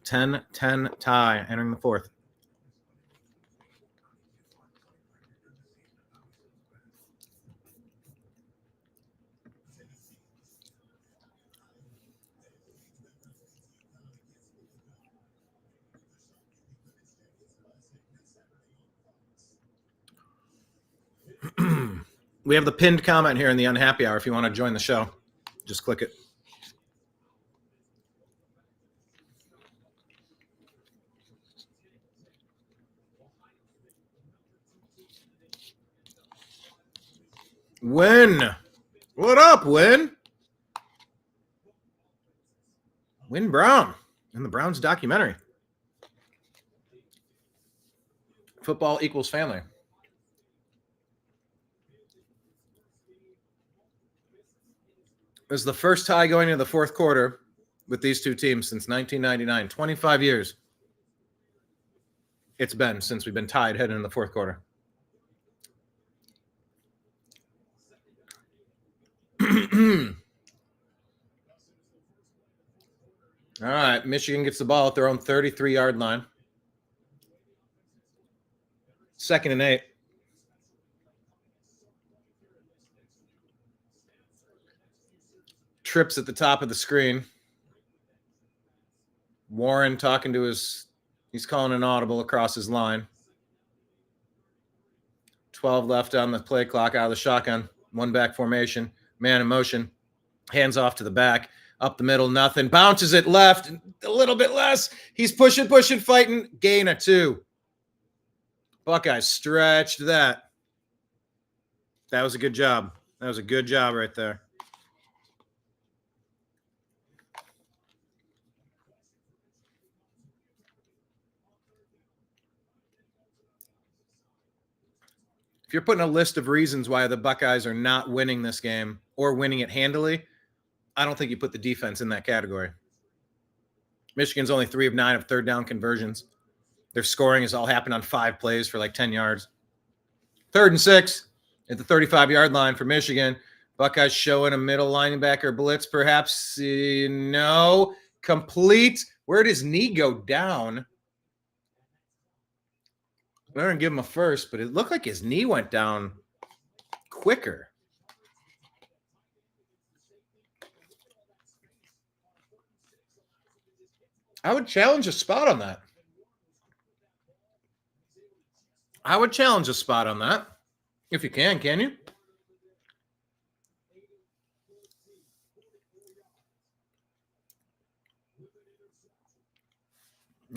10-10 tie entering the fourth. We have the pinned comment here in the unhappy hour. If you want to join the show, just click it. Win. What up, Win? Win Brown in the Browns documentary. Football equals family. It was the first tie going into the fourth quarter with these two teams since 1999. 25 years it's been since we've been tied heading into the fourth quarter. All right, Michigan gets the ball at their own 33-yard line. 2nd and 8. Trips at the top of the screen. Warren talking to he's calling an audible across his line. 12 left on the play clock out of the shotgun. 1 back formation. Man in motion. Hands off to the back. Up the middle, nothing. Bounces it left. A little bit less. He's pushing, fighting. Gain of 2. Buckeyes stretched that. That was a good job. That was a good job right there. If you're putting a list of reasons why the Buckeyes are not winning this game or winning it handily, I don't think you put the defense in that category. Michigan's only 3 of 9 of third down conversions. Their scoring has all happened on 5 plays for like 10 yards. 3rd and 6 at the 35-yard line for Michigan. Buckeyes showing a middle linebacker blitz, perhaps. No. Complete. Where did his knee go down? We're going to give him a first, but it looked like his knee went down quicker. I would challenge a spot on that. I would challenge a spot on that. If you can you?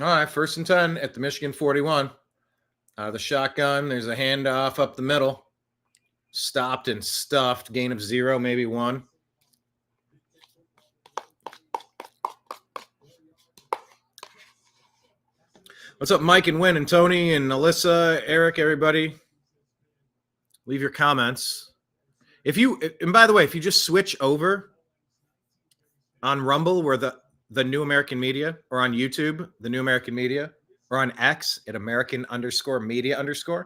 All right, 1st and 10 at the Michigan 41. Out of the shotgun, there's a handoff up the middle. Stopped and stuffed. Gain of 0, maybe 1. What's up, Mike and Win and Tony and Alyssa, Eric, everybody? Leave your comments. And by the way, if you just switch over on Rumble, where the New American Media, or on YouTube, the New American Media, or on X at American_media_,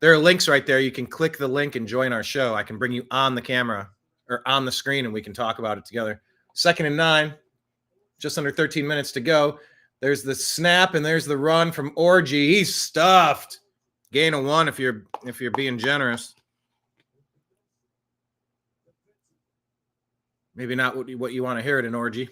there are links right there. You can click the link and join our show. I can bring you on the camera or on the screen and we can talk about it together. 2nd and 9, just under 13 minutes to go. There's the snap and there's the run from Orgy. He's stuffed. Gain of 1 if you're being generous. Maybe not what you want to hear at an orgy.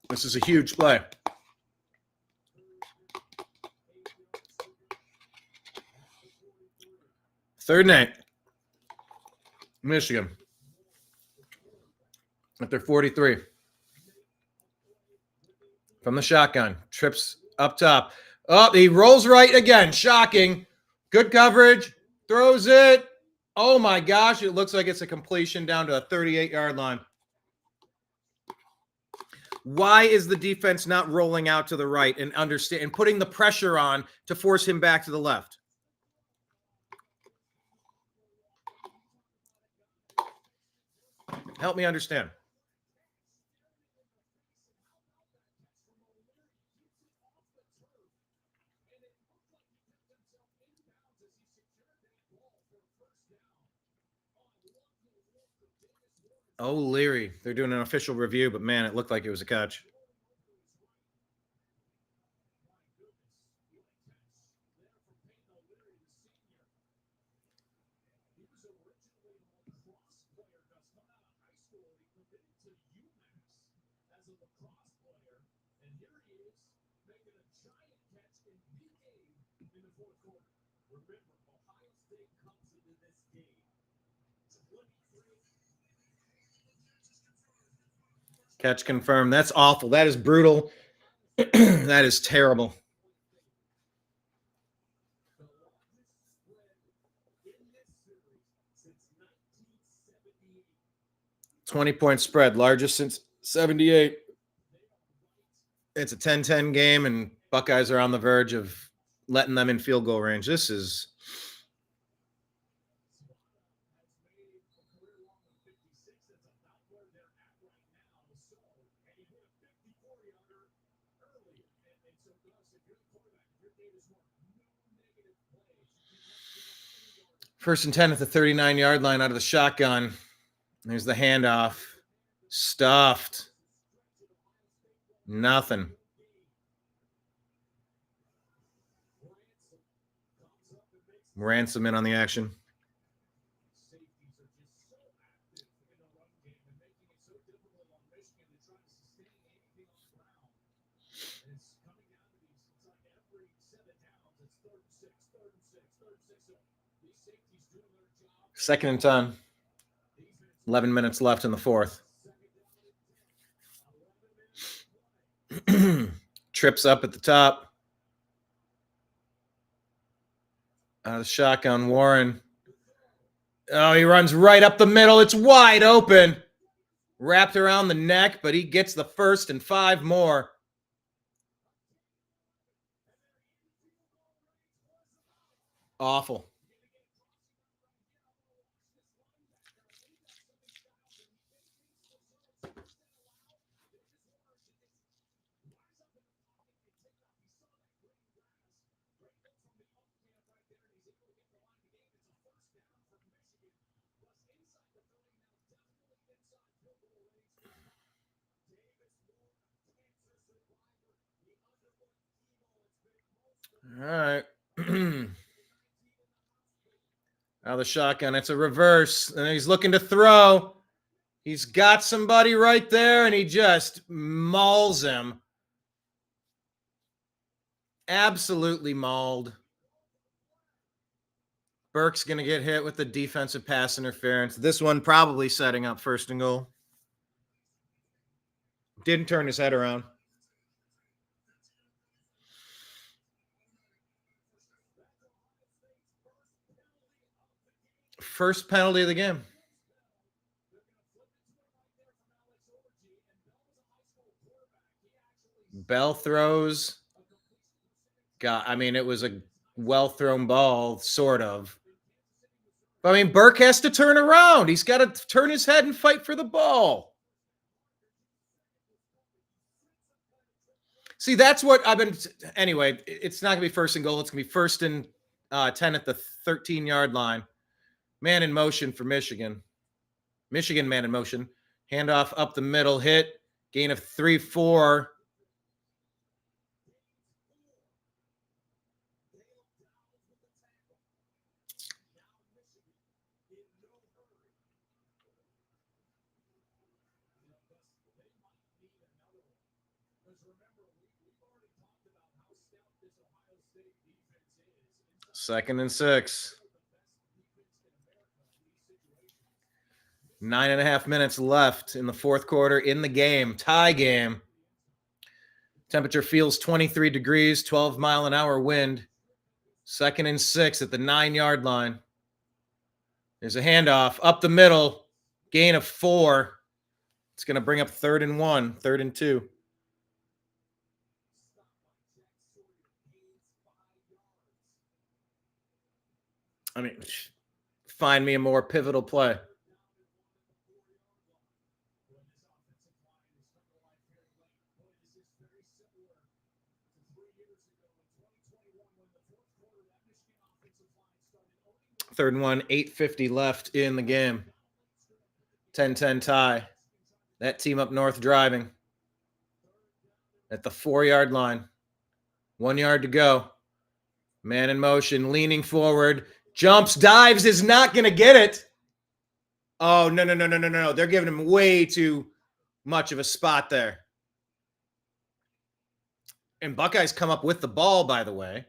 This is a huge play. Third and 8. Michigan. At their 43. From the shotgun. Trips up top. Oh, he rolls right again. Shocking. Good coverage. Throws it. Oh, my gosh. It looks like it's a completion down to a 38-yard line. Why is the defense not rolling out to the right and putting the pressure on to force him back to the left? Help me understand. Oh, Leary. They're doing an official review, but man, it looked like it was a catch. Catch confirmed. That's awful. That is brutal. That is terrible. 20-point spread, largest since 78. It's a 10-10 game, and Buckeyes are on the verge of letting them in field goal range. This is first and 10 at the 39-yard line out of the shotgun. There's the handoff. Stuffed. Nothing. Ransom in on the action. Second and 10. 11 minutes left in the fourth. Trips up at the top. Out of the shotgun, Warren. Oh, he runs right up the middle. It's wide open. Wrapped around the neck, but he gets the first and 5 more. Awful. All right. Out of the shotgun. It's a reverse. And he's looking to throw. He's got somebody right there, and he just mauls him. Absolutely mauled. Burke's going to get hit with the defensive pass interference. This one probably setting up first and goal. Didn't turn his head around. First penalty of the game. Bell throws. It was a well-thrown ball, sort of. But, Burke has to turn around. He's got to turn his head and fight for the ball. See, that's what I've been... Anyway, it's not going to be first and goal. It's going to be first and 10 at the 13-yard line. Man in motion for Michigan. Michigan man in motion. Handoff up the middle. Hit. Gain of 3-4. Second and 6. 9.5 minutes left in the fourth quarter in the game. Tie game. Temperature feels 23 degrees, 12-mile-an-hour wind. Second and 6 at the 9-yard line. There's a handoff up the middle. Gain of 4. It's going to bring up 3rd and 1, 3rd and 2. Find me a more pivotal play. 3rd and 1, 8:50 left in the game. 10-10 tie. That team up north driving at the 4-yard line. 1 yard to go. Man in motion, leaning forward, jumps, dives, is not going to get it. Oh, no. They're giving him way too much of a spot there. And Buckeyes come up with the ball, by the way.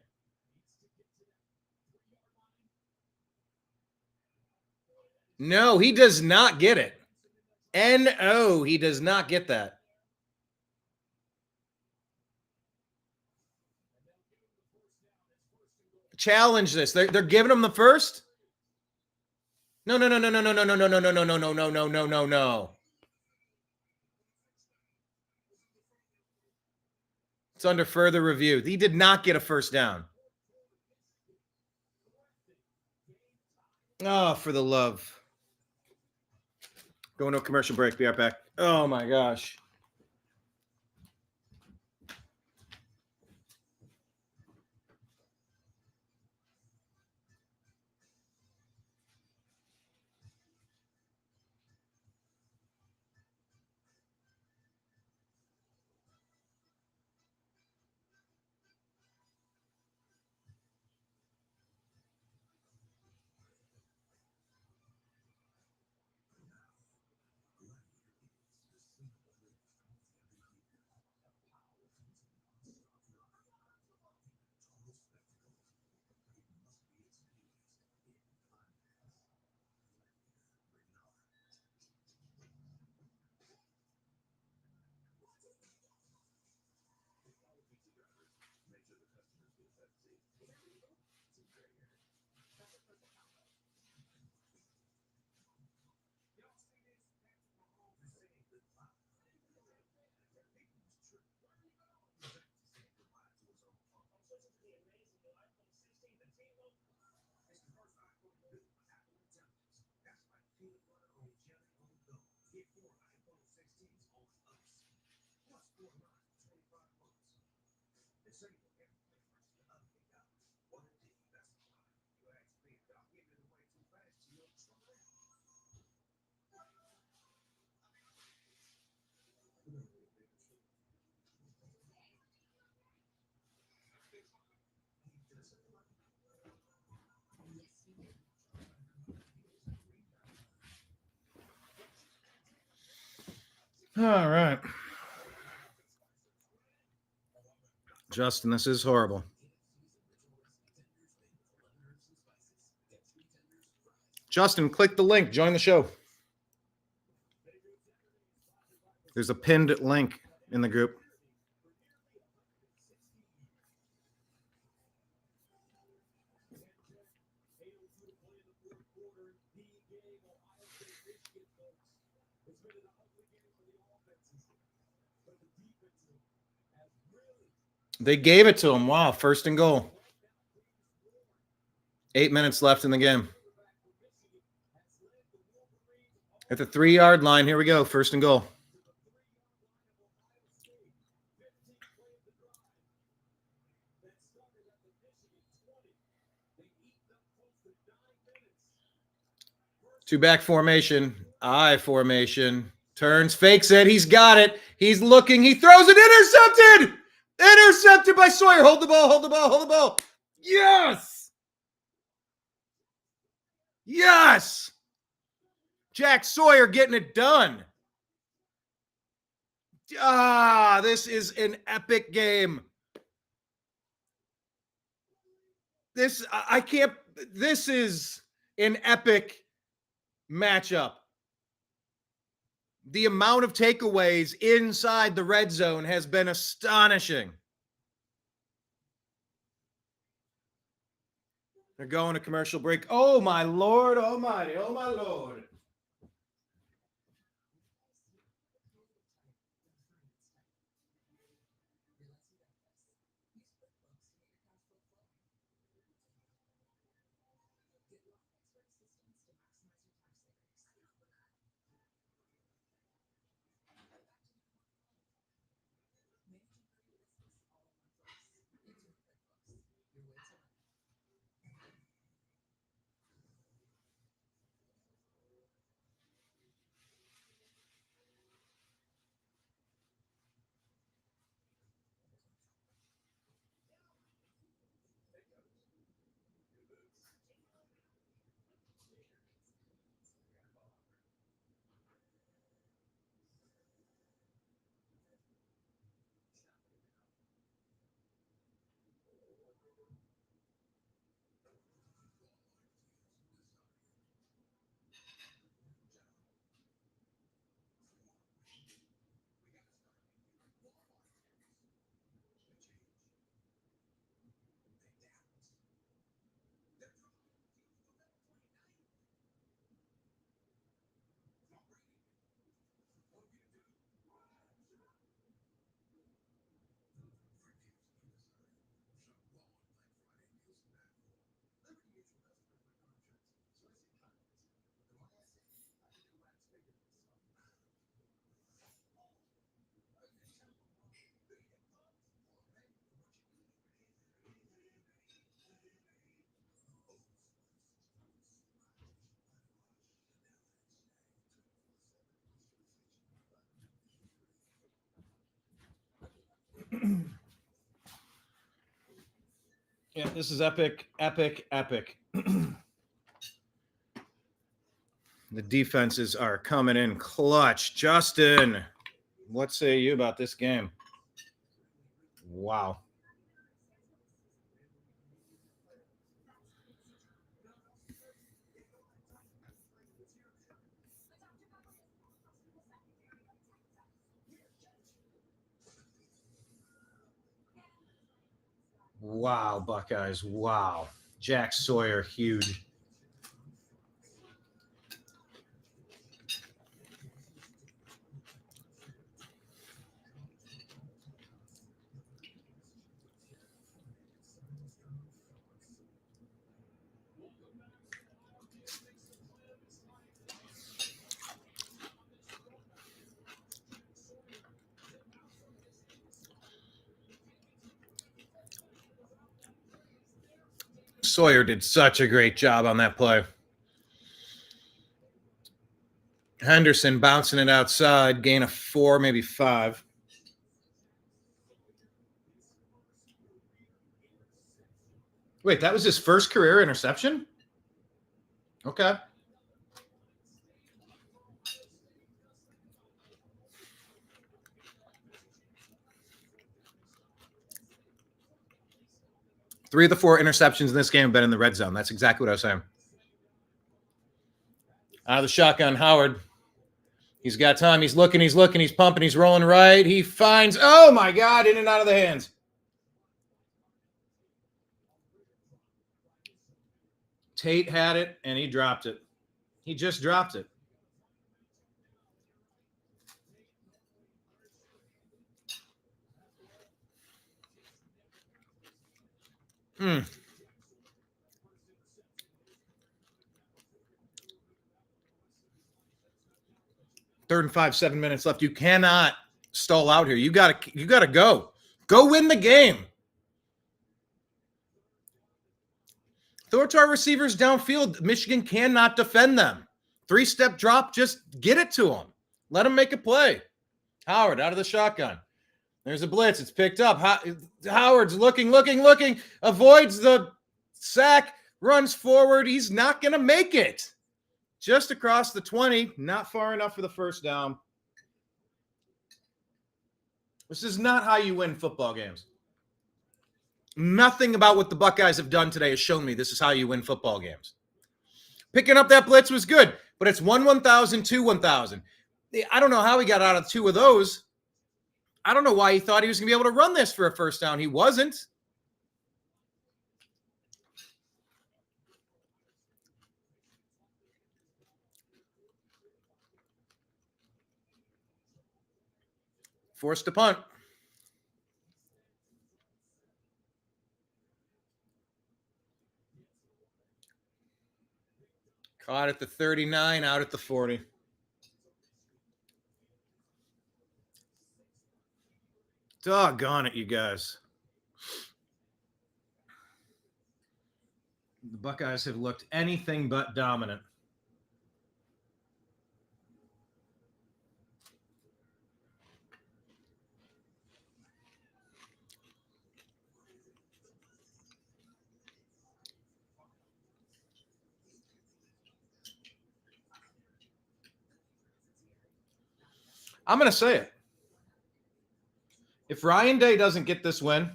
No, he does not get it. No, he does not get that. Challenge this. They're giving him the first? No. It's under further review. He did not get a first down. Oh, for the love. Going to a commercial break. Be right back. Oh, my gosh. All right. Justin, this is horrible. Justin, click the link. Join the show. There's a pinned link in the group. They gave it to him. Wow, 1st and goal. 8 minutes left in the game. At the 3-yard line, here we go. 1st and goal. Two-back formation. I formation. Turns, fakes it. He's got it. He's looking. He throws it. Intercepted! Intercepted by Sawyer. Hold the ball. Yes! Yes! Jack Sawyer getting it done. This is an epic game. This is an epic matchup. The amount of takeaways inside the red zone has been astonishing. They're going to commercial break. Oh, my Lord almighty. Oh, my Lord. Yeah, this is epic, epic, epic. The defenses are coming in clutch. Justin, what say you about this game? Wow. Wow, Buckeyes. Wow. Jack Sawyer, huge. Sawyer did such a great job on that play. Henderson bouncing it outside, gain of 4, maybe 5. Wait, that was his first career interception? Okay. Three of the 4 interceptions in this game have been in the red zone. That's exactly what I was saying. Out of the shotgun, Howard. He's got time. He's looking, he's pumping, he's rolling right. He finds, oh my God, in and out of the hands. Tate had it, and he dropped it. He just dropped it. Hmm. 3rd and 5, 7 minutes left. You cannot stall out here. You gotta go. Go win the game. Throw it to our receivers downfield. Michigan cannot defend them. 3-step drop, just get it to them. Let them make a play. Howard out of the shotgun. There's a blitz. It's picked up. Howard's looking, avoids the sack, runs forward. He's not going to make it. Just across the 20, not far enough for the first down. This is not how you win football games. Nothing about what the Buckeyes have done today has shown me this is how you win football games. Picking up that blitz was good, but it's 1,000, 2,000. I don't know how he got out of 2 of those. I don't know why he thought he was going to be able to run this for a first down. He wasn't. Forced to punt. Caught at the 39, out at the 40. Doggone it, you guys. The Buckeyes have looked anything but dominant. I'm going to say it. If Ryan Day doesn't get this win,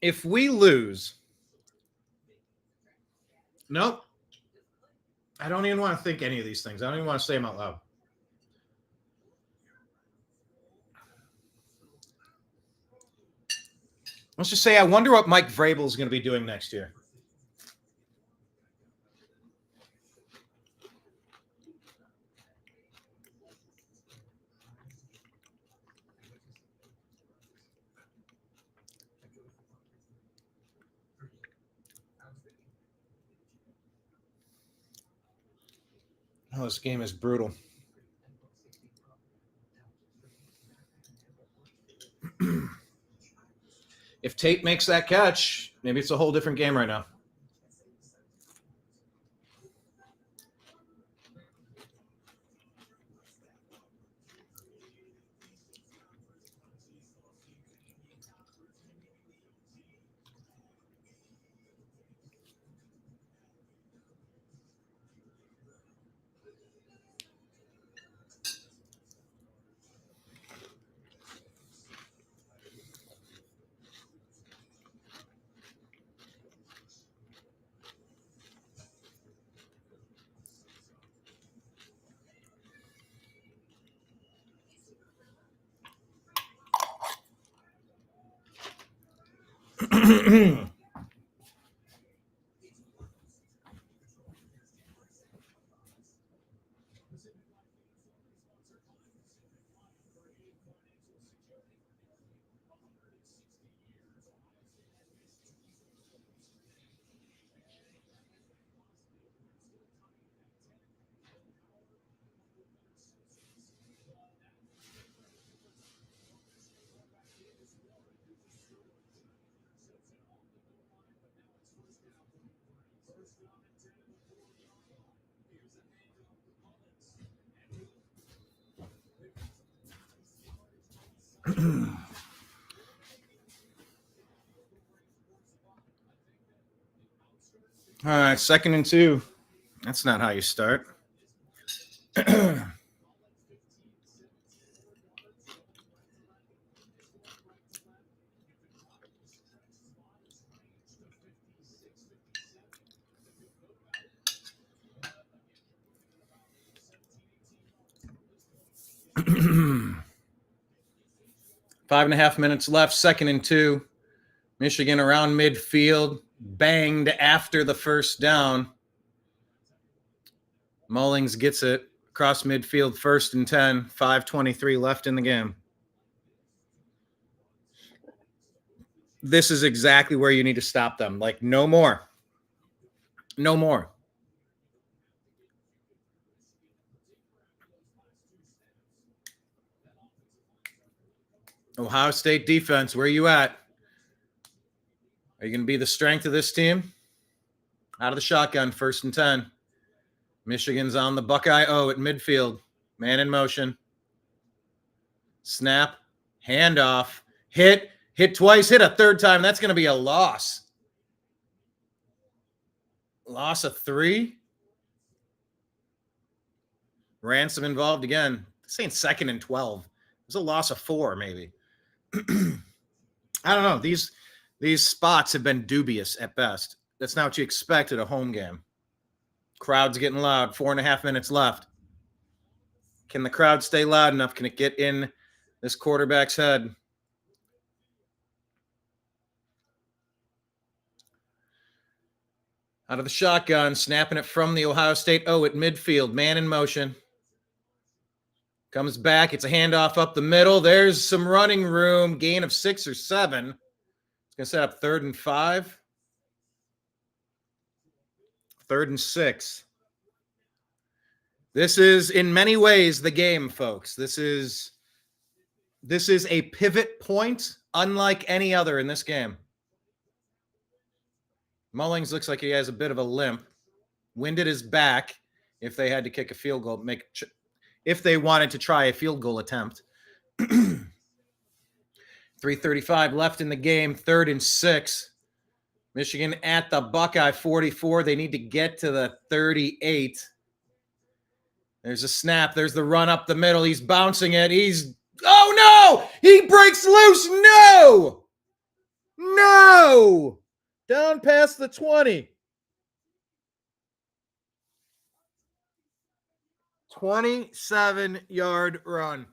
if we lose, nope. I don't even want to think any of these things. I don't even want to say them out loud. Let's just say I wonder what Mike Vrabel is going to be doing next year. Oh, this game is brutal. If Tate makes that catch, maybe it's a whole different game right now. All right, 2nd and 2. That's not how you start. 5.5 minutes left, 2nd and 2. Michigan around midfield, banged after the first down. Mullings gets it across midfield, 1st and 10, 5:23 left in the game. This is exactly where you need to stop them. Like, no more. No more. Ohio State defense, where are you at? Are you going to be the strength of this team? Out of the shotgun, 1st and 10. Michigan's on the Buckeye O at midfield. Man in motion. Snap. Handoff. Hit twice. Hit a third time. That's going to be a loss. Loss of 3. Ransom involved again. This ain't 2nd and 12. It was a loss of 4, maybe. I don't know. These spots have been dubious at best. That's not what you expect at a home game. Crowd's getting loud. 4.5 minutes left. Can the crowd stay loud enough? Can it get in this quarterback's head? Out of the shotgun, snapping it from the Ohio State O at midfield. Man in motion. Comes back. It's a handoff up the middle. There's some running room. Gain of 6 or 7. It's going to set up 3rd and 5. 3rd and 6. This is, in many ways, the game, folks. This is a pivot point unlike any other in this game. Mullings looks like he has a bit of a limp. Winded his back if they had to kick a field goal, if they wanted to try a field goal attempt. 3:35 left in the game, 3rd and 6. Michigan at the Buckeye 44. They need to get to the 38. There's a snap. There's the run up the middle. He's bouncing it. Oh, no! He breaks loose. No! No! Down past the 20. 27-yard run.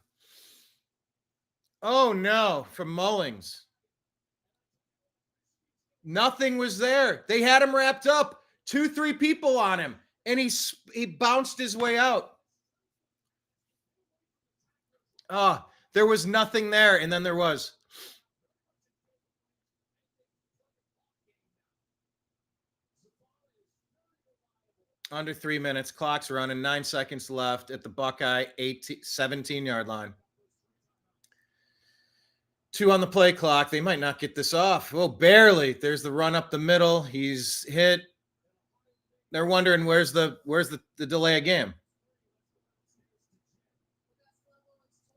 Oh, no, from Mullings. Nothing was there. They had him wrapped up. 2-3 people on him, and he bounced his way out. There was nothing there, and then there was. Under 3 minutes. Clock's running. 9 seconds left at the Buckeye 17-yard line. 2 on the play clock. They might not get this off. Well, barely. There's the run up the middle. He's hit. They're wondering where's the delay of game.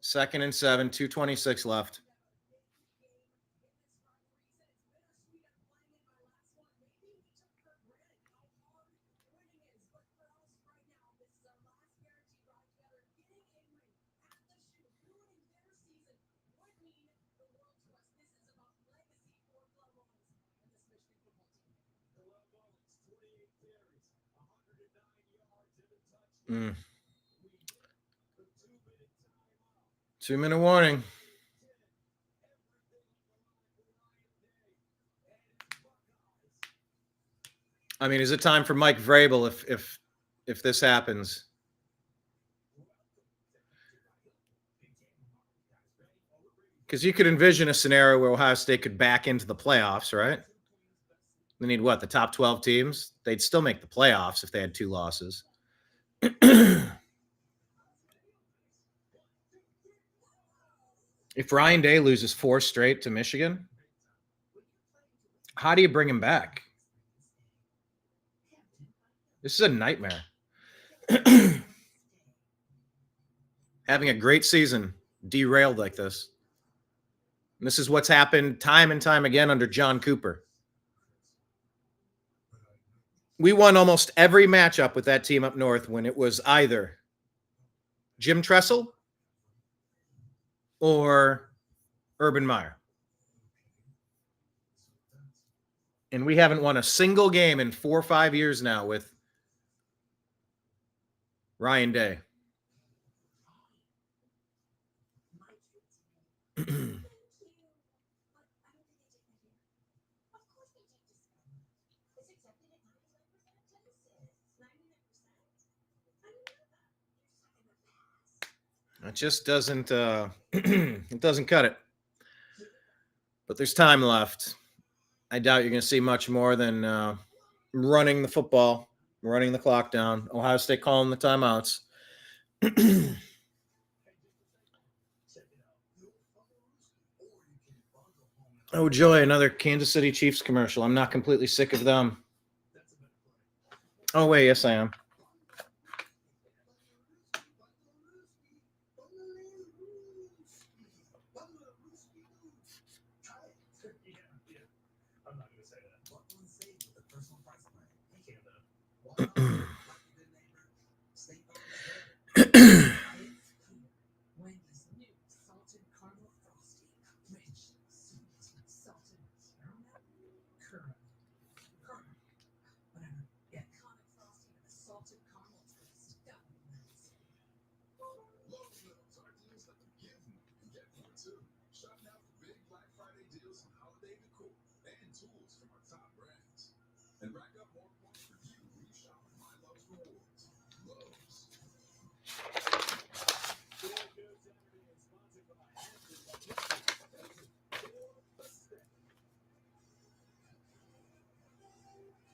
2nd and 7, 2:26 left. Mm. 2-minute warning. I mean, is it time for Mike Vrabel if this happens? Because you could envision a scenario where Ohio State could back into the playoffs, right? They need what? The top 12 teams? They'd still make the playoffs if they had 2 losses. If Ryan Day loses 4 straight to Michigan, how do you bring him back? This is a nightmare. Having a great season derailed like this. And this is what's happened time and time again under John Cooper. We won almost every matchup with that team up north when it was either Jim Tressel or Urban Meyer. And we haven't won a single game in 4 or 5 years now with Ryan Day. It just doesn't it doesn't cut it. But there's time left. I doubt you're going to see much more than running the football, running the clock down. Ohio State calling the timeouts. Oh, joy, another Kansas City Chiefs commercial. I'm not completely sick of them. Oh, wait, yes, I am.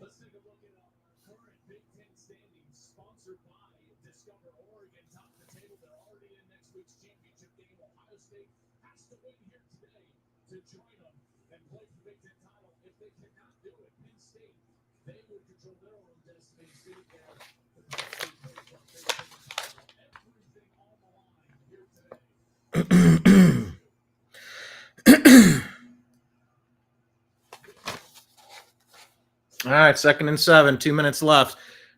Let's take a look at our current Big Ten standings, sponsored by Discover Oregon. Top of the table, they're already in next week's championship game. Ohio State has to win here today to join them and play for the Big Ten title. If they cannot do it, Penn State, they would control their own destiny. State there, everything on the line here today. All right, 2nd and 7, 2 minutes left.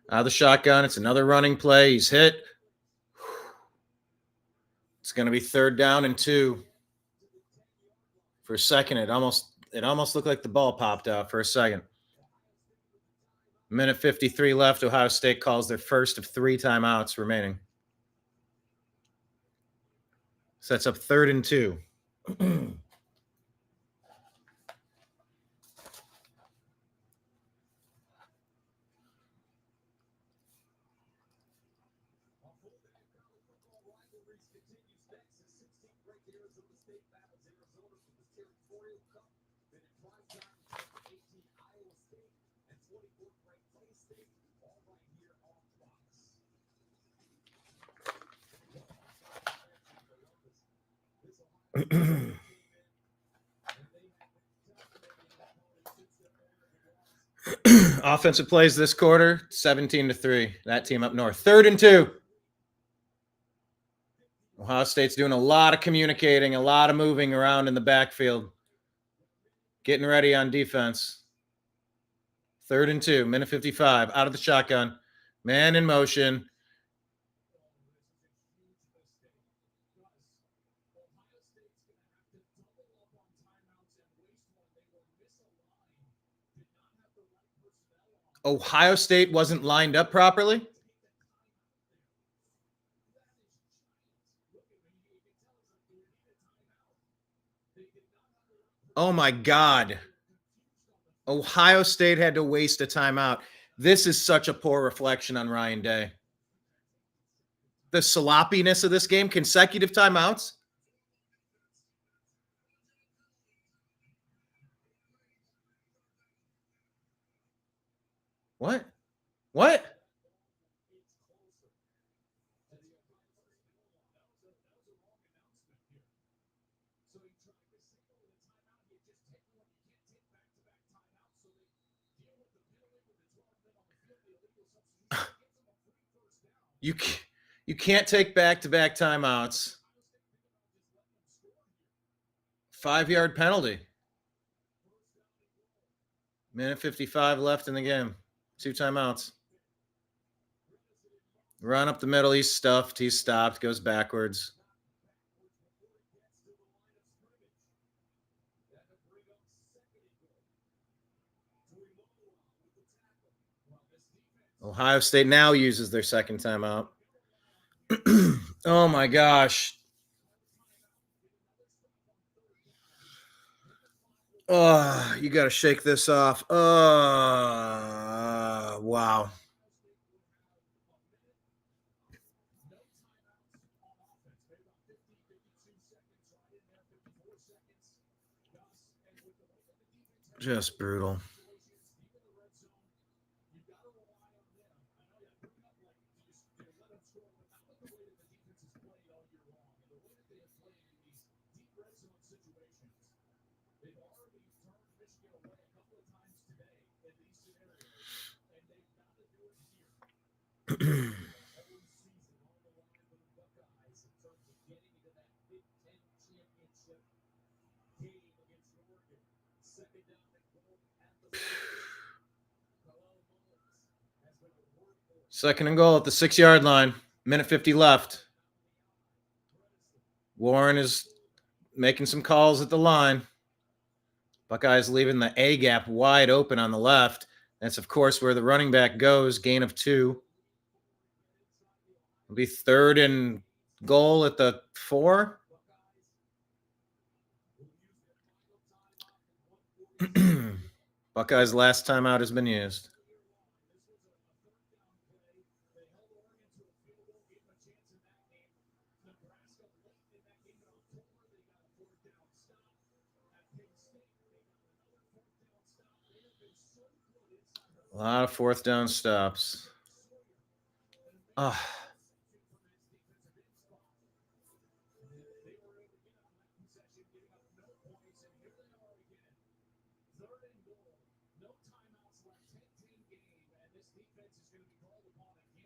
The shotgun. It's another running play. He's hit. It's going to be 3rd down and 2. For a second, it almost looked like the ball popped out for a second. Minute 53 left. Ohio State calls their first of 3 timeouts remaining. Sets up 3rd and 2. Offensive plays this quarter, 17-3. That team up north. 3rd and 2. Ohio State's doing a lot of communicating, a lot of moving around in the backfield. Getting ready on defense. 3rd and 2, minute 55, out of the shotgun. Man in motion. Ohio State wasn't lined up properly? Oh my God. Ohio State had to waste a timeout. This is such a poor reflection on Ryan Day. The sloppiness of this game, consecutive timeouts. What? You can't take back-to-back timeouts. 5-yard penalty. Minute 55 left in the game. 2 timeouts. Run up the middle. He's stuffed. He's stopped. Goes backwards. Ohio State now uses their second timeout. Oh my gosh. Oh, you got to shake this off. Wow. Just brutal. Second and goal at the 6-yard line. Minute 50 left. Warren is making some calls at the line. Buckeyes leaving the A gap wide open on the left. That's, of course, where the running back goes. Gain of 2. It'll be 3rd and goal at the 4. Buckeyes' last timeout has been used. A lot of 4th down stops.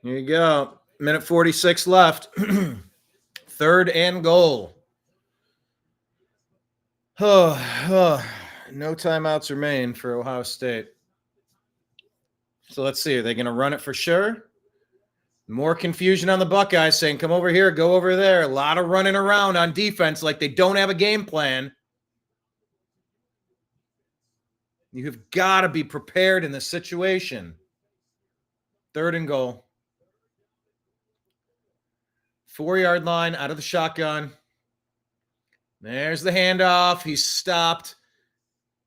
Here you go. Minute 46 left. 3rd and goal. No timeouts remain for Ohio State. So let's see. Are they going to run it for sure? More confusion on the Buckeyes saying, come over here, go over there. A lot of running around on defense like they don't have a game plan. You have got to be prepared in this situation. 3rd and goal. 4-yard line out of the shotgun. There's the handoff. He's stopped.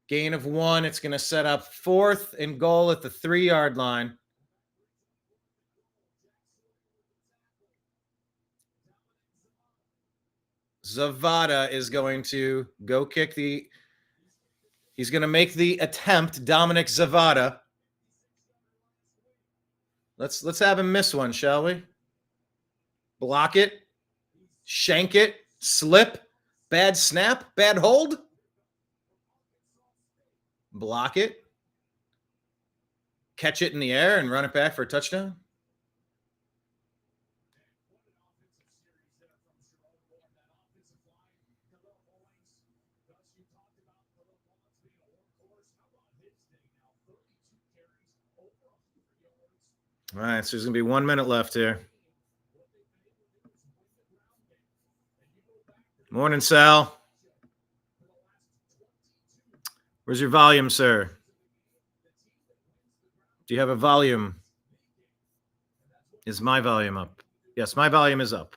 Gain of 1. It's going to set up 4th and goal at the 3-yard line. Zavada is going to go kick the... He's going to make the attempt, Dominic Zavada. Let's have him miss one, shall we? Block it. Shank it. Slip. Bad snap. Bad hold. Block it. catch it in the air and run it back for a touchdown? All right, so there's going to be 1 minute left here. Morning, Sal. Where's your volume, sir? Do you have a volume? Is my volume up? Yes, my volume is up.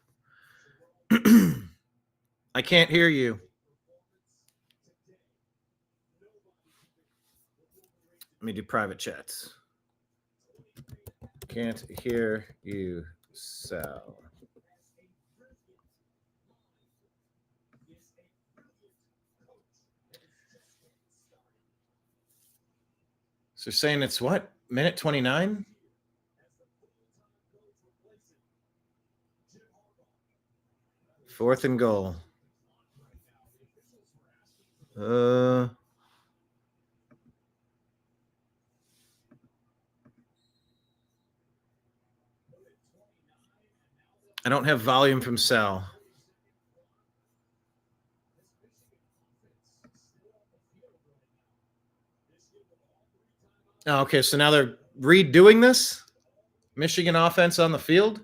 I can't hear you. Let me do private chats. Can't hear you, Sal. So saying it's what? Minute 29? Fourth and goal. I don't have volume from Sal. Oh, okay, so now they're redoing this? Michigan offense on the field?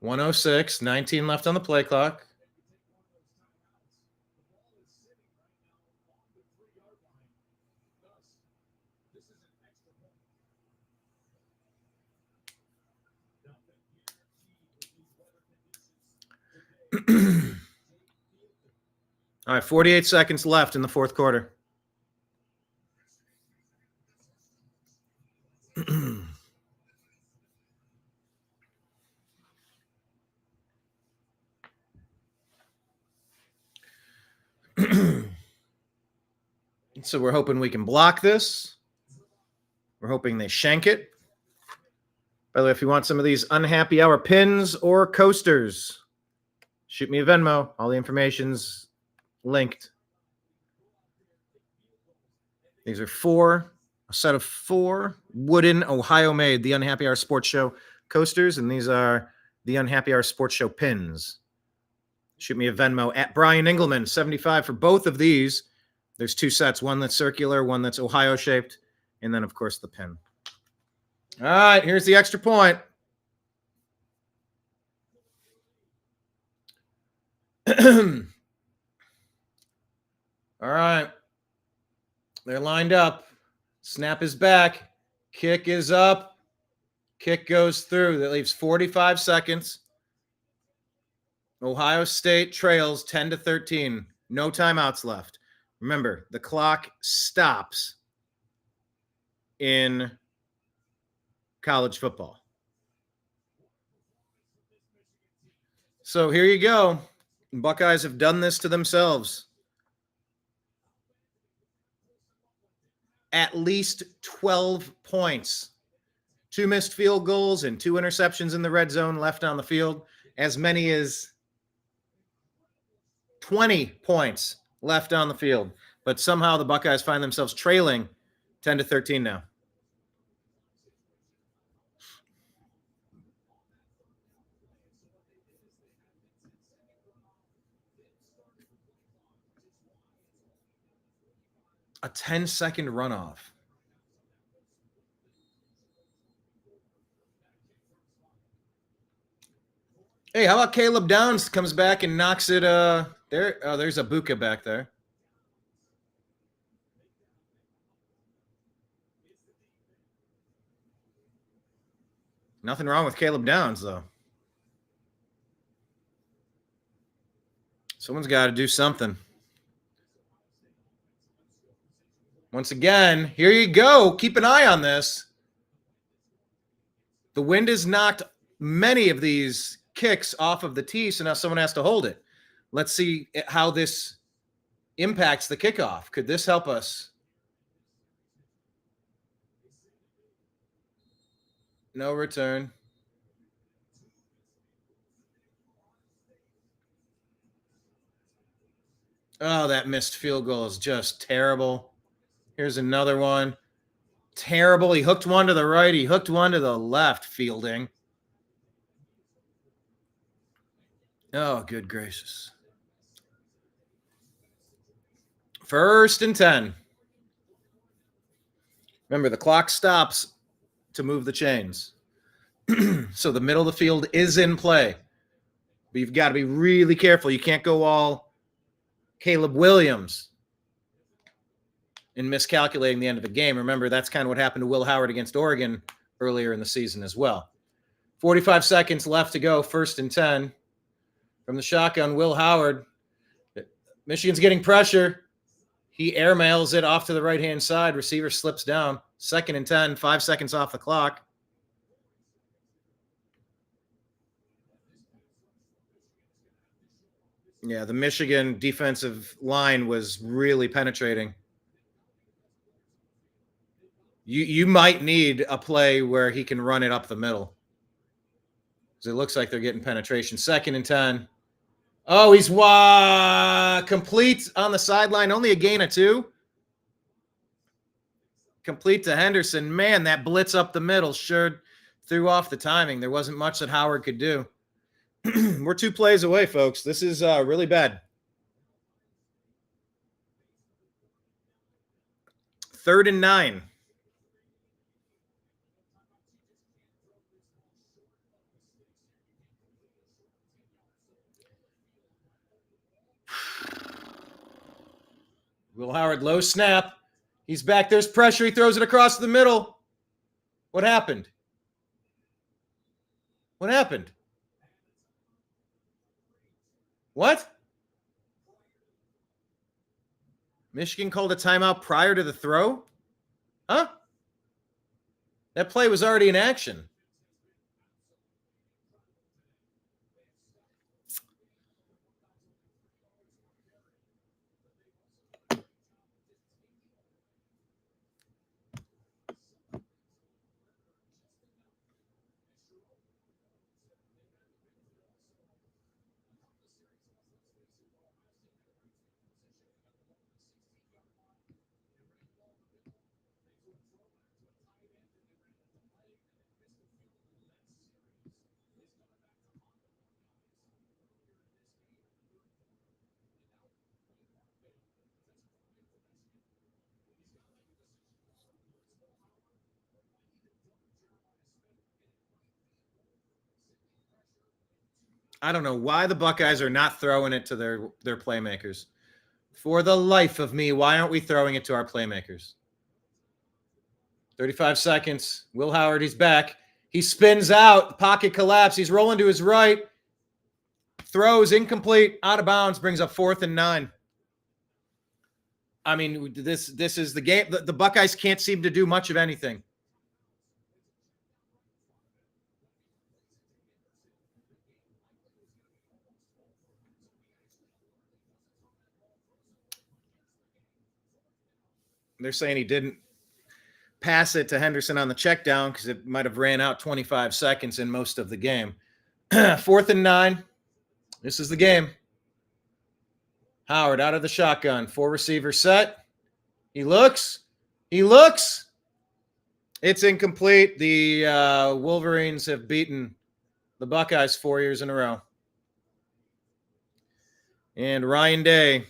.106, 19 left on the play clock. All right, 48 seconds left in the fourth quarter. So we're hoping we can block this. We're hoping they shank it. By the way, if you want some of these unhappy hour pins or coasters, shoot me a Venmo. All the information's linked. These are a set of 4 wooden Ohio-made The Unhappy Hour Sports Show coasters, and these are The Unhappy Hour Sports Show pins. Shoot me a Venmo at Brian Engelman, 75 for both of these. There's 2 sets, one that's circular, one that's Ohio-shaped, and then, of course, the pin. All right, here's the extra point. All right. They're lined up. Snap is back. Kick is up. Kick goes through. That leaves 45 seconds. Ohio State trails 10-13. No timeouts left. Remember, the clock stops in college football. So here you go. Buckeyes have done this to themselves. At least 12 points. 2 missed field goals and 2 interceptions in the red zone left on the field. As many as 20 points left on the field. But somehow the Buckeyes find themselves trailing 10-13 now. A 10-second runoff. Hey, how about Caleb Downs comes back and knocks it there? Oh, there's a Buka back there. Nothing wrong with Caleb Downs, though. Someone's got to do something. Once again, here you go. Keep an eye on this. The wind has knocked many of these kicks off of the tee, so now someone has to hold it. Let's see how this impacts the kickoff. Could this help us? No return. Oh, that missed field goal is just terrible. Here's another one. Terrible. He hooked one to the right. He hooked one to the left, fielding. Oh, good gracious. 1st and 10. Remember, the clock stops to move the chains. So the middle of the field is in play. But you've got to be really careful. You can't go all Caleb Williams in miscalculating the end of the game. Remember, that's kind of what happened to Will Howard against Oregon earlier in the season as well. 45 seconds left to go, 1st and 10. From the shotgun, Will Howard. Michigan's getting pressure. He airmails it off to the right-hand side. Receiver slips down. 2nd and 10, 5 seconds off the clock. Yeah, the Michigan defensive line was really penetrating. You might need a play where he can run it up the middle. Because it looks like they're getting penetration. 2nd and 10. Oh, he's complete on the sideline. Only a gain of 2. Complete to Henderson. Man, that blitz up the middle sure threw off the timing. There wasn't much that Howard could do. We're 2 plays away, folks. This is really bad. 3rd and 9. Will Howard, low snap. He's back. There's pressure. He throws it across the middle. What happened? What happened? What? Michigan called a timeout prior to the throw? Huh? That play was already in action. I don't know why the Buckeyes are not throwing it to their playmakers. For the life of me, why aren't we throwing it to our playmakers? 35 seconds. Will Howard, he's back. He spins out. Pocket collapse. He's rolling to his right. Throws incomplete. Out of bounds. Brings up 4th and 9. I mean, this is the game. The Buckeyes can't seem to do much of anything. They're saying he didn't pass it to Henderson on the check down because it might have ran out 25 seconds in most of the game. 4th and 9. This is the game. Howard out of the shotgun. 4 receiver set. He looks. It's incomplete. The Wolverines have beaten the Buckeyes 4 years in a row. And Ryan Day,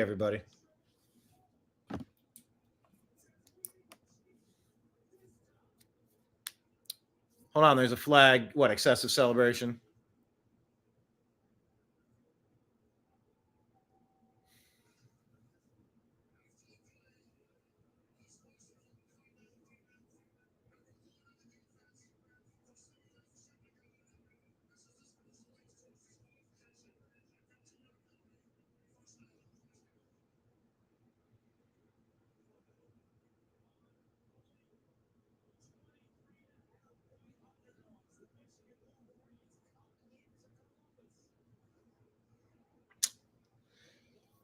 everybody. Hold on, there's a flag. What, excessive celebration?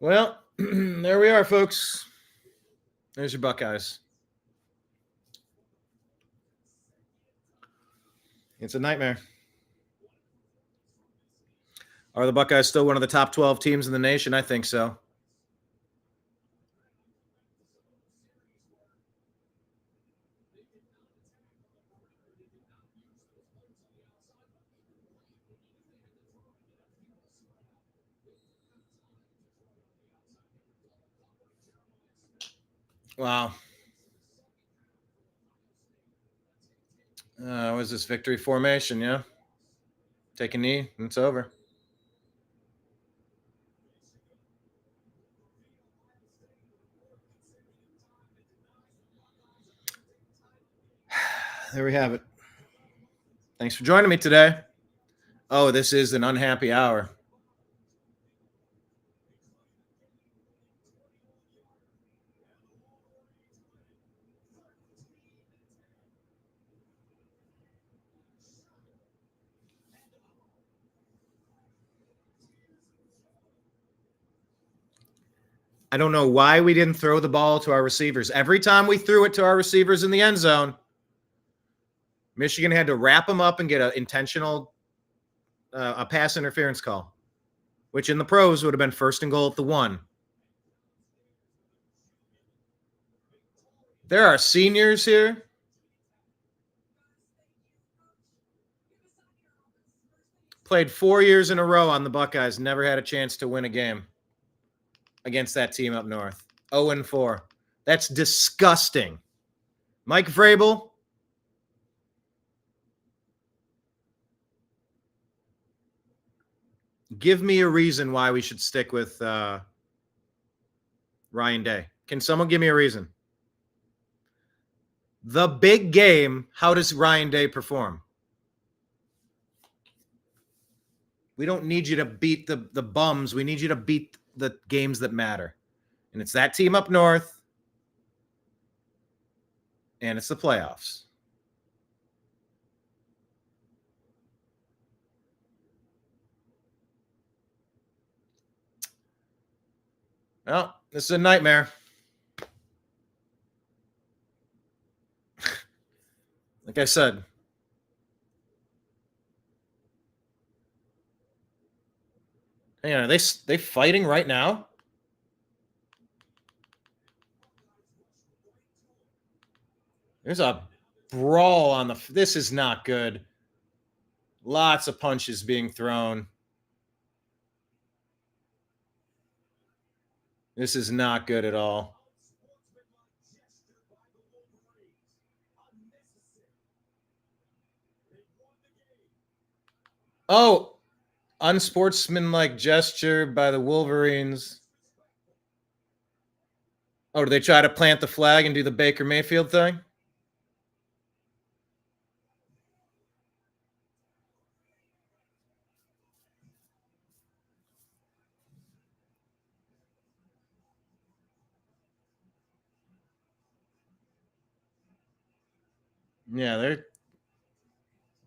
Well, there we are, folks. There's your Buckeyes. It's a nightmare. Are the Buckeyes still one of the top 12 teams in the nation? I think so. Wow. Was this victory formation? Yeah. Take a knee and it's over. There we have it. Thanks for joining me today. Oh, this is an unhappy hour. I don't know why we didn't throw the ball to our receivers. Every time we threw it to our receivers in the end zone, Michigan had to wrap them up and get an intentional a pass interference call, which in the pros would have been 1st and goal at the 1. There are seniors here. Played 4 years in a row on the Buckeyes. Never had a chance to win a game against that team up north. 0-4. That's disgusting. Mike Vrabel. Give me a reason why we should stick with Ryan Day. Can someone give me a reason? The big game, how does Ryan Day perform? We don't need you to beat the bums. We need you to beat the games that matter. And it's that team up north. And it's the playoffs. Well, this is a nightmare. Like I said. Hang on, are they fighting right now? There's a brawl on the... This is not good. Lots of punches being thrown. This is not good at all. Oh, unsportsmanlike gesture by the Wolverines. Oh, do they try to plant the flag and do the Baker Mayfield thing? Yeah,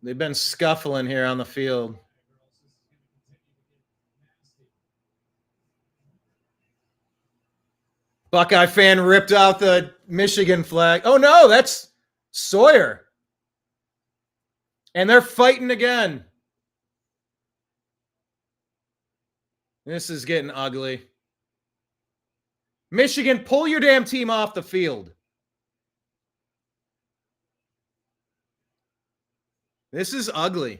they've been scuffling here on the field. Buckeye fan ripped out the Michigan flag. Oh, no, that's Sawyer. And they're fighting again. This is getting ugly. Michigan, pull your damn team off the field. This is ugly.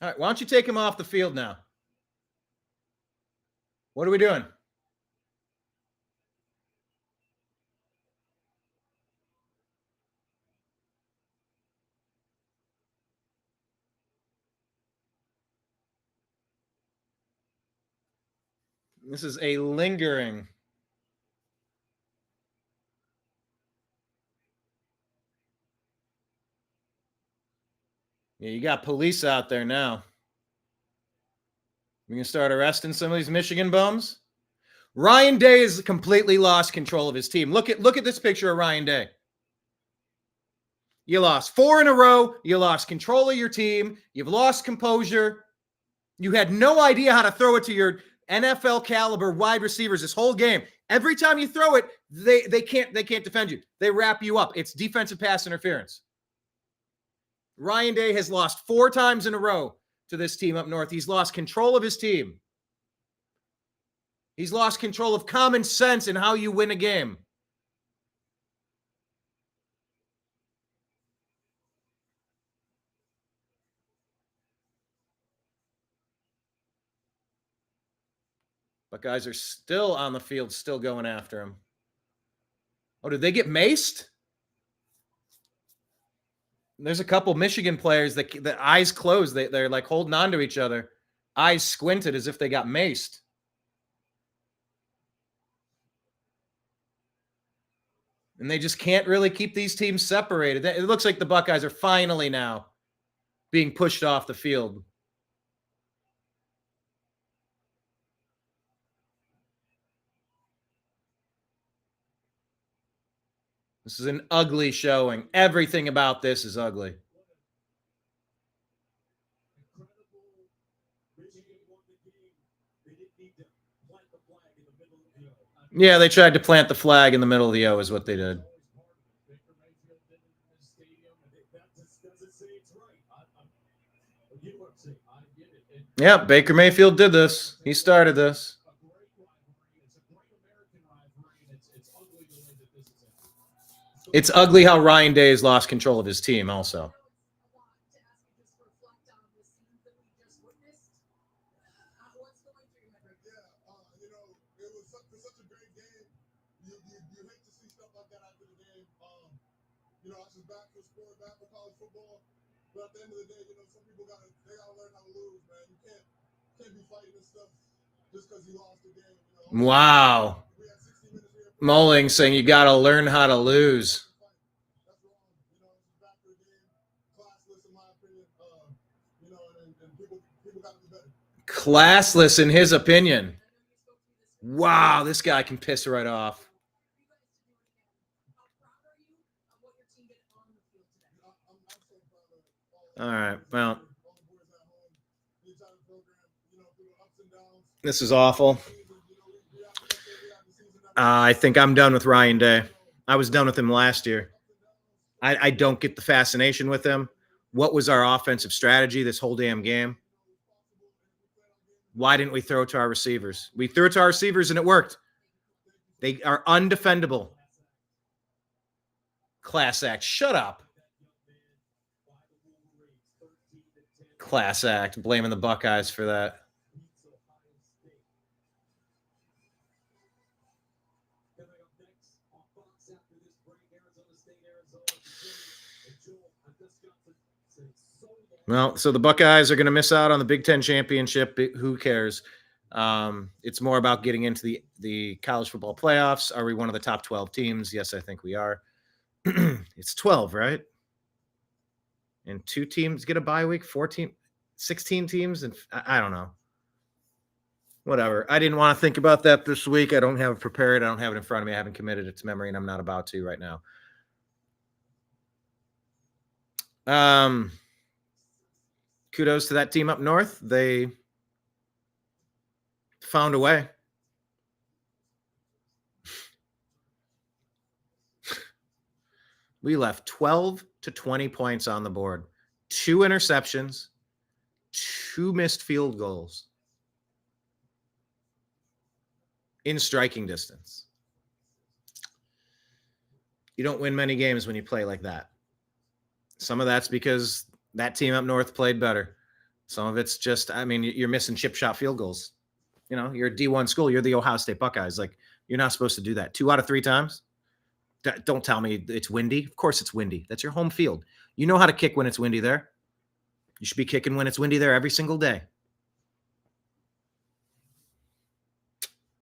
All right, why don't you take him off the field now? What are we doing? This is a lingering. Yeah, you got police out there now. We can start arresting some of these Michigan bums. Ryan Day has completely lost control of his team. Look at this picture of Ryan Day. You lost 4 in a row. You lost control of your team. You've lost composure. You had no idea how to throw it to your NFL caliber wide receivers this whole game. Every time you throw it, they can't defend you. They wrap you up. It's defensive pass interference. Ryan Day has lost 4 times in a row to this team up north. He's lost control of his team. He's lost control of common sense in how you win a game. But guys are still on the field, still going after him. Oh, did they get maced? There's a couple Michigan players that the eyes closed. They're like holding on to each other. Eyes squinted as if they got maced. And they just can't really keep these teams separated. It looks like the Buckeyes are finally now being pushed off the field. This is an ugly showing. Everything about this is ugly. Yeah, they tried to plant the flag in the middle of the O is what they did. Yeah, Baker Mayfield did this. He started this. It's ugly how Ryan Day has lost control of his team also. But at the end of the day, some people gotta learn how to lose, man. You can't be fighting this stuff just because you lost the game. Wow. Mulling saying you gotta learn how to lose. That's wrong. It's back to the game. Classless, in my opinion. And people gotta be better. Classless in his opinion. Wow, this guy can piss right off. All right, well, this is awful. I think I'm done with Ryan Day. I was done with him last year. I don't get the fascination with him. What was our offensive strategy this whole damn game? Why didn't we throw it to our receivers? We threw it to our receivers and it worked. They are undefendable. Class act. Shut up. Class act. Blaming the Buckeyes for that. Well, so the Buckeyes are going to miss out on the Big Ten championship. Who cares? It's more about getting into the college football playoffs. Are we one of the top 12 teams? Yes, I think we are. It's 12, right? And 2 teams get a bye week, 16 teams, and I don't know. Whatever. I didn't want to think about that this week. I don't have it prepared. I don't have it in front of me. I haven't committed it to memory, and I'm not about to right now. Kudos to that team up north. They found a way. We left 12 to 20 points on the board. 2 interceptions, 2 missed field goals in striking distance. You don't win many games when you play like that. Some of that's because that team up north played better. Some of it's just, you're missing chip shot field goals. You're a D1 school. You're the Ohio State Buckeyes. Like, you're not supposed to do that. 2 out of 3 times. Don't tell me it's windy. Of course it's windy. That's your home field. You know how to kick when it's windy there. You should be kicking when it's windy there every single day.